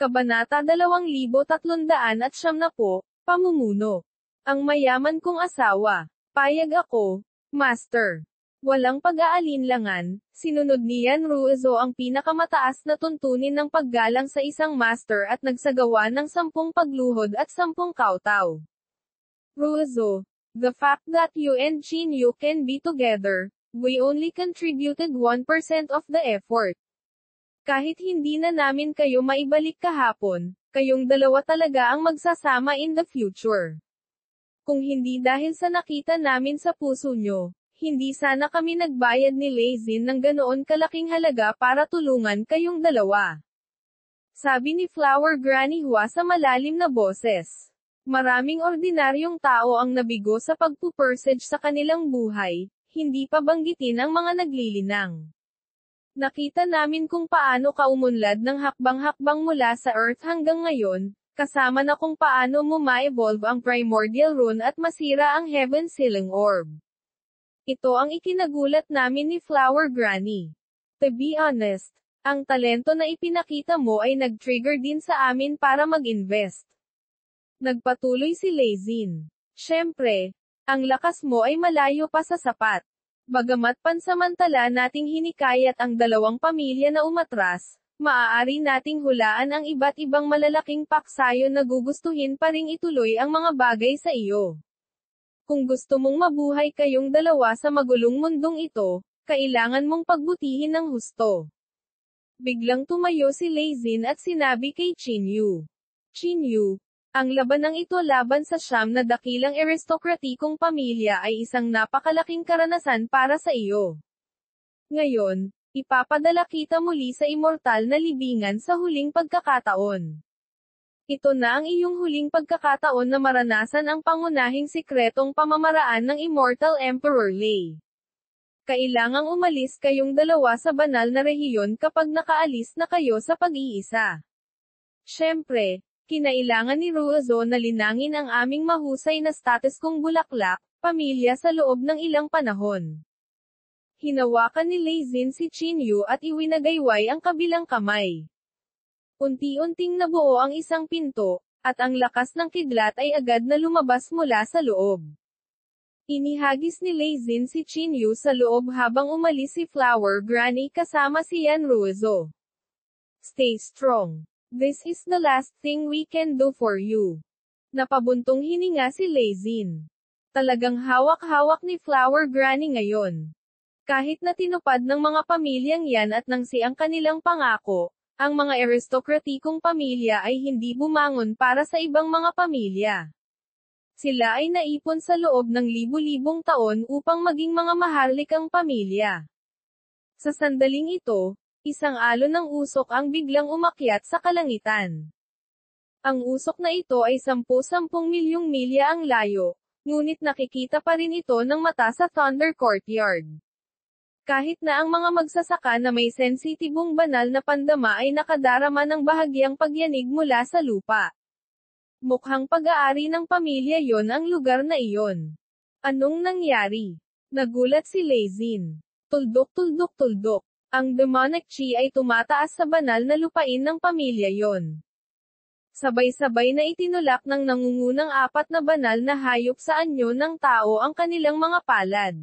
Kabanata 2370, Pamumuno. Ang mayaman kong asawa. Payag ako, Master. Walang pag-aalinlangan, sinunod ni Yan Ruizo ang pinakamataas na tuntunin ng paggalang sa isang master at nagsagawa ng 10 pagluhod at 10 kawtaw. Ruizo, the fact that you and Chinyu can be together, we only contributed 1% of the effort. Kahit hindi na namin kayo maibalik kahapon, kayong dalawa talaga ang magsasama in the future. Kung hindi dahil sa nakita namin sa puso nyo, hindi sana kami nagbayad ni Leizin ng ganoon kalaking halaga para tulungan kayong dalawa. Sabi ni Flower Granny Hua sa malalim na boses. Maraming ordinaryong tao ang nabigo sa pagpupursage sa kanilang buhay, hindi pa banggitin ang mga naglilinang. Nakita namin kung paano ka umunlad ng hakbang-hakbang mula sa Earth hanggang ngayon, kasama na kung paano mo ma-evolve ang Primordial Rune at masira ang Heaven Sealing Orb. Ito ang ikinagulat namin ni Flower Granny. To be honest, ang talento na ipinakita mo ay nag-trigger din sa amin para mag-invest. Nagpatuloy si Lezin. Siyempre, ang lakas mo ay malayo pa sa sapat. Bagamat pansamantala nating hinikayat ang dalawang pamilya na umatras, maaari nating hulaan ang iba't ibang malalaking paksayo na gugustuhin pa ring ituloy ang mga bagay sa iyo. Kung gusto mong mabuhay kayong dalawa sa magulong mundong ito, kailangan mong pagbutihin ng husto. Biglang tumayo si Lezin at sinabi kay Chinyu. Chinyu, ang labanang ito laban sa siyam na dakilang aristokratikong pamilya ay isang napakalaking karanasan para sa iyo. Ngayon, ipapadala kita muli sa immortal na libingan sa huling pagkakataon. Ito na ang iyong huling pagkakataon na maranasan ang pangunahing sikretong pamamaraan ng Immortal Emperor Lei. Kailangang umalis kayong dalawa sa banal na rehiyon kapag nakaalis na kayo sa pag-iisa. Siyempre, kinailangan ni Ruozo na linangin ang aming mahusay na status kong bulaklak, pamilya sa loob ng ilang panahon. Hinawakan ni Lezin si Chinyu at iwinagayway ang kabilang kamay. Unti-unting nabuo ang isang pinto, at ang lakas ng kidlat ay agad na lumabas mula sa loob. Inihagis ni Lezin si Chinyu sa loob habang umalis si Flower Granny kasama si Yan Ruozo. Stay strong. This is the last thing we can do for you. Napabuntong hininga si Lezin. Talagang hawak-hawak ni Flower Granny ngayon. Kahit na tinupad ng mga pamilyang yan at nang ang kanilang pangako, ang mga aristokratikong pamilya ay hindi bumangon para sa ibang mga pamilya. Sila ay naipon sa loob ng libu-libong taon upang maging mga maharlikang pamilya. Sa sandaling ito, isang alon ng usok ang biglang umakyat sa kalangitan. Ang usok na ito ay 10 milyong milya ang layo, ngunit nakikita pa rin ito ng mata sa Thunder Courtyard. Kahit na ang mga magsasaka na may sensitibong banal na pandama ay nakadarama ng bahagyang pagyanig mula sa lupa. Mukhang pag-aari ng pamilya yon ang lugar na iyon. Anong nangyari? Nagulat si Lezin. Tuldok-tuldok-tuldok. Ang demonic chi ay tumataas sa banal na lupain ng pamilya yon. Sabay-sabay na itinulak ng nangungunang 4 na banal na hayop sa anyo ng tao ang kanilang mga palad.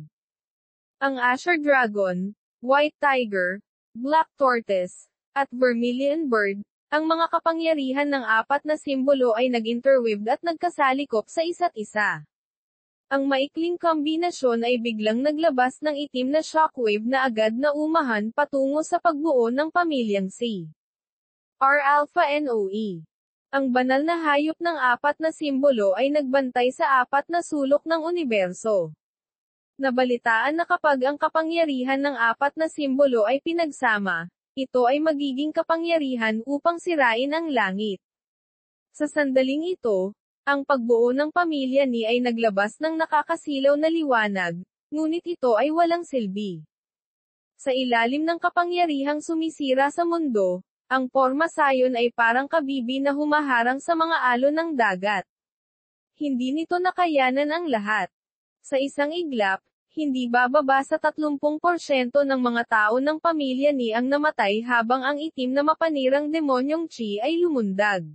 Ang Asher Dragon, White Tiger, Black Tortoise, at Vermilion Bird, ang mga kapangyarihan ng 4 na simbolo ay nag-interweaved at nagkasalikop sa isa't isa. Ang maikling kombinasyon ay biglang naglabas ng itim na shockwave na agad na umahan patungo sa pagbuo ng pamilyang C. R-Alpha NOE. Ang banal na hayop ng 4 na simbolo ay nagbantay sa 4 na sulok ng universo. Nabalitaan na kapag ang kapangyarihan ng 4 na simbolo ay pinagsama, ito ay magiging kapangyarihan upang sirain ang langit. Sa sandaling ito, ang pagbuo ng pamilya ni ay naglabas ng nakakasilaw na liwanag, ngunit ito ay walang silbi. Sa ilalim ng kapangyarihang sumisira sa mundo, ang porma sayon ay parang kabibi na humaharang sa mga alon ng dagat. Hindi nito nakayanan ang lahat. Sa isang iglap, hindi bababa sa 30% ng mga tao ng pamilya ni ang namatay habang ang itim na mapanirang demonyong chi ay lumundag.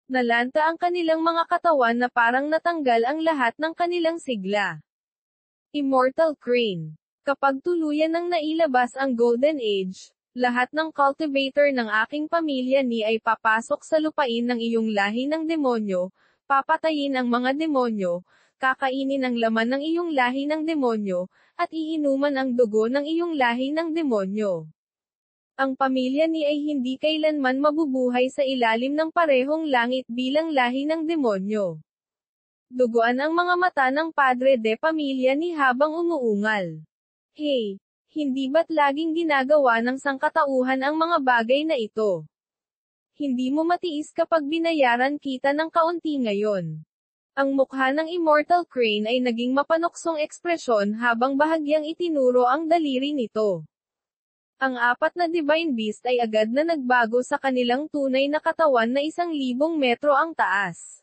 Nalanta ang kanilang mga katawan na parang natanggal ang lahat ng kanilang sigla. Immortal Crane. Kapag tuluyan nang nailabas ang Golden Age, lahat ng cultivator ng aking pamilya ni ay papasok sa lupain ng iyong lahi ng demonyo, papatayin ang mga demonyo, kakainin ang laman ng iyong lahi ng demonyo, at iinuman ang dugo ng iyong lahi ng demonyo. Ang pamilya ni ay hindi kailanman mabubuhay sa ilalim ng parehong langit bilang lahi ng demonyo. Duguan ang mga mata ng padre de pamilya ni habang umuungal. Hey, hindi ba't laging ginagawa ng sangkatauhan ang mga bagay na ito? Hindi mo matiis kapag binayaran kita ng kaunti ngayon. Ang mukha ng Immortal Crane ay naging mapanuksong ekspresyon habang bahagyang itinuro ang daliri nito. Ang 4 na Divine Beast ay agad na nagbago sa kanilang tunay na katawan na 1,000 metro ang taas.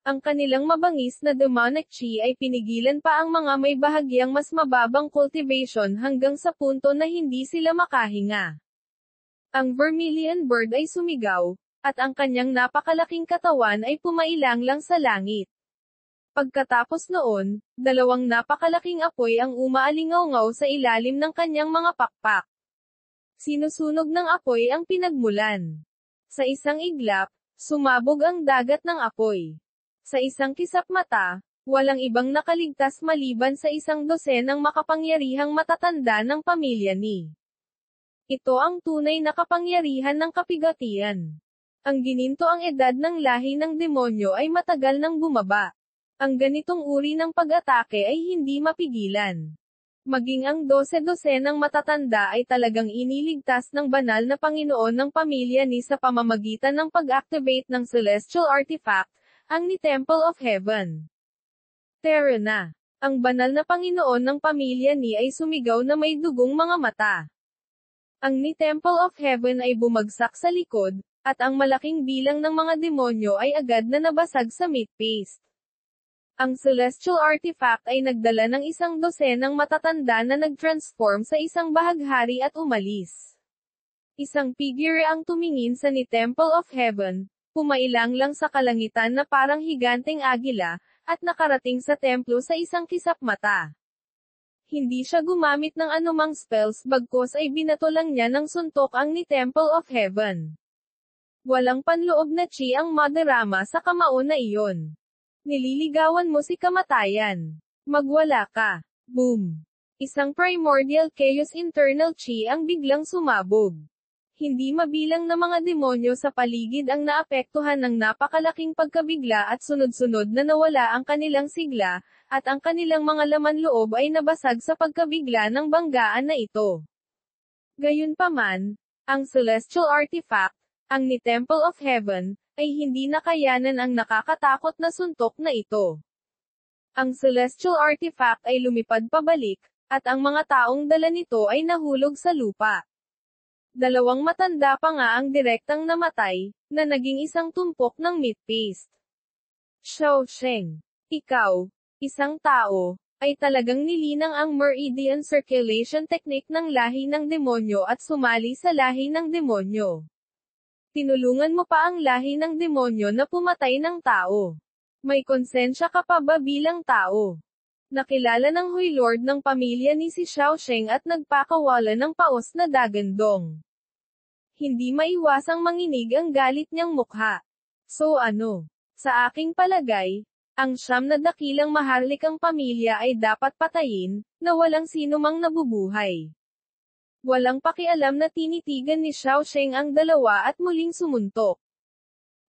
Ang kanilang mabangis na demonic chi ay pinigilan pa ang mga may bahagyang mas mababang cultivation hanggang sa punto na hindi sila makahinga. Ang Vermilion Bird ay sumigaw, at ang kanyang napakalaking katawan ay pumailang lang sa langit. Pagkatapos noon, 2 napakalaking apoy ang umaalingaw-ngaw sa ilalim ng kanyang mga pakpak. Sinusunog ng apoy ang pinagmulan. Sa isang iglap, sumabog ang dagat ng apoy. Sa isang kisap mata, walang ibang nakaligtas maliban sa 12 ng makapangyarihang matatanda ng pamilya ni. Ito ang tunay na kapangyarihan ng kapigatian. Ang gininto ang edad ng lahi ng demonyo ay matagal nang bumaba. Ang ganitong uri ng pag-atake ay hindi mapigilan. Maging ang 12 ng matatanda ay talagang iniligtas ng banal na Panginoon ng pamilya ni sa pamamagitan ng pag-activate ng celestial artifact, ang ni Temple of Heaven. Terra na. Ang banal na Panginoon ng pamilya ni ay sumigaw na may dugong mga mata. Ang ni Temple of Heaven ay bumagsak sa likod, at ang malaking bilang ng mga demonyo ay agad na nabasag sa meat paste. Ang celestial artifact ay nagdala ng 12 ng matatanda na nag-transform sa isang bahaghari at umalis. Isang figure ang tumingin sa ni Temple of Heaven, pumailang lang sa kalangitan na parang higanteng agila, at nakarating sa templo sa isang kisap mata. Hindi siya gumamit ng anumang spells bagkus ay binato lang niya ng suntok ang ni Temple of Heaven. Walang panloob na chi ang madarama sa kamao na iyon. Nililigawan mo si kamatayan. Magwala ka. Boom. Isang primordial chaos internal chi ang biglang sumabog. Hindi mabilang na mga demonyo sa paligid ang naapektuhan ng napakalaking pagkabigla at sunod-sunod na nawala ang kanilang sigla, at ang kanilang mga laman loob ay nabasag sa pagkabigla ng banggaan na ito. Gayunpaman, ang celestial artifact, ang ni Temple of Heaven, ay hindi nakayanan ang nakakatakot na suntok na ito. Ang celestial artifact ay lumipad pabalik, at ang mga taong dala nito ay nahulog sa lupa. 2 matanda pa nga ang direktang namatay, na naging isang tumpok ng meat paste. Xiao Sheng, ikaw, isang tao, ay talagang nilinang ang meridian circulation technique ng lahi ng demonyo at sumali sa lahi ng demonyo. Tinulungan mo pa ang lahi ng demonyo na pumatay ng tao. May konsensya ka pa ba bilang tao? Nakilala ng Hui Lord ng pamilya ni si Xiao Sheng at nagpakawala ng paos na dagandong. Hindi maiwasang manginig ang galit niyang mukha. So ano? Sa aking palagay, ang 9 na dakilang maharlikang pamilya ay dapat patayin, na walang sinumang nabubuhay. Walang pakialam na tinitigan ni Xiao Sheng ang 2 at muling sumuntok.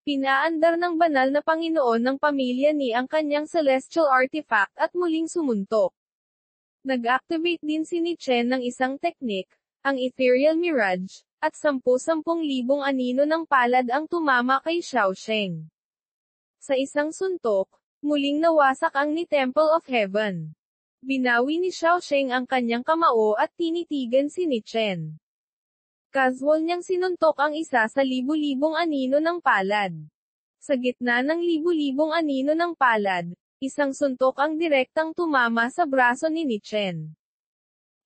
Pinaandar ng banal na Panginoon ng pamilya ni ang kanyang celestial artifact at muling sumuntok. Nag-activate din si ni Chen ng isang technique, ang Ethereal Mirage, at 10,000 anino ng palad ang tumama kay Xiao Sheng. Sa isang suntok, muling nawasak ang ni Temple of Heaven. Binawi ni Xiao Sheng ang kanyang kamao at tinitigan si ni Chen. Casual niyang sinuntok ang isa sa libu-libong anino ng palad. Sa gitna ng libu-libong anino ng palad, isang suntok ang direktang tumama sa braso ni Chen.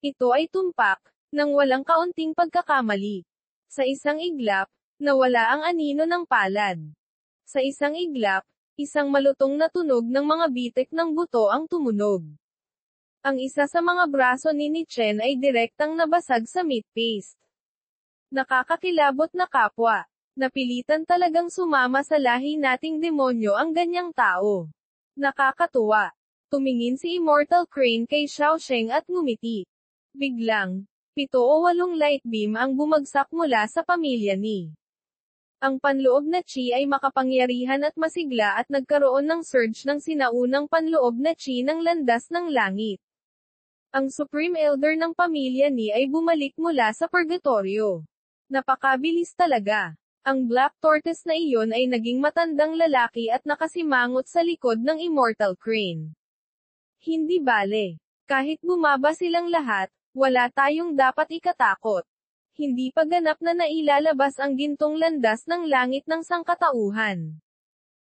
Ito ay tumpak, nang walang kaunting pagkakamali. Sa isang iglap, nawala ang anino ng palad. Sa isang iglap, isang malutong na tunog ng mga bitik ng buto ang tumunog. Ang isa sa mga braso ni Chen ay direktang nabasag sa meat paste. Nakakakilabot na kapwa. Napilitan talagang sumama sa lahi nating demonyo ang ganyang tao. Nakakatuwa. Tumingin si Immortal Crane kay Xiao Sheng at ngumiti. Biglang, 7 o 8 light beam ang bumagsak mula sa pamilya ni. Ang panloob na chi ay makapangyarihan at masigla at nagkaroon ng surge ng sinaunang panloob na chi ng landas ng langit. Ang Supreme Elder ng pamilya ni ay bumalik mula sa purgatorio. Napakabilis talaga. Ang Black Tortoise na iyon ay naging matandang lalaki at nakasimangot sa likod ng Immortal Crane. Hindi bale. Kahit bumaba silang lahat, wala tayong dapat ikatakot. hindi pa ganap na nailalabas ang gintong landas ng langit ng sangkatauhan.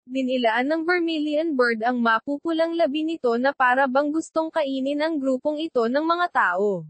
Dinilaan ng Vermilion Bird ang mapupulang labi nito na para bang gustong kainin ang grupong ito ng mga tao.